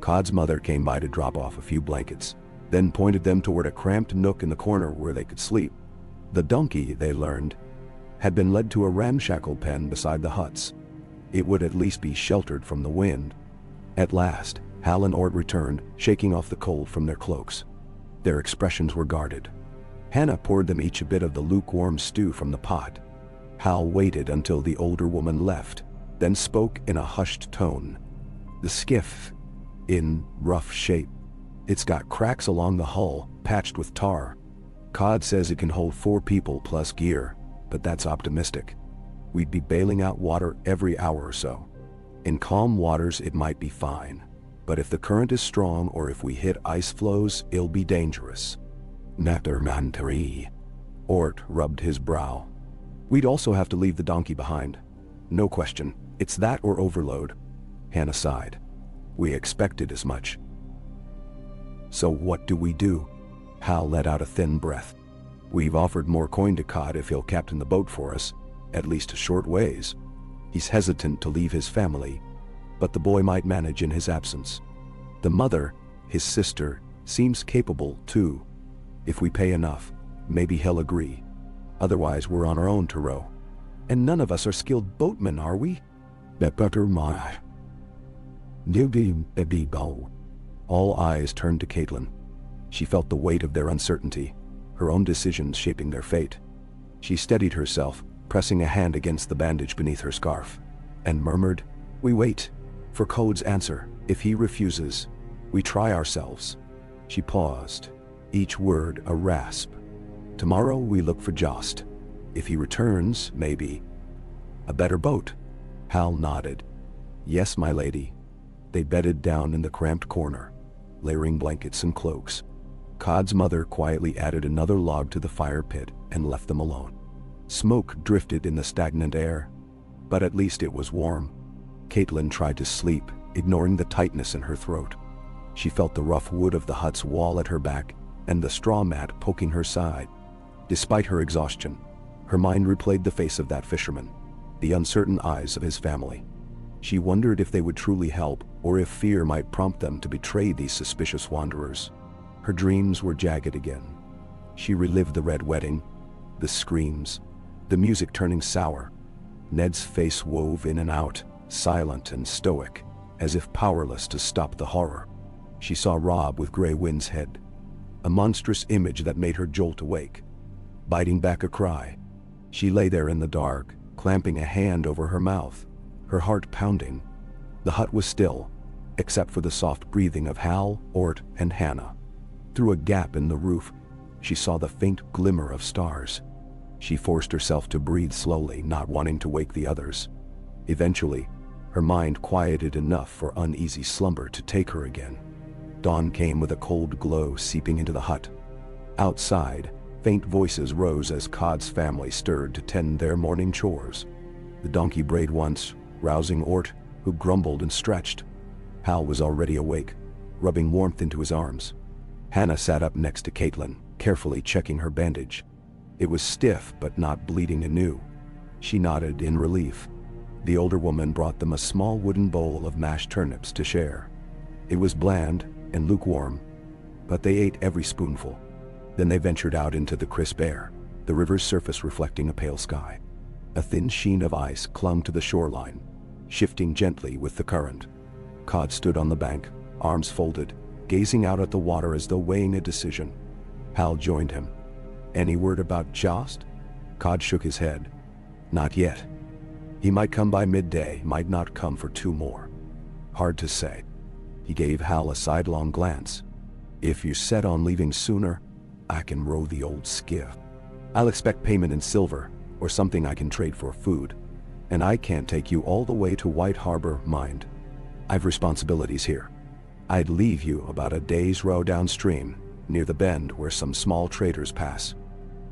Cod's mother came by to drop off a few blankets, then pointed them toward a cramped nook in the corner where they could sleep. The donkey, they learned, had been led to a ramshackle pen beside the huts. It would at least be sheltered from the wind. At last, Hal and Ort returned, shaking off the cold from their cloaks. Their expressions were guarded. Hannah poured them each a bit of the lukewarm stew from the pot. Hal waited until the older woman left, then spoke in a hushed tone. "The skiff, in rough shape. It's got cracks along the hull, patched with tar. Cod says it can hold 4 people plus gear, but that's optimistic. We'd be bailing out water every hour or so. In calm waters it might be fine, but if the current is strong or if we hit ice floes, it'll be dangerous." "Nattermantari." Ort rubbed his brow. "We'd also have to leave the donkey behind. No question, it's that or overload." Hannah sighed. "We expected as much." "So what do we do?" Hal let out a thin breath. "We've offered more coin to Cod if he'll captain the boat for us, at least a short ways. He's hesitant to leave his family, but the boy might manage in his absence. The mother, his sister, seems capable too. If we pay enough, maybe he'll agree. Otherwise we're on our own to row. And none of us are skilled boatmen, are we?" All eyes turned to Catelyn. She felt the weight of their uncertainty, her own decisions shaping their fate. She steadied herself, pressing a hand against the bandage beneath her scarf, and murmured, "We wait for Code's answer. If he refuses, we try ourselves." She paused, each word a rasp. "Tomorrow we look for Jost. If he returns, maybe a better boat." Hal nodded. "Yes, my lady." They bedded down in the cramped corner, layering blankets and cloaks. Cod's mother quietly added another log to the fire pit and left them alone. Smoke drifted in the stagnant air, but at least it was warm. Catelyn tried to sleep, ignoring the tightness in her throat. She felt the rough wood of the hut's wall at her back and the straw mat poking her side. Despite her exhaustion, her mind replayed the face of that fisherman, the uncertain eyes of his family. She wondered if they would truly help, or if fear might prompt them to betray these suspicious wanderers. Her dreams were jagged again. She relived the red wedding, the screams, the music turning sour. Ned's face wove in and out, silent and stoic, as if powerless to stop the horror. She saw Rob with Grey Wind's head, a monstrous image that made her jolt awake. Biting back a cry, she lay there in the dark, clamping a hand over her mouth, her heart pounding. The hut was still, except for the soft breathing of Hal, Ort, and Hannah. Through a gap in the roof, she saw the faint glimmer of stars. She forced herself to breathe slowly, not wanting to wake the others. Eventually, her mind quieted enough for uneasy slumber to take her again. Dawn came with a cold glow seeping into the hut. Outside, faint voices rose as Cod's family stirred to tend their morning chores. The donkey brayed once, rousing Ort, who grumbled and stretched. Hal was already awake, rubbing warmth into his arms. Hannah sat up next to Catelyn, carefully checking her bandage. It was stiff but not bleeding anew. She nodded in relief. The older woman brought them a small wooden bowl of mashed turnips to share. It was bland and lukewarm, but they ate every spoonful. Then they ventured out into the crisp air, the river's surface reflecting a pale sky. A thin sheen of ice clung to the shoreline, shifting gently with the current. Cod stood on the bank, arms folded, gazing out at the water as though weighing a decision. Hal joined him. "Any word about Jost?" Cod shook his head. "Not yet. He might come by midday, might not come for 2 more. Hard to say." He gave Hal a sidelong glance. "If you're set on leaving sooner, I can row the old skiff. I'll expect payment in silver, or something I can trade for food. And I can't take you all the way to White Harbor, mind. I've responsibilities here. I'd leave you about a day's row downstream, near the bend where some small traders pass.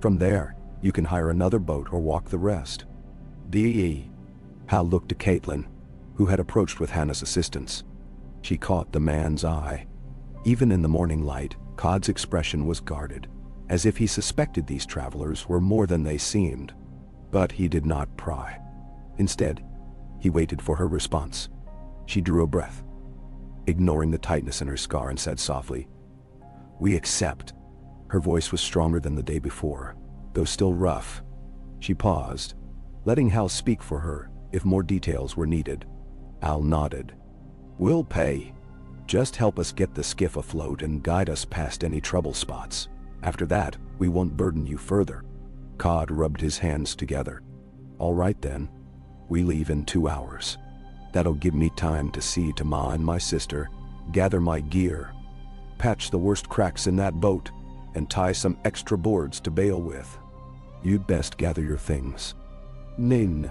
From there, you can hire another boat or walk the rest." "D.E." Hal looked to Catelyn, who had approached with Hannah's assistance. She caught the man's eye. Even in the morning light, Cod's expression was guarded, as if he suspected these travelers were more than they seemed. But he did not pry. Instead, he waited for her response. She drew a breath, ignoring the tightness in her scar, and said softly, "We accept." Her voice was stronger than the day before, though still rough. She paused, letting Hal speak for her if more details were needed. Hal nodded. "We'll pay. Just help us get the skiff afloat and guide us past any trouble spots. After that, we won't burden you further." Cod rubbed his hands together. "All right then. We leave in 2 hours. That'll give me time to see to Ma and my sister, gather my gear, patch the worst cracks in that boat, and tie some extra boards to bail with. You'd best gather your things." "Nin."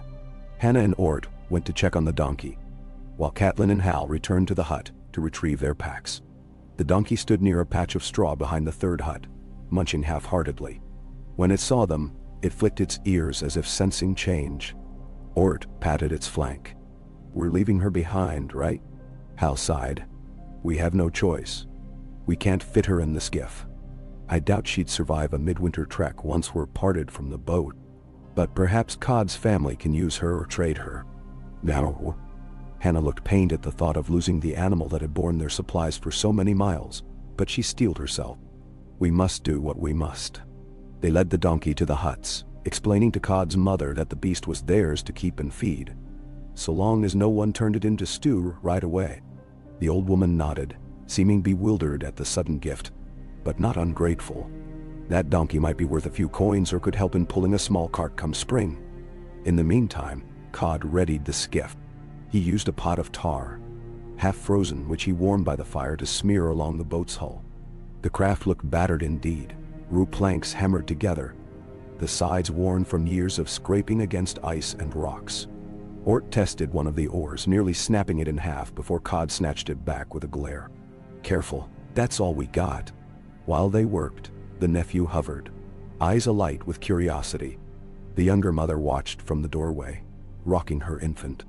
Hannah and Ort went to check on the donkey, while Catelyn and Hal returned to the hut to retrieve their packs. The donkey stood near a patch of straw behind the third hut, munching half-heartedly. When it saw them, it flicked its ears as if sensing change. Ort patted its flank. "We're leaving her behind, right?" Hal sighed. "We have no choice. We can't fit her in the skiff. I doubt she'd survive a midwinter trek once we're parted from the boat. But perhaps Cod's family can use her or trade her." "No." Hannah looked pained at the thought of losing the animal that had borne their supplies for so many miles, but she steeled herself. "We must do what we must." They led the donkey to the huts, explaining to Cod's mother that the beast was theirs to keep and feed, so long as no one turned it into stew right away. The old woman nodded, seeming bewildered at the sudden gift, but not ungrateful. That donkey might be worth a few coins or could help in pulling a small cart come spring. In the meantime, Cod readied the skiff. He used a pot of tar, half frozen, which he warmed by the fire to smear along the boat's hull. The craft looked battered indeed, roof planks hammered together, the sides worn from years of scraping against ice and rocks. Ort tested one of the oars, nearly snapping it in half before Cod snatched it back with a glare. "Careful, that's all we got." While they worked, the nephew hovered, eyes alight with curiosity. The younger mother watched from the doorway, rocking her infant.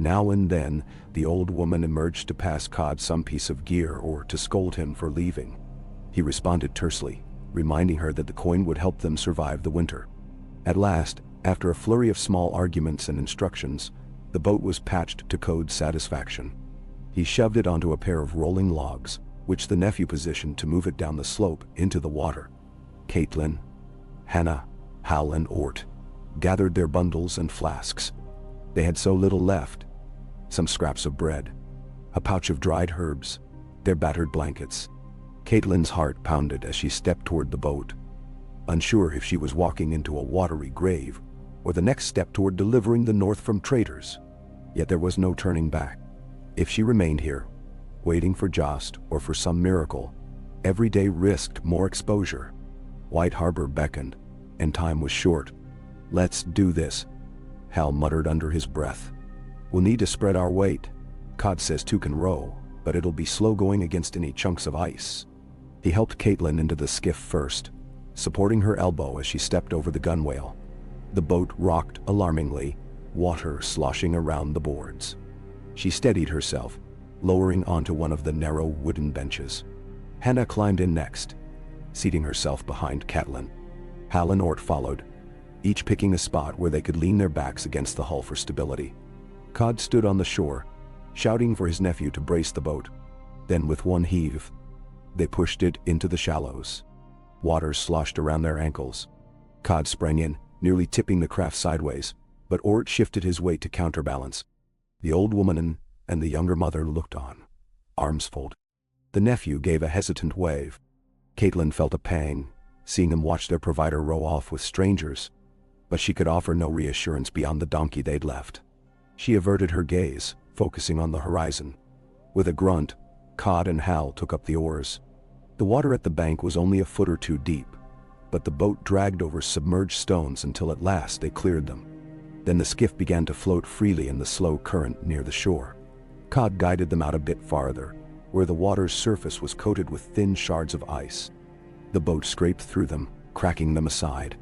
Now and then, the old woman emerged to pass Cod some piece of gear or to scold him for leaving. He responded tersely, reminding her that the coin would help them survive the winter. At last, after a flurry of small arguments and instructions, the boat was patched to Code's satisfaction. He shoved it onto a pair of rolling logs, which the nephew positioned to move it down the slope into the water. Catelyn, Hannah, Hal, and Ort gathered their bundles and flasks. They had so little left: some scraps of bread, a pouch of dried herbs, their battered blankets. Catelyn's heart pounded as she stepped toward the boat, unsure if she was walking into a watery grave or the next step toward delivering the North from traitors. Yet there was no turning back. If she remained here, waiting for Jost or for some miracle, every day risked more exposure. White Harbor beckoned, and time was short. "Let's do this," Hal muttered under his breath. "We'll need to spread our weight. Cod says 2 can row, but it'll be slow going against any chunks of ice." He helped Catelyn into the skiff first, supporting her elbow as she stepped over the gunwale. The boat rocked alarmingly, water sloshing around the boards. She steadied herself, lowering onto one of the narrow wooden benches. Hannah climbed in next, seating herself behind Catelyn. Hal and Ort followed, each picking a spot where they could lean their backs against the hull for stability. Cod stood on the shore, shouting for his nephew to brace the boat. Then with one heave, they pushed it into the shallows. Water sloshed around their ankles. Cod sprang in, nearly tipping the craft sideways, but Ort shifted his weight to counterbalance. The old woman and the younger mother looked on, arms folded. The nephew gave a hesitant wave. Catelyn felt a pang, seeing them watch their provider row off with strangers, but she could offer no reassurance beyond the donkey they'd left. She averted her gaze, focusing on the horizon. With a grunt, Cod and Hal took up the oars. The water at the bank was only a foot or two deep, but the boat dragged over submerged stones until at last they cleared them. Then the skiff began to float freely in the slow current near the shore. Cod guided them out a bit farther, where the water's surface was coated with thin shards of ice. The boat scraped through them, cracking them aside.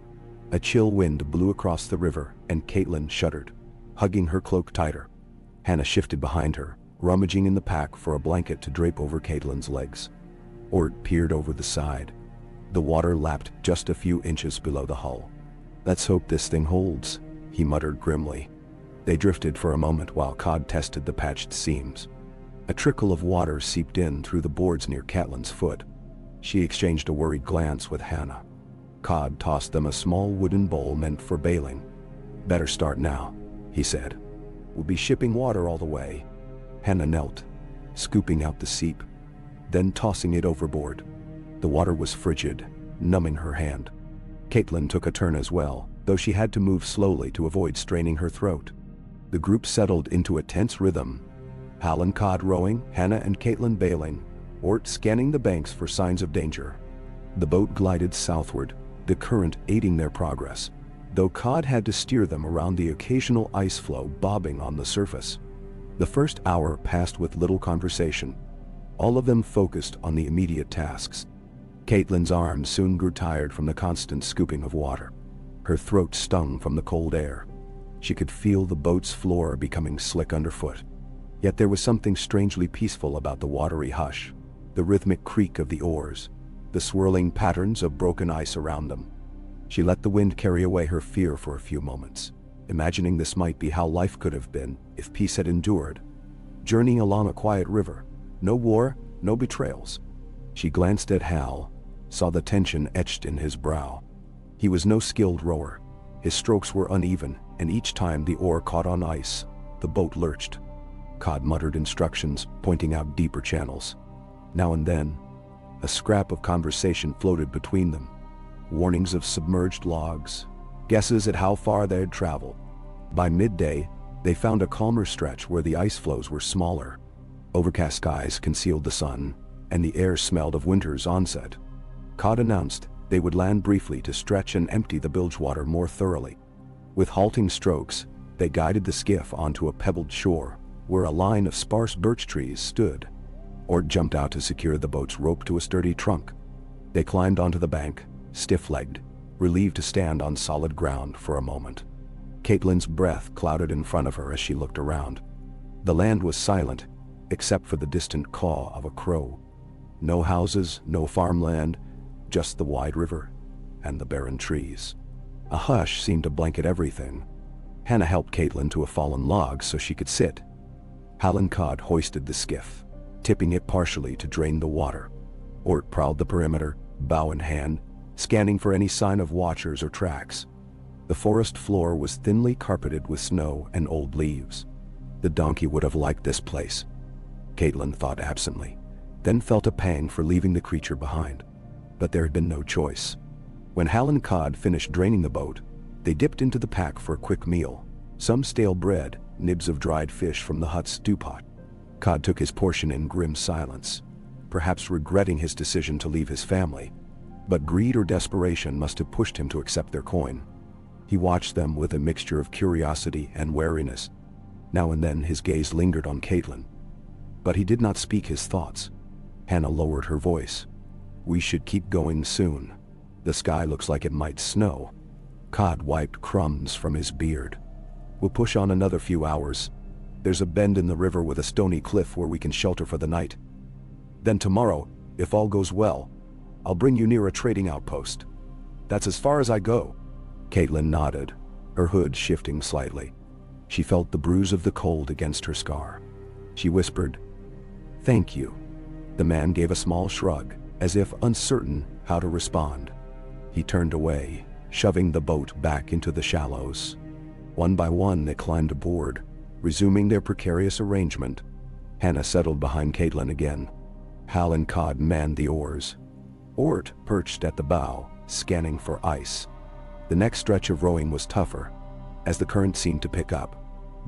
A chill wind blew across the river, and Catelyn shuddered, hugging her cloak tighter. Hannah shifted behind her, rummaging in the pack for a blanket to drape over Catelyn's legs. Ort peered over the side. The water lapped just a few inches below the hull. "Let's hope this thing holds," he muttered grimly. They drifted for a moment while Cod tested the patched seams. A trickle of water seeped in through the boards near Catelyn's foot. She exchanged a worried glance with Hannah. Cod tossed them a small wooden bowl meant for bailing. "Better start now," he said. "We'll be shipping water all the way." Hannah knelt, scooping out the seep, then tossing it overboard. The water was frigid, numbing her hand. Catelyn took a turn as well, though she had to move slowly to avoid straining her throat. The group settled into a tense rhythm. Hal and Cod rowing, Hannah and Catelyn bailing, Ort scanning the banks for signs of danger. The boat glided southward, the current aiding their progress, though Cod had to steer them around the occasional ice floe bobbing on the surface. The first hour passed with little conversation, all of them focused on the immediate tasks. Catelyn's arms soon grew tired from the constant scooping of water. Her throat stung from the cold air. She could feel the boat's floor becoming slick underfoot. Yet there was something strangely peaceful about the watery hush, the rhythmic creak of the oars, the swirling patterns of broken ice around them. She let the wind carry away her fear for a few moments, imagining this might be how life could have been if peace had endured. Journeying along a quiet river, no war, no betrayals. She glanced at Hal, saw the tension etched in his brow. He was no skilled rower. His strokes were uneven, and each time the oar caught on ice, the boat lurched. Cod muttered instructions, pointing out deeper channels. Now and then, a scrap of conversation floated between them. Warnings of submerged logs, guesses at how far they had traveled. By midday, they found a calmer stretch where the ice floes were smaller. Overcast skies concealed the sun, and the air smelled of winter's onset. Cod announced they would land briefly to stretch and empty the bilge water more thoroughly. With halting strokes, they guided the skiff onto a pebbled shore, where a line of sparse birch trees stood. Ort jumped out to secure the boat's rope to a sturdy trunk. They climbed onto the bank, stiff-legged, relieved to stand on solid ground for a moment. Catelyn's breath clouded in front of her as she looked around. The land was silent, except for the distant caw of a crow. No houses, no farmland, just the wide river and the barren trees. A hush seemed to blanket everything. Hannah helped Catelyn to a fallen log so she could sit. Hal and Cod hoisted the skiff, tipping it partially to drain the water. Ort prowled the perimeter, bow in hand, scanning for any sign of watchers or tracks. The forest floor was thinly carpeted with snow and old leaves. The donkey would have liked this place, Catelyn thought absently, then felt a pang for leaving the creature behind. But there had been no choice. When Hal and Cod finished draining the boat, they dipped into the pack for a quick meal. Some stale bread, nibs of dried fish from the hut's stew pot. Cod took his portion in grim silence, perhaps regretting his decision to leave his family. But greed or desperation must have pushed him to accept their coin. He watched them with a mixture of curiosity and wariness. Now and then his gaze lingered on Catelyn, but he did not speak his thoughts. Hannah lowered her voice. "We should keep going soon. The sky looks like it might snow." Cod wiped crumbs from his beard. "We'll push on another few hours. There's a bend in the river with a stony cliff where we can shelter for the night. Then tomorrow, If all goes well, I'll bring you near a trading outpost. That's as far as I go." Catelyn nodded, her hood shifting slightly. She felt the bruise of the cold against her scar. She whispered, "Thank you." The man gave a small shrug, as if uncertain how to respond. He turned away, shoving the boat back into the shallows. One by one they climbed aboard, resuming their precarious arrangement. Hannah settled behind Catelyn again. Hal and Cod manned the oars. Ort perched at the bow, scanning for ice. The next stretch of rowing was tougher, as the current seemed to pick up,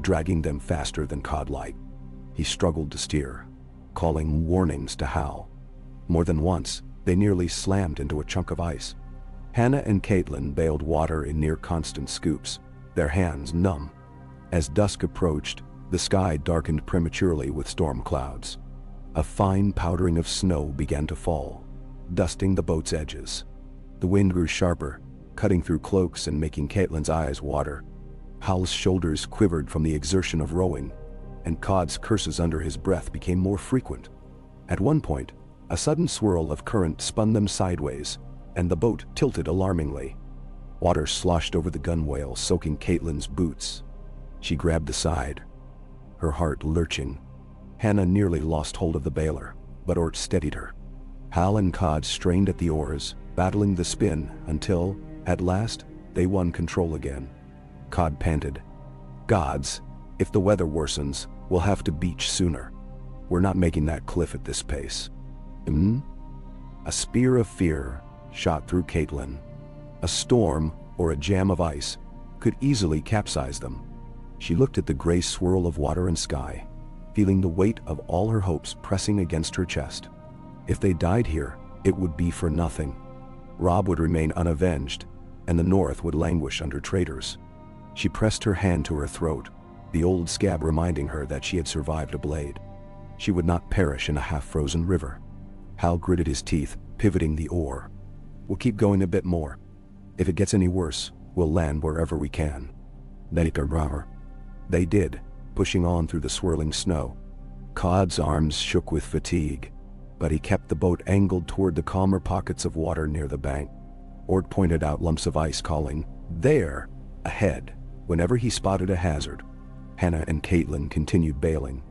dragging them faster than Cod liked. He struggled to steer, calling warnings to Hal. More than once, they nearly slammed into a chunk of ice. Hannah and Catelyn bailed water in near-constant scoops, their hands numb. As dusk approached, the sky darkened prematurely with storm clouds. A fine powdering of snow began to fall, dusting the boat's edges. The wind grew sharper, cutting through cloaks and making Catelyn's eyes water. Hal's shoulders quivered from the exertion of rowing, and Cod's curses under his breath became more frequent. At one point, a sudden swirl of current spun them sideways, and the boat tilted alarmingly. Water sloshed over the gunwale, soaking Catelyn's boots. She grabbed the side, her heart lurching. Hannah nearly lost hold of the bailer, but Ort steadied her. Hal and Cod strained at the oars, battling the spin until, at last, they won control again. Cod panted, "Gods, if the weather worsens, we'll have to beach sooner. We're not making that cliff at this pace." A spear of fear shot through Catelyn. A storm, or a jam of ice, could easily capsize them. She looked at the gray swirl of water and sky, feeling the weight of all her hopes pressing against her chest. If they died here, it would be for nothing. Robb would remain unavenged, and the North would languish under traitors. She pressed her hand to her throat, the old scab reminding her that she had survived a blade. She would not perish in a half-frozen river. Hal gritted his teeth, pivoting the oar. "We'll keep going a bit more. If it gets any worse, we'll land wherever we can." They did, pushing on through the swirling snow. Cod's arms shook with fatigue, but he kept the boat angled toward the calmer pockets of water near the bank. Ort pointed out lumps of ice, calling, "There!" ahead, whenever he spotted a hazard. Hannah and Catelyn continued bailing,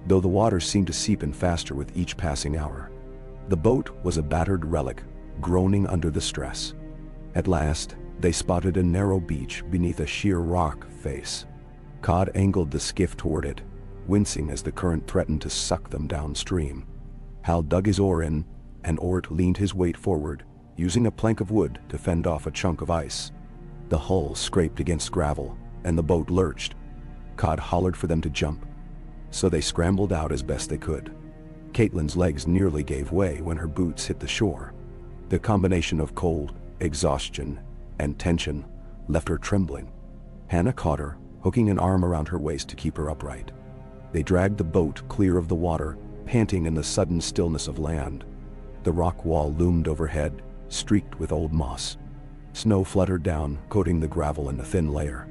though the water seemed to seep in faster with each passing hour. The boat was a battered relic, groaning under the stress. At last, they spotted a narrow beach beneath a sheer rock face. Cod angled the skiff toward it, wincing as the current threatened to suck them downstream. Hal dug his oar in, and Ort leaned his weight forward, using a plank of wood to fend off a chunk of ice. The hull scraped against gravel, and the boat lurched. Cod hollered for them to jump, so they scrambled out as best they could. Catelyn's legs nearly gave way when her boots hit the shore. The combination of cold, exhaustion, and tension left her trembling. Hannah caught her, hooking an arm around her waist to keep her upright. They dragged the boat clear of the water, panting in the sudden stillness of land. The rock wall loomed overhead, streaked with old moss. Snow fluttered down, coating the gravel in a thin layer.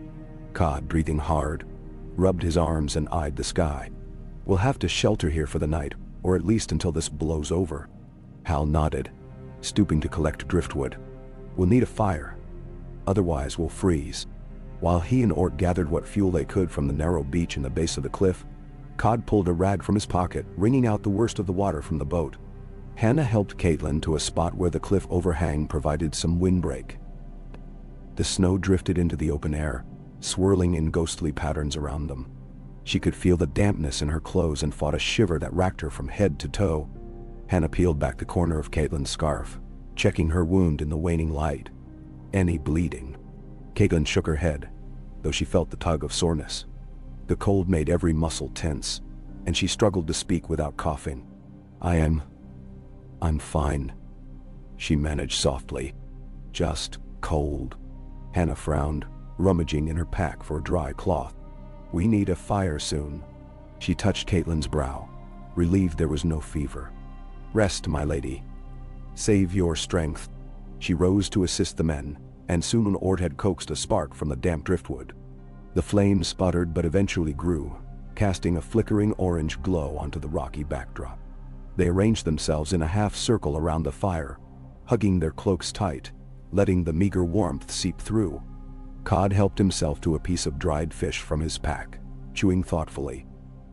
Cod, breathing hard, rubbed his arms and eyed the sky. "We'll have to shelter here for the night, or at least until this blows over." Hal nodded, stooping to collect driftwood. "We'll need a fire. Otherwise we'll freeze." While he and Ort gathered what fuel they could from the narrow beach in the base of the cliff, Cod pulled a rag from his pocket, wringing out the worst of the water from the boat. Hannah helped Catelyn to a spot where the cliff overhang provided some windbreak. The snow drifted into the open air, swirling in ghostly patterns around them. She could feel the dampness in her clothes and fought a shiver that racked her from head to toe. Hannah peeled back the corner of Catelyn's scarf, checking her wound in the waning light. "Any bleeding?" Catelyn shook her head, though she felt the tug of soreness. The cold made every muscle tense, and she struggled to speak without coughing. I'm fine," she managed softly. "Just cold." Hannah frowned, rummaging in her pack for a dry cloth. "We need a fire soon." She touched Catelyn's brow, relieved there was no fever. "Rest, my lady. Save your strength." She rose to assist the men, and soon Ort had coaxed a spark from the damp driftwood. The flame sputtered but eventually grew, casting a flickering orange glow onto the rocky backdrop. They arranged themselves in a half-circle around the fire, hugging their cloaks tight, letting the meager warmth seep through. Cod helped himself to a piece of dried fish from his pack, chewing thoughtfully.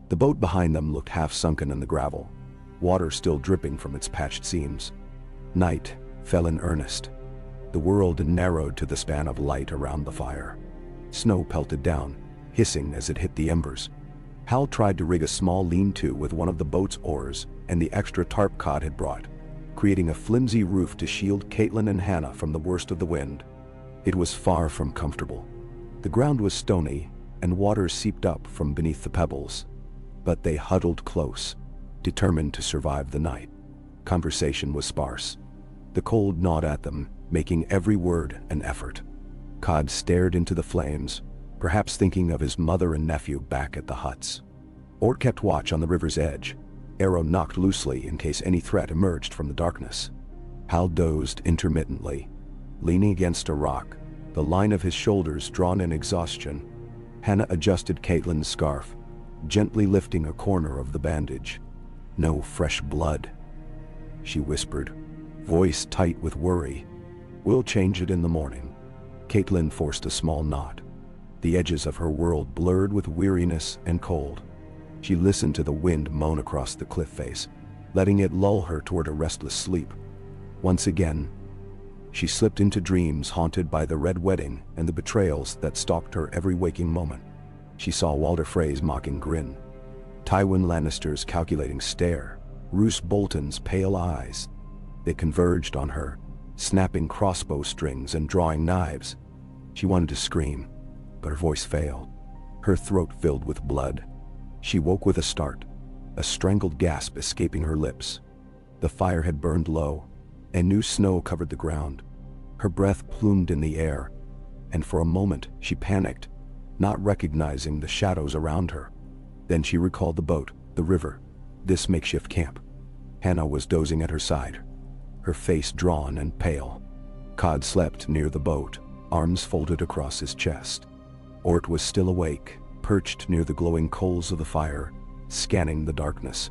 The boat behind them looked half-sunken in the gravel, water still dripping from its patched seams. Night fell in earnest. The world narrowed to the span of light around the fire. Snow pelted down, hissing as it hit the embers. Hal tried to rig a small lean-to with one of the boat's oars and the extra tarp Cod had brought, creating a flimsy roof to shield Catelyn and Hannah from the worst of the wind. It was far from comfortable. The ground was stony, and water seeped up from beneath the pebbles. But they huddled close, determined to survive the night. Conversation was sparse. The cold gnawed at them, making every word an effort. Cod stared into the flames, perhaps thinking of his mother and nephew back at the huts. Ort kept watch on the river's edge, arrow knocked loosely in case any threat emerged from the darkness. Hal dozed intermittently, leaning against a rock, the line of his shoulders drawn in exhaustion. Hannah adjusted Catelyn's scarf, gently lifting a corner of the bandage. "No fresh blood," she whispered, voice tight with worry. "We'll change it in the morning." Catelyn forced a small nod. The edges of her world blurred with weariness and cold. She listened to the wind moan across the cliff face, letting it lull her toward a restless sleep. Once again, she slipped into dreams haunted by the Red Wedding and the betrayals that stalked her every waking moment. She saw Walder Frey's mocking grin, Tywin Lannister's calculating stare, Roose Bolton's pale eyes. They converged on her, snapping crossbow strings and drawing knives. She wanted to scream, but her voice failed. Her throat filled with blood. She woke with a start, a strangled gasp escaping her lips. The fire had burned low, and new snow covered the ground. Her breath plumed in the air, and for a moment she panicked, not recognizing the shadows around her. Then she recalled the boat, the river, this makeshift camp. Hannah was dozing at her side, her face drawn and pale. Cod slept near the boat, arms folded across his chest. Ort was still awake, perched near the glowing coals of the fire, scanning the darkness.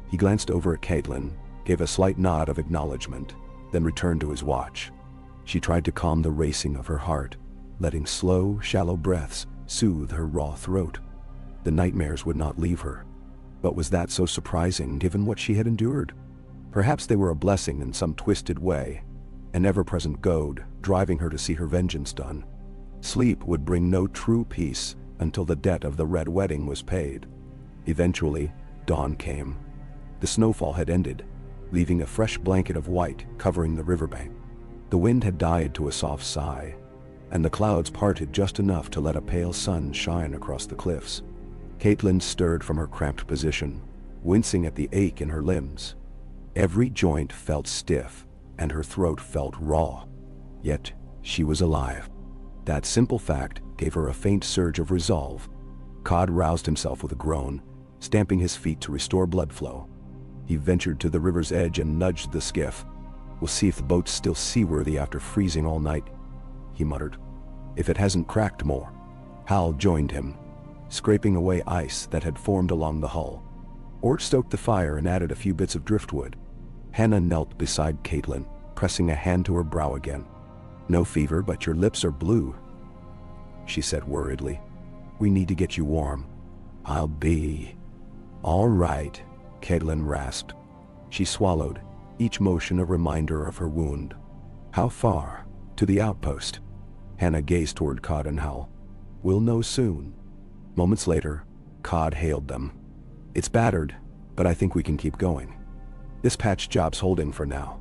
He glanced over at Catelyn, gave a slight nod of acknowledgement, then returned to his watch. She tried to calm the racing of her heart, letting slow, shallow breaths soothe her raw throat. The nightmares would not leave her. But was that so surprising given what she had endured? Perhaps they were a blessing in some twisted way, an ever-present goad driving her to see her vengeance done. Sleep would bring no true peace until the debt of the Red Wedding was paid. Eventually, dawn came. The snowfall had ended, leaving a fresh blanket of white covering the riverbank. The wind had died to a soft sigh, and the clouds parted just enough to let a pale sun shine across the cliffs. Catelyn stirred from her cramped position, wincing at the ache in her limbs. Every joint felt stiff, and her throat felt raw. Yet, she was alive. That simple fact gave her a faint surge of resolve. Cod roused himself with a groan, stamping his feet to restore blood flow. He ventured to the river's edge and nudged the skiff. "We'll see if the boat's still seaworthy after freezing all night," he muttered. "If it hasn't cracked more." Hal joined him, scraping away ice that had formed along the hull. Ort stoked the fire and added a few bits of driftwood. Hannah knelt beside Catelyn, pressing a hand to her brow again. "No fever, but your lips are blue," she said worriedly. "We need to get you warm." "I'll be all right," Catelyn rasped. She swallowed, each motion a reminder of her wound. "How far? To the outpost?" Hannah gazed toward Cod and Hal. "We'll know soon." Moments later, Cod hailed them. "It's battered, but I think we can keep going. This patch job's holding for now.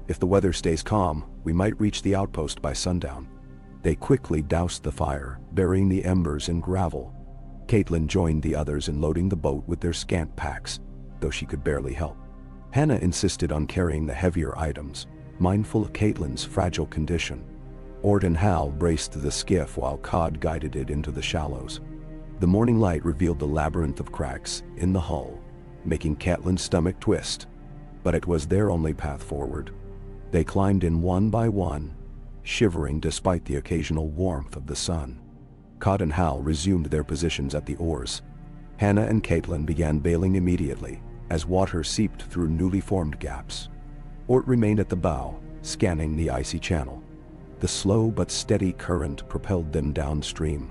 If the weather stays calm, we might reach the outpost by sundown." They quickly doused the fire, burying the embers in gravel. Catelyn joined the others in loading the boat with their scant packs, though she could barely help. Hannah insisted on carrying the heavier items, mindful of Catelyn's fragile condition. Ort and Hal braced the skiff while Cod guided it into the shallows. The morning light revealed the labyrinth of cracks in the hull, making Catelyn's stomach twist. But it was their only path forward. They climbed in one by one, shivering despite the occasional warmth of the sun. Cod and Hal resumed their positions at the oars. Hannah and Catelyn began bailing immediately, as water seeped through newly formed gaps. Ort remained at the bow, scanning the icy channel. The slow but steady current propelled them downstream.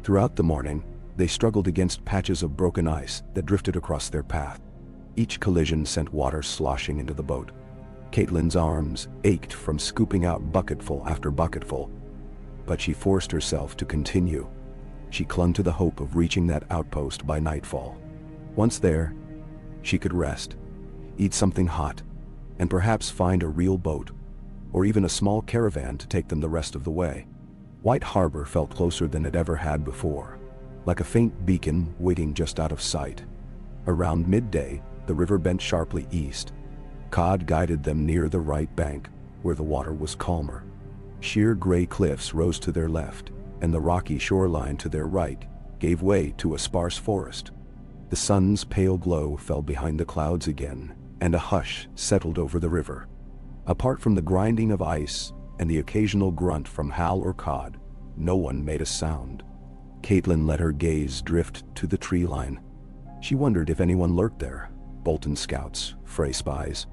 Throughout the morning, they struggled against patches of broken ice that drifted across their path. Each collision sent water sloshing into the boat. Catelyn's arms ached from scooping out bucketful after bucketful, but she forced herself to continue. She clung to the hope of reaching that outpost by nightfall. Once there, she could rest, eat something hot, and perhaps find a real boat, or even a small caravan to take them the rest of the way. White Harbor felt closer than it ever had before, like a faint beacon waiting just out of sight. Around midday, the river bent sharply east. Cod guided them near the right bank, where the water was calmer. Sheer gray cliffs rose to their left, and the rocky shoreline to their right gave way to a sparse forest. The sun's pale glow fell behind the clouds again, and a hush settled over the river. Apart from the grinding of ice and the occasional grunt from Hal or Cod, no one made a sound. Catelyn let her gaze drift to the tree line. She wondered if anyone lurked there, Bolton scouts, Frey spies.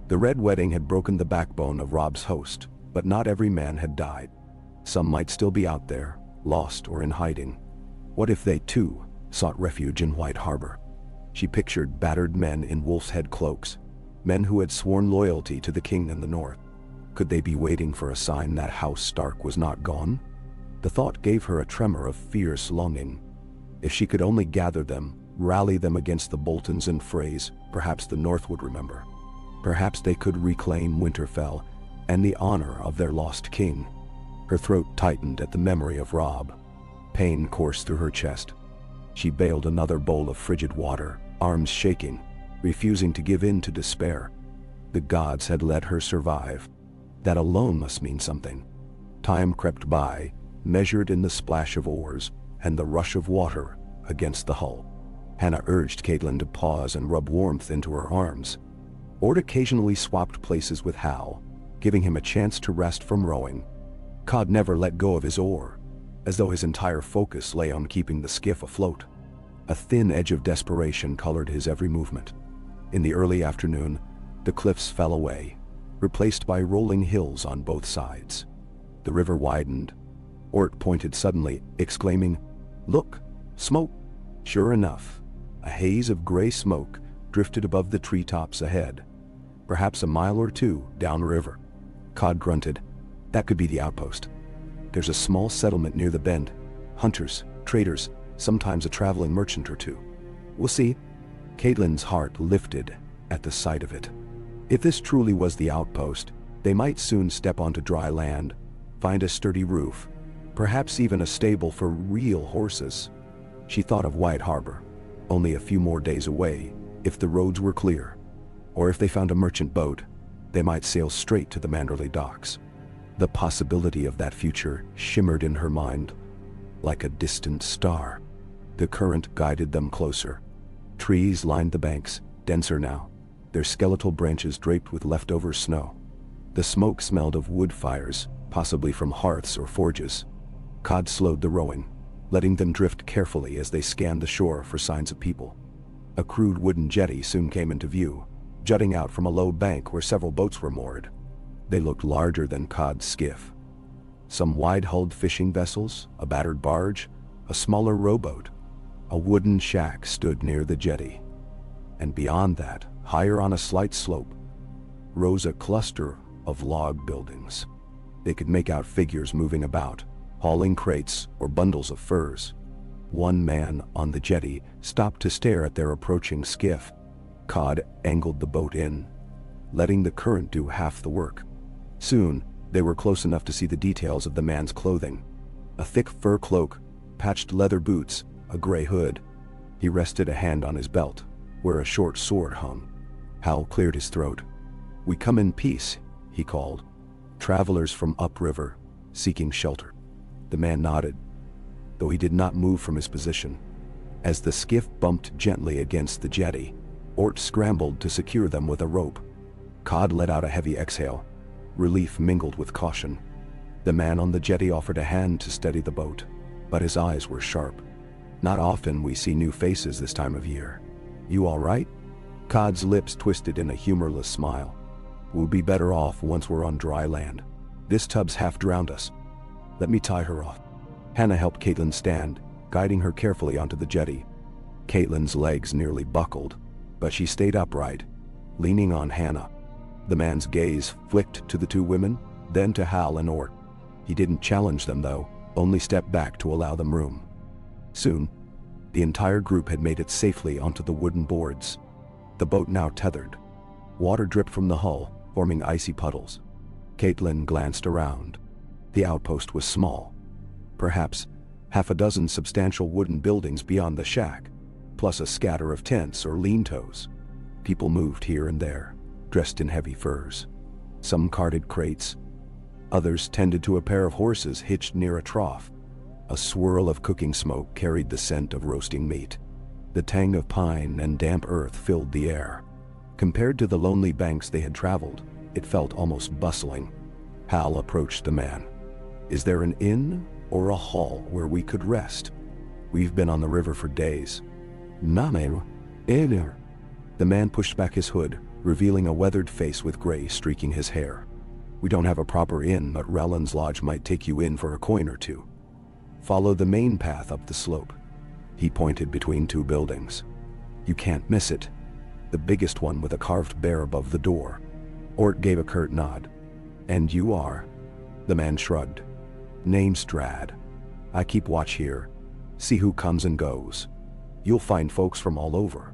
The Red Wedding had broken the backbone of Robb's host, but not every man had died. Some might still be out there, lost or in hiding. What if they, too, sought refuge in White Harbor? She pictured battered men in wolf's head cloaks, men who had sworn loyalty to the king in the north. Could they be waiting for a sign that House Stark was not gone? The thought gave her a tremor of fierce longing. If she could only gather them, rally them against the Boltons and Freys, perhaps the North would remember. Perhaps they could reclaim Winterfell and the honor of their lost king. Her throat tightened at the memory of Robb. Pain coursed through her chest. She bailed another bowl of frigid water, arms shaking, refusing to give in to despair. The gods had let her survive. That alone must mean something. Time crept by, measured in the splash of oars and the rush of water against the hull. Hannah urged Catelyn to pause and rub warmth into her arms. Ort occasionally swapped places with Hal, giving him a chance to rest from rowing. Cod never let go of his oar, as though his entire focus lay on keeping the skiff afloat. A thin edge of desperation colored his every movement. In the early afternoon, the cliffs fell away, replaced by rolling hills on both sides. The river widened. Ort pointed suddenly, exclaiming, "Look, smoke!" Sure enough, a haze of gray smoke drifted above the treetops ahead, perhaps a mile or two downriver. Cod grunted. That could be the outpost. There's a small settlement near the bend. Hunters, traders, sometimes a traveling merchant or two. We'll see. Catelyn's heart lifted at the sight of it. If this truly was the outpost, they might soon step onto dry land, find a sturdy roof, perhaps even a stable for real horses. She thought of White Harbor, only a few more days away, if the roads were clear. Or if they found a merchant boat, they might sail straight to the Manderley docks. The possibility of that future shimmered in her mind, like a distant star. The current guided them closer. Trees lined the banks, denser now, their skeletal branches draped with leftover snow. The smoke smelled of wood fires, possibly from hearths or forges. Cod slowed the rowing, letting them drift carefully as they scanned the shore for signs of people. A crude wooden jetty soon came into view, jutting out from a low bank where several boats were moored. They looked larger than Cod's skiff. Some wide-hulled fishing vessels, a battered barge, a smaller rowboat. A wooden shack stood near the jetty. And beyond that, higher on a slight slope, rose a cluster of log buildings. They could make out figures moving about, hauling crates or bundles of furs. One man on the jetty stopped to stare at their approaching skiff. Cod angled the boat in, letting the current do half the work. Soon, they were close enough to see the details of the man's clothing. A thick fur cloak, patched leather boots, a gray hood. He rested a hand on his belt, where a short sword hung. Hal cleared his throat. "We come in peace," he called. "Travelers from upriver, seeking shelter." The man nodded, though he did not move from his position. As the skiff bumped gently against the jetty, Ort scrambled to secure them with a rope. Cod let out a heavy exhale, relief mingled with caution. The man on the jetty offered a hand to steady the boat, but his eyes were sharp. "Not often we see new faces this time of year. You all right?" Cod's lips twisted in a humorless smile. We'll be better off once we're on dry land. This tub's half drowned us. Let me tie her off. Hannah helped Catelyn stand, guiding her carefully onto the jetty. Catelyn's legs nearly buckled, but she stayed upright, leaning on Hannah. The man's gaze flicked to the two women, then to Hal and Ort. He didn't challenge them though, only stepped back to allow them room. Soon, the entire group had made it safely onto the wooden boards. The boat now tethered. Water dripped from the hull, forming icy puddles. Catelyn glanced around. The outpost was small. Perhaps half a dozen substantial wooden buildings beyond the shack, plus a scatter of tents or lean-tos. People moved here and there, dressed in heavy furs. Some carted crates. Others tended to a pair of horses hitched near a trough. A swirl of cooking smoke carried the scent of roasting meat. The tang of pine and damp earth filled the air. Compared to the lonely banks they had traveled, it felt almost bustling. Hal approached the man. Is there an inn or a hall where we could rest? We've been on the river for days. Name, Elir. The man pushed back his hood, revealing a weathered face with gray streaking his hair. We don't have a proper inn, but Rellan's lodge might take you in for a coin or two. Follow the main path up the slope. He pointed between two buildings. You can't miss it. The biggest one with a carved bear above the door. Ort gave a curt nod. And you are? The man shrugged. Name's Drad. I keep watch here. See who comes and goes. You'll find folks from all over.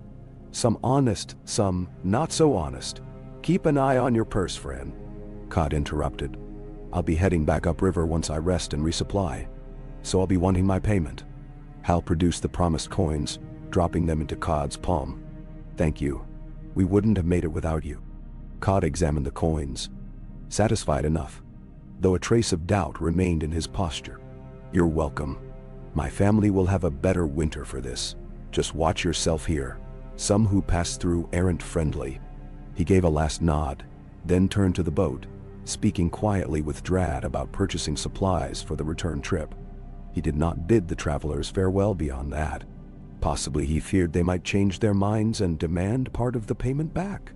Some honest, some not so honest. Keep an eye on your purse, friend. Cod interrupted. I'll be heading back upriver once I rest and resupply. So I'll be wanting my payment. Hal produced the promised coins, dropping them into Cod's palm. Thank you. We wouldn't have made it without you. Cod examined the coins. Satisfied enough, though a trace of doubt remained in his posture. You're welcome. My family will have a better winter for this. Just watch yourself here. Some who pass through aren't friendly. He gave a last nod, then turned to the boat, speaking quietly with Drad about purchasing supplies for the return trip. He did not bid the travelers farewell beyond that. Possibly he feared they might change their minds and demand part of the payment back.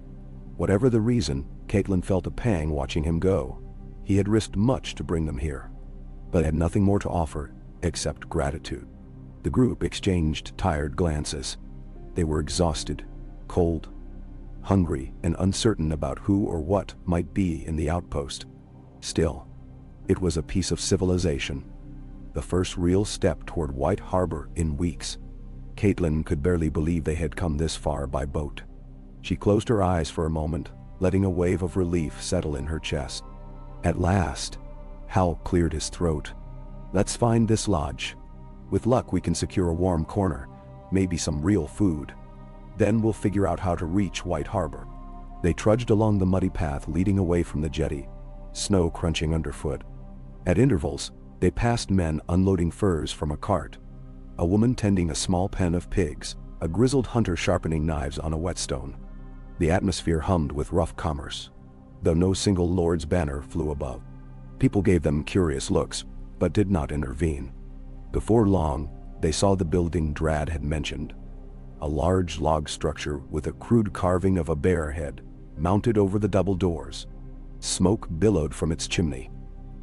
Whatever the reason, Catelyn felt a pang watching him go. He had risked much to bring them here, but had nothing more to offer except gratitude. The group exchanged tired glances. They were exhausted, cold, hungry, and uncertain about who or what might be in the outpost. Still, it was a piece of civilization. The first real step toward White Harbor in weeks. Catelyn could barely believe they had come this far by boat. She closed her eyes for a moment, letting a wave of relief settle in her chest. At last, Hal cleared his throat. Let's find this lodge. With luck we can secure a warm corner, maybe some real food. Then we'll figure out how to reach White Harbor. They trudged along the muddy path leading away from the jetty, snow crunching underfoot. At intervals, they passed men unloading furs from a cart, a woman tending a small pen of pigs, a grizzled hunter sharpening knives on a whetstone. The atmosphere hummed with rough commerce, though no single lord's banner flew above. People gave them curious looks, but did not intervene. Before long, they saw the building Drad had mentioned, a large log structure with a crude carving of a bear head mounted over the double doors. Smoke billowed from its chimney.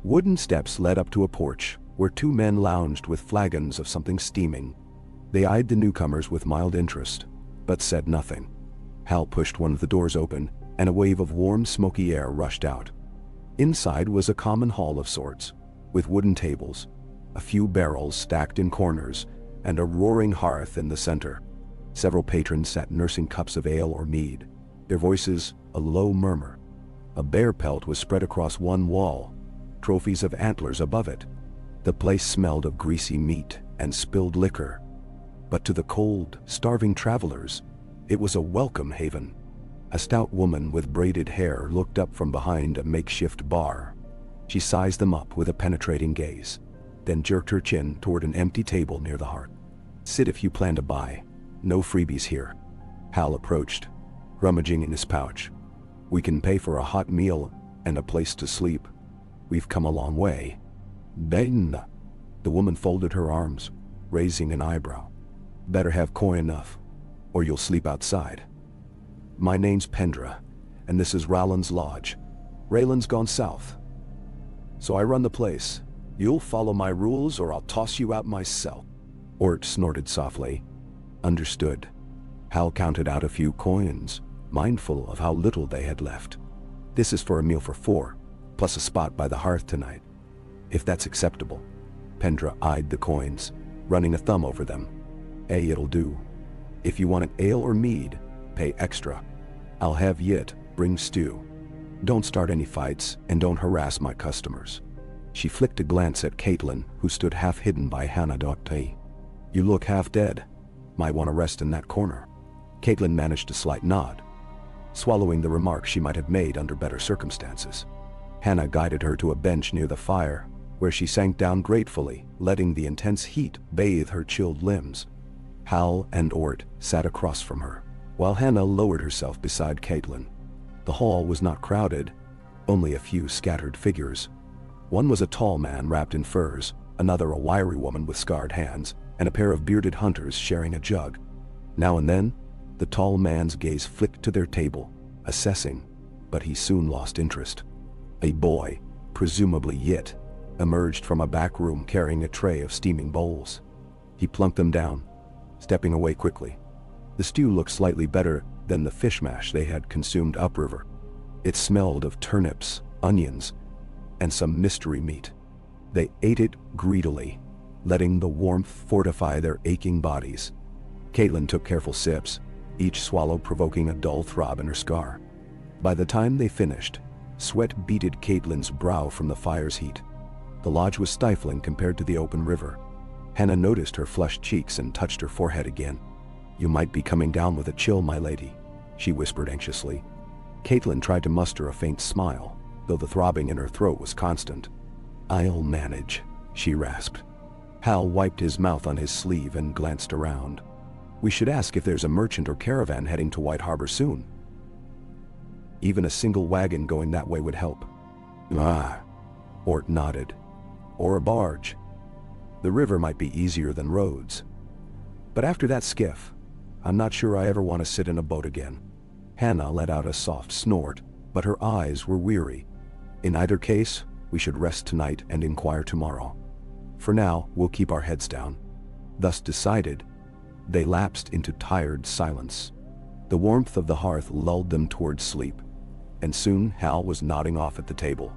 Wooden steps led up to a porch where two men lounged with flagons of something steaming. They eyed the newcomers with mild interest, but said nothing. Hal pushed one of the doors open, and a wave of warm, smoky air rushed out. Inside was a common hall of sorts, with wooden tables, a few barrels stacked in corners, and a roaring hearth in the center. Several patrons sat nursing cups of ale or mead, their voices a low murmur. A bear pelt was spread across one wall, trophies of antlers above it. The place smelled of greasy meat and spilled liquor. But to the cold, starving travelers, it was a welcome haven. A stout woman with braided hair looked up from behind a makeshift bar. She sized them up with a penetrating gaze, then jerked her chin toward an empty table near the hearth. Sit if you plan to buy. No freebies here. Hal approached, rummaging in his pouch. We can pay for a hot meal and a place to sleep. We've come a long way. Ben. The woman folded her arms, raising an eyebrow. Better have coin enough, or you'll sleep outside. My name's Pendra, and this is Rowland's lodge. Raylan's gone south. So I run the place. You'll follow my rules or I'll toss you out myself. Ort snorted softly. Understood. Hal counted out a few coins, mindful of how little they had left. This is for a meal for 4, plus a spot by the hearth tonight. If that's acceptable. Pendra eyed the coins, running a thumb over them. It'll do. If you want an ale or mead, pay extra. I'll have yit, bring stew. Don't start any fights, and don't harass my customers. She flicked a glance at Catelyn, who stood half hidden by Hannah Docte. You look half dead. Might want to rest in that corner. Catelyn managed a slight nod, swallowing the remark she might have made under better circumstances. Hannah guided her to a bench near the fire, where she sank down gratefully, letting the intense heat bathe her chilled limbs. Hal and Ort sat across from her, while Hannah lowered herself beside Catelyn. The hall was not crowded, only a few scattered figures. One was a tall man wrapped in furs, another a wiry woman with scarred hands, and a pair of bearded hunters sharing a jug. Now and then, the tall man's gaze flicked to their table, assessing, but he soon lost interest. A boy, presumably Yit, emerged from a back room carrying a tray of steaming bowls. He plunked them down, stepping away quickly. The stew looked slightly better than the fish mash they had consumed upriver. It smelled of turnips, onions, and some mystery meat. They ate it greedily, letting the warmth fortify their aching bodies. Catelyn took careful sips, each swallow provoking a dull throb in her scar. By the time they finished, sweat beaded Catelyn's brow from the fire's heat. The lodge was stifling compared to the open river. Hannah noticed her flushed cheeks and touched her forehead again. You might be coming down with a chill, my lady, she whispered anxiously. Catelyn tried to muster a faint smile, though the throbbing in her throat was constant. I'll manage, she rasped. Hal wiped his mouth on his sleeve and glanced around. We should ask if there's a merchant or caravan heading to White Harbor soon. Even a single wagon going that way would help. Ort nodded. Or a barge. The river might be easier than roads. But after that skiff, I'm not sure I ever want to sit in a boat again. Hannah let out a soft snort, but her eyes were weary. In either case, we should rest tonight and inquire tomorrow. For now, we'll keep our heads down. Thus decided, they lapsed into tired silence. The warmth of the hearth lulled them towards sleep, and soon Hal was nodding off at the table.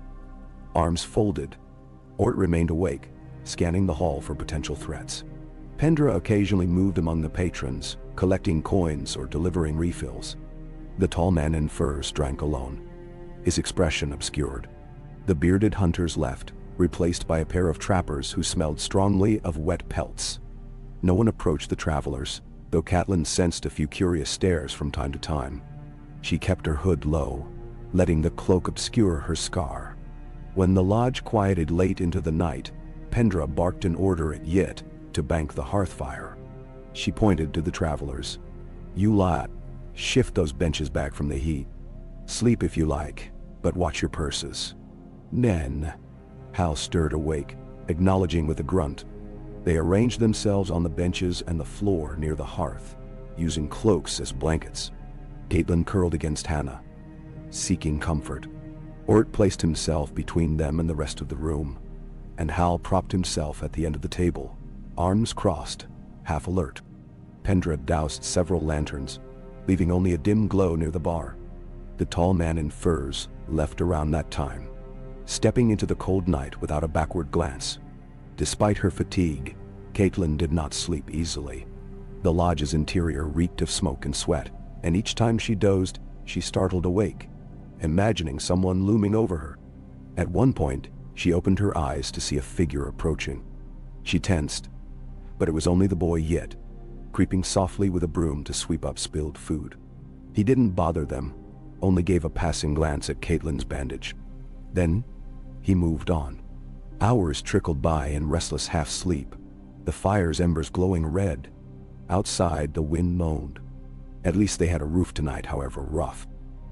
Arms folded, Ort remained awake, scanning the hall for potential threats. Pendra occasionally moved among the patrons, collecting coins or delivering refills. The tall man in furs drank alone, his expression obscured. The bearded hunters left, replaced by a pair of trappers who smelled strongly of wet pelts. No one approached the travelers, though Catelyn sensed a few curious stares from time to time. She kept her hood low, letting the cloak obscure her scar. When the lodge quieted late into the night, Pendra barked an order at Yit to bank the hearth fire. She pointed to the travelers. You lot, shift those benches back from the heat. Sleep if you like, but watch your purses. Nen. Hal stirred awake, acknowledging with a grunt. They arranged themselves on the benches and the floor near the hearth, using cloaks as blankets. Catelyn curled against Hannah, seeking comfort. Ort placed himself between them and the rest of the room, and Hal propped himself at the end of the table, arms crossed, half alert. Pendra doused several lanterns, leaving only a dim glow near the bar. The tall man in furs left around that time, stepping into the cold night without a backward glance. Despite her fatigue, Catelyn did not sleep easily. The lodge's interior reeked of smoke and sweat, and each time she dozed, she startled awake, imagining someone looming over her. At one point, she opened her eyes to see a figure approaching. She tensed, but it was only the boy Yit, creeping softly with a broom to sweep up spilled food. He didn't bother them, only gave a passing glance at Catelyn's bandage. Then, he moved on. Hours trickled by in restless half-sleep, the fire's embers glowing red. Outside, the wind moaned. At least they had a roof tonight, however rough.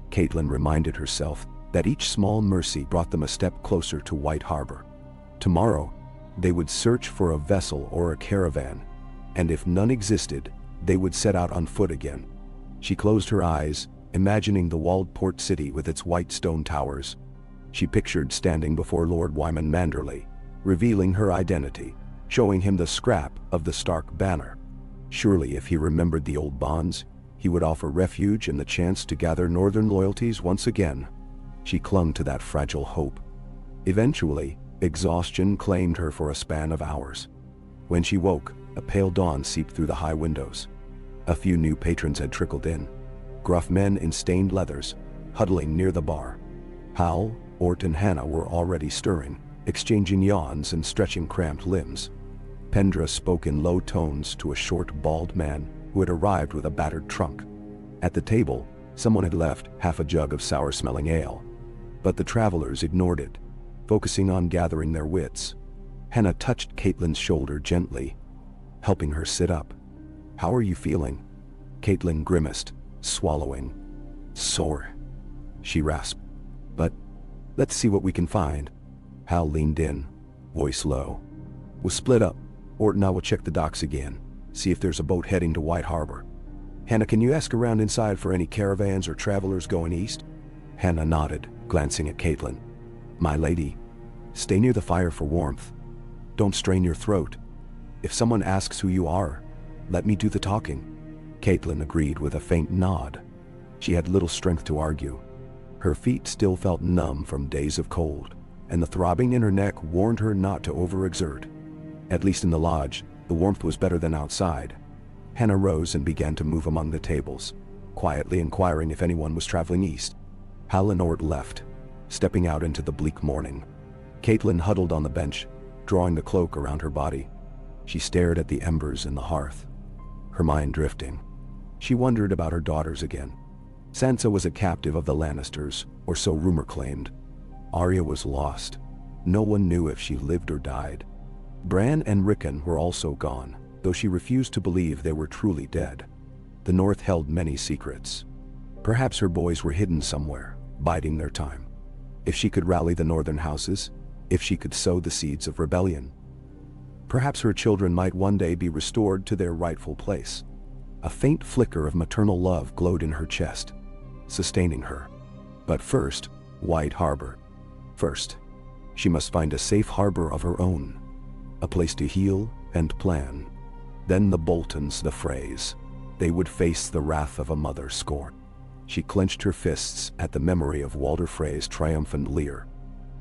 Catelyn reminded herself that each small mercy brought them a step closer to White Harbor. Tomorrow, they would search for a vessel or a caravan, and if none existed, they would set out on foot again. She closed her eyes imagining the walled port city with its white stone towers. She pictured standing before Lord Wyman Manderley, revealing her identity, showing him the scrap of the Stark banner. Surely if he remembered the old bonds, he would offer refuge and the chance to gather northern loyalties once again. She clung to that fragile hope. Eventually, exhaustion claimed her for a span of hours. When she woke, a pale dawn seeped through the high windows. A few new patrons had trickled in, gruff men in stained leathers, huddling near the bar. Hal, Ort, and Hannah were already stirring, exchanging yawns and stretching cramped limbs. Pendra spoke in low tones to a short, bald man who had arrived with a battered trunk. At the table, someone had left half a jug of sour-smelling ale. But the travelers ignored it, focusing on gathering their wits. Hannah touched Catelyn's shoulder gently, helping her sit up. "How are you feeling?" Catelyn grimaced, swallowing. "Sore," she rasped. "But let's see what we can find." Hal leaned in, voice low. "We'll split up. Ort and I will check the docks again, see if there's a boat heading to White Harbor. Hannah, can you ask around inside for any caravans or travelers going east?" Hannah nodded, glancing at Catelyn. "My lady, stay near the fire for warmth. Don't strain your throat. If someone asks who you are, let me do the talking." Catelyn agreed with a faint nod. She had little strength to argue. Her feet still felt numb from days of cold, and the throbbing in her neck warned her not to overexert. At least in the lodge, the warmth was better than outside. Hannah rose and began to move among the tables, quietly inquiring if anyone was traveling east. Hal and Ort left, stepping out into the bleak morning. Catelyn huddled on the bench, drawing the cloak around her body. She stared at the embers in the hearth, her mind drifting. She wondered about her daughters again. Sansa was a captive of the Lannisters, or so rumor claimed. Arya was lost. No one knew if she lived or died. Bran and Rickon were also gone, though she refused to believe they were truly dead. The North held many secrets. Perhaps her boys were hidden somewhere, biding their time. If she could rally the northern houses, if she could sow the seeds of rebellion, perhaps her children might one day be restored to their rightful place. A faint flicker of maternal love glowed in her chest, sustaining her. But first, White Harbor. First, she must find a safe harbor of her own, a place to heal and plan. Then the Boltons, the Freys. They would face the wrath of a mother scorn. She clenched her fists at the memory of Walder Frey's triumphant leer.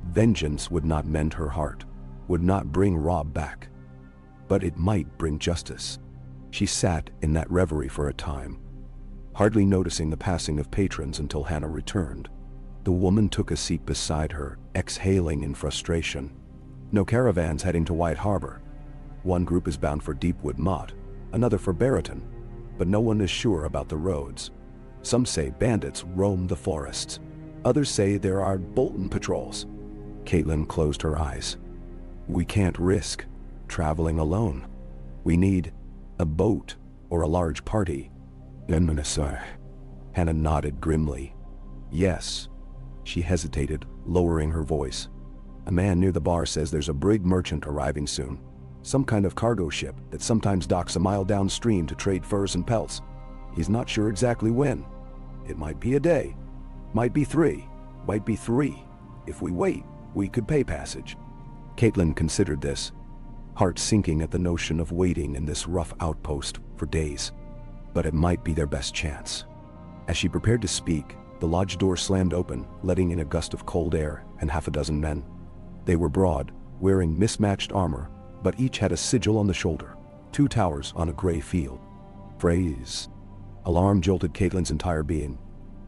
Vengeance would not mend her heart, would not bring Robb back. But it might bring justice. She sat in that reverie for a time, hardly noticing the passing of patrons until Hannah returned. The woman took a seat beside her, exhaling in frustration. No caravans heading to White Harbor. One group is bound for Deepwood Motte, another for Barrowton, but no one is sure about the roads. Some say bandits roam the forests. Others say there are Bolton patrols. Catelyn closed her eyes. "We can't risk traveling alone. We need a boat or a large party." Hannah nodded grimly. "Yes." She hesitated, lowering her voice. "A man near the bar says there's a brig merchant arriving soon. Some kind of cargo ship that sometimes docks a mile downstream to trade furs and pelts. He's not sure exactly when. It might be a day, might be 3, might be 3. If we wait, we could pay passage." Catelyn considered this, heart sinking at the notion of waiting in this rough outpost for days. But it might be their best chance. As she prepared to speak, the lodge door slammed open, letting in a gust of cold air and half a dozen men. They were broad, wearing mismatched armor, but each had a sigil on the shoulder, 2 towers on a gray field. Freys. Alarm jolted Catelyn's entire being.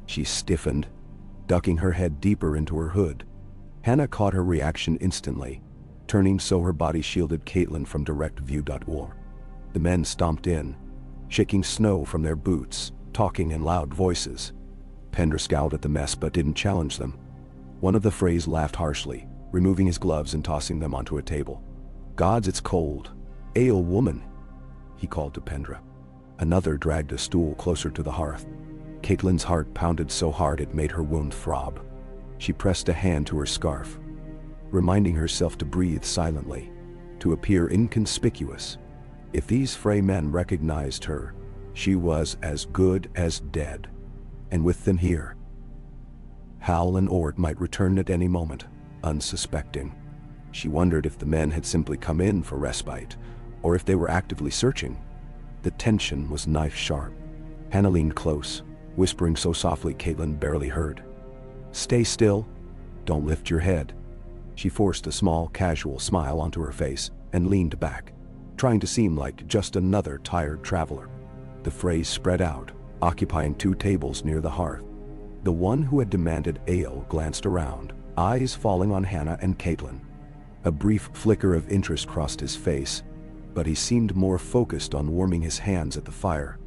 She stiffened, ducking her head deeper into her hood. Hannah caught her reaction instantly, turning so her body shielded Catelyn from direct view. The men stomped in, shaking snow from their boots, talking in loud voices. Pendra scowled at the mess but didn't challenge them. One of the Freys laughed harshly, removing his gloves and tossing them onto a table. "Gods, it's cold. Ale, woman," he called to Pendra. Another dragged a stool closer to the hearth. Catelyn's heart pounded so hard it made her wound throb. She pressed a hand to her scarf, reminding herself to breathe silently, to appear inconspicuous. If these Frey men recognized her, she was as good as dead. and with them here. Hal and Ort might return at any moment, unsuspecting. She wondered if the men had simply come in for respite, or if they were actively searching. The tension was knife-sharp. Hannah leaned close, whispering so softly Catelyn barely heard. "Stay still. Don't lift your head." She forced a small, casual smile onto her face and leaned back, trying to seem like just another tired traveler. The phrase spread out, occupying 2 tables near the hearth. The one who had demanded ale glanced around, eyes falling on Hannah and Catelyn. A brief flicker of interest crossed his face, but he seemed more focused on warming his hands at the fire.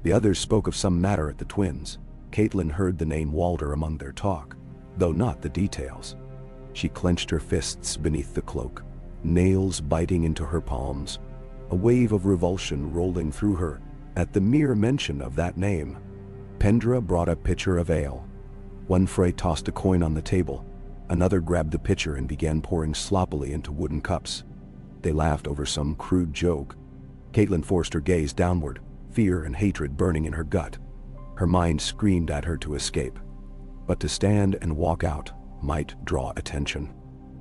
The others spoke of some matter at the twins. Catelyn heard the name Walder among their talk, though not the details. She clenched her fists beneath the cloak, nails biting into her palms, a wave of revulsion rolling through her at the mere mention of that name. Pendra brought a pitcher of ale. One Frey tossed a coin on the table. Another grabbed the pitcher and began pouring sloppily into wooden cups. They laughed over some crude joke. Catelyn forced her gaze downward, fear and hatred burning in her gut. Her mind screamed at her to escape, but to stand and walk out might draw attention.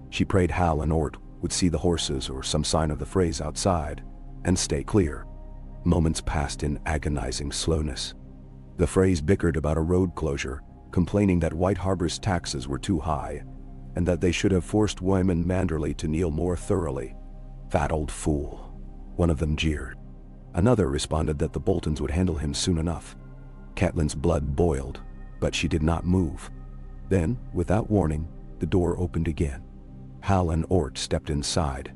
She prayed Hal and Ort would see the horses or some sign of the Freys outside, and stay clear. Moments passed in agonizing slowness. The Freys bickered about a road closure, complaining that White Harbor's taxes were too high, and that they should have forced Wyman Manderley to kneel more thoroughly. "Fat old fool," one of them jeered. Another responded that the Boltons would handle him soon enough. Catelyn's blood boiled, but she did not move. Then, without warning, the door opened again. Hal and Ort stepped inside.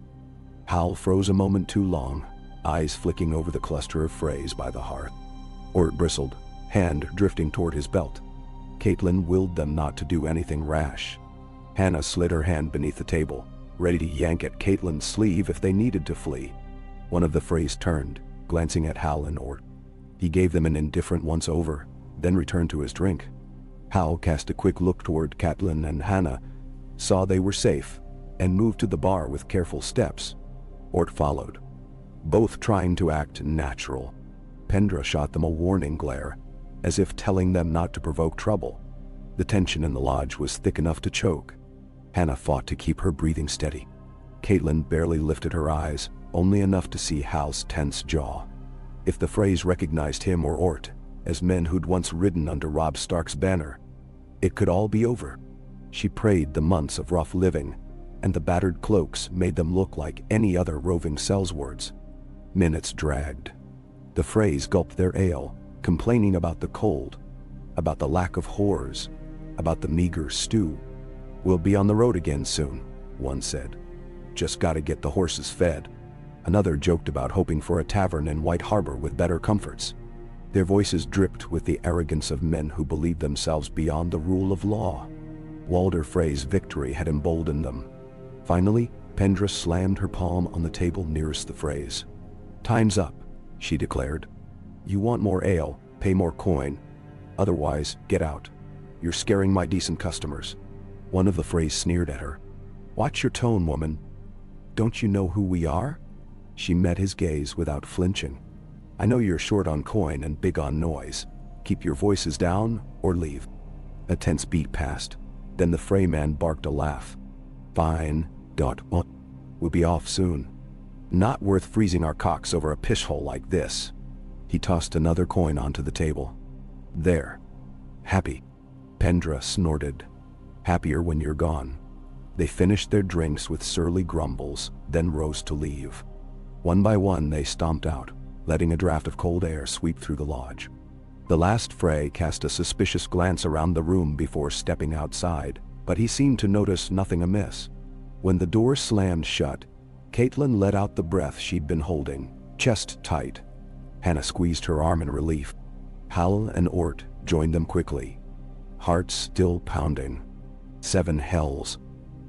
Hal froze a moment too long, eyes flicking over the cluster of Freys by the hearth. Ort bristled, hand drifting toward his belt. Catelyn willed them not to do anything rash. Hannah slid her hand beneath the table, ready to yank at Catelyn's sleeve if they needed to flee. One of the Freys turned, glancing at Hal and Ort. He gave them an indifferent once-over, then returned to his drink. Hal cast a quick look toward Catelyn and Hannah, saw they were safe, and moved to the bar with careful steps. Ort followed, both trying to act natural. Pendra shot them a warning glare, as if telling them not to provoke trouble. The tension in the lodge was thick enough to choke. Hannah fought to keep her breathing steady. Catelyn barely lifted her eyes, only enough to see Hal's tense jaw. If the Freys recognized him or Ort as men who'd once ridden under Robb Stark's banner, it could all be over. She prayed the months of rough living, and the battered cloaks made them look like any other roving Sellswards. Minutes dragged. The Freys gulped their ale, complaining about the cold, about the lack of whores, about the meager stew. "We'll be on the road again soon," one said. "Just gotta get the horses fed." Another joked about hoping for a tavern in White Harbor with better comforts. Their voices dripped with the arrogance of men who believed themselves beyond the rule of law. Walder Frey's victory had emboldened them. Finally, Pendra slammed her palm on the table nearest the Freys. "Time's up," she declared. "You want more ale, pay more coin. Otherwise, get out. You're scaring my decent customers." One of the Freys sneered at her. "Watch your tone, woman. Don't you know who we are?" She met his gaze without flinching. "I know you're short on coin and big on noise. Keep your voices down or leave." A tense beat passed. Then the Frey man barked a laugh. "Fine. We'll be off soon. Not worth freezing our cocks over a pishhole like this." He tossed another coin onto the table. "There. Happy." Pendra snorted. "Happier when you're gone." They finished their drinks with surly grumbles, then rose to leave. One by one they stomped out, letting a draft of cold air sweep through the lodge. The last Frey cast a suspicious glance around the room before stepping outside, but he seemed to notice nothing amiss. When the door slammed shut, Catelyn let out the breath she'd been holding, chest tight. Hannah squeezed her arm in relief. Hal and Ort joined them quickly, hearts still pounding. "7 hells,"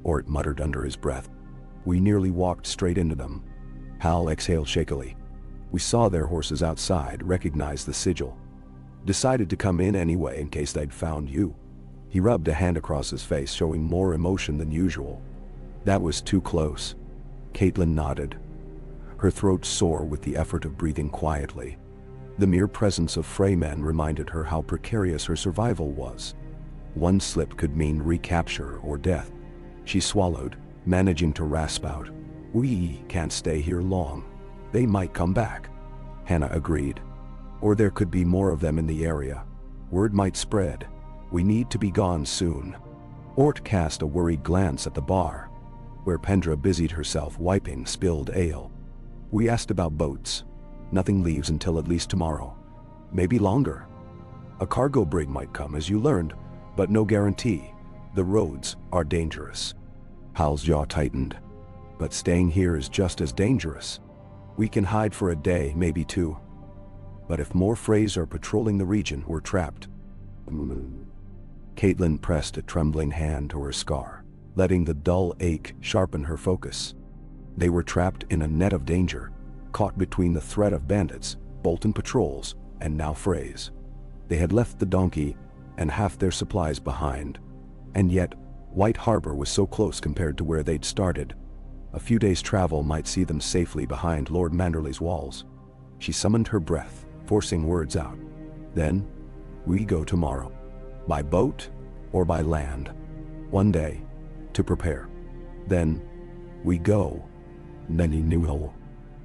Ort muttered under his breath. "We nearly walked straight into them." Hal exhaled shakily. "We saw their horses outside, recognized the sigil. Decided to come in anyway in case they'd found you." He rubbed a hand across his face, showing more emotion than usual. "That was too close." Catelyn nodded, her throat sore with the effort of breathing quietly. The mere presence of Freymen reminded her how precarious her survival was. One slip could mean recapture or death. She swallowed, managing to rasp out, "We can't stay here long. They might come back." Hannah agreed. "Or there could be more of them in the area. Word might spread. We need to be gone soon." Ort cast a worried glance at the bar, where Pendra busied herself wiping spilled ale. "We asked about boats. Nothing leaves until at least tomorrow. Maybe longer. A cargo brig might come, as you learned, but no guarantee. The roads are dangerous." Hal's jaw tightened. "But staying here is just as dangerous. We can hide for a day, maybe two. But if more Freys are patrolling the region, we're trapped." Catelyn pressed a trembling hand to her scar, letting the dull ache sharpen her focus. They were trapped in a net of danger, caught between the threat of bandits, Bolton patrols, and now Freys. They had left the donkey and half their supplies behind, and yet White Harbor was so close compared to where they'd started. A few days' travel might see them safely behind Lord Manderley's walls. She summoned her breath, forcing words out. "Then, we go tomorrow. By boat or by land. One day, to prepare. Then, we go." Nenny knew.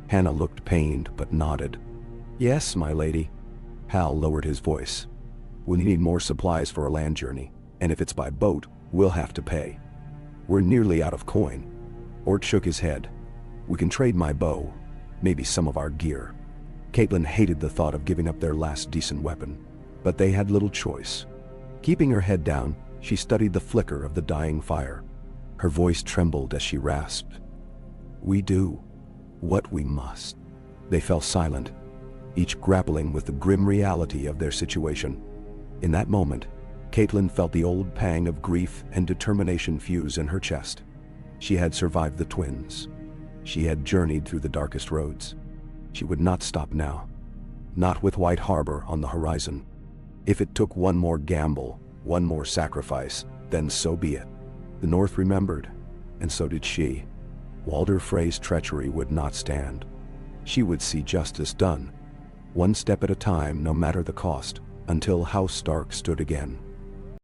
Hannah looked pained but nodded. "Yes, my lady." Hal lowered his voice. "We'll need more supplies for a land journey, and if it's by boat, we'll have to pay. We're nearly out of coin." Ort shook his head. "We can trade my bow, maybe some of our gear." Catelyn hated the thought of giving up their last decent weapon, but they had little choice. Keeping her head down, she studied the flicker of the dying fire. Her voice trembled as she rasped, "We do what we must." They fell silent, each grappling with the grim reality of their situation. In that moment, Catelyn felt the old pang of grief and determination fuse in her chest. She had survived the twins. She had journeyed through the darkest roads. She would not stop now. Not with White Harbor on the horizon. If it took one more gamble, one more sacrifice, then so be it. The North remembered, and so did she. Walder Frey's treachery would not stand. She would see justice done, one step at a time, no matter the cost, until House Stark stood again.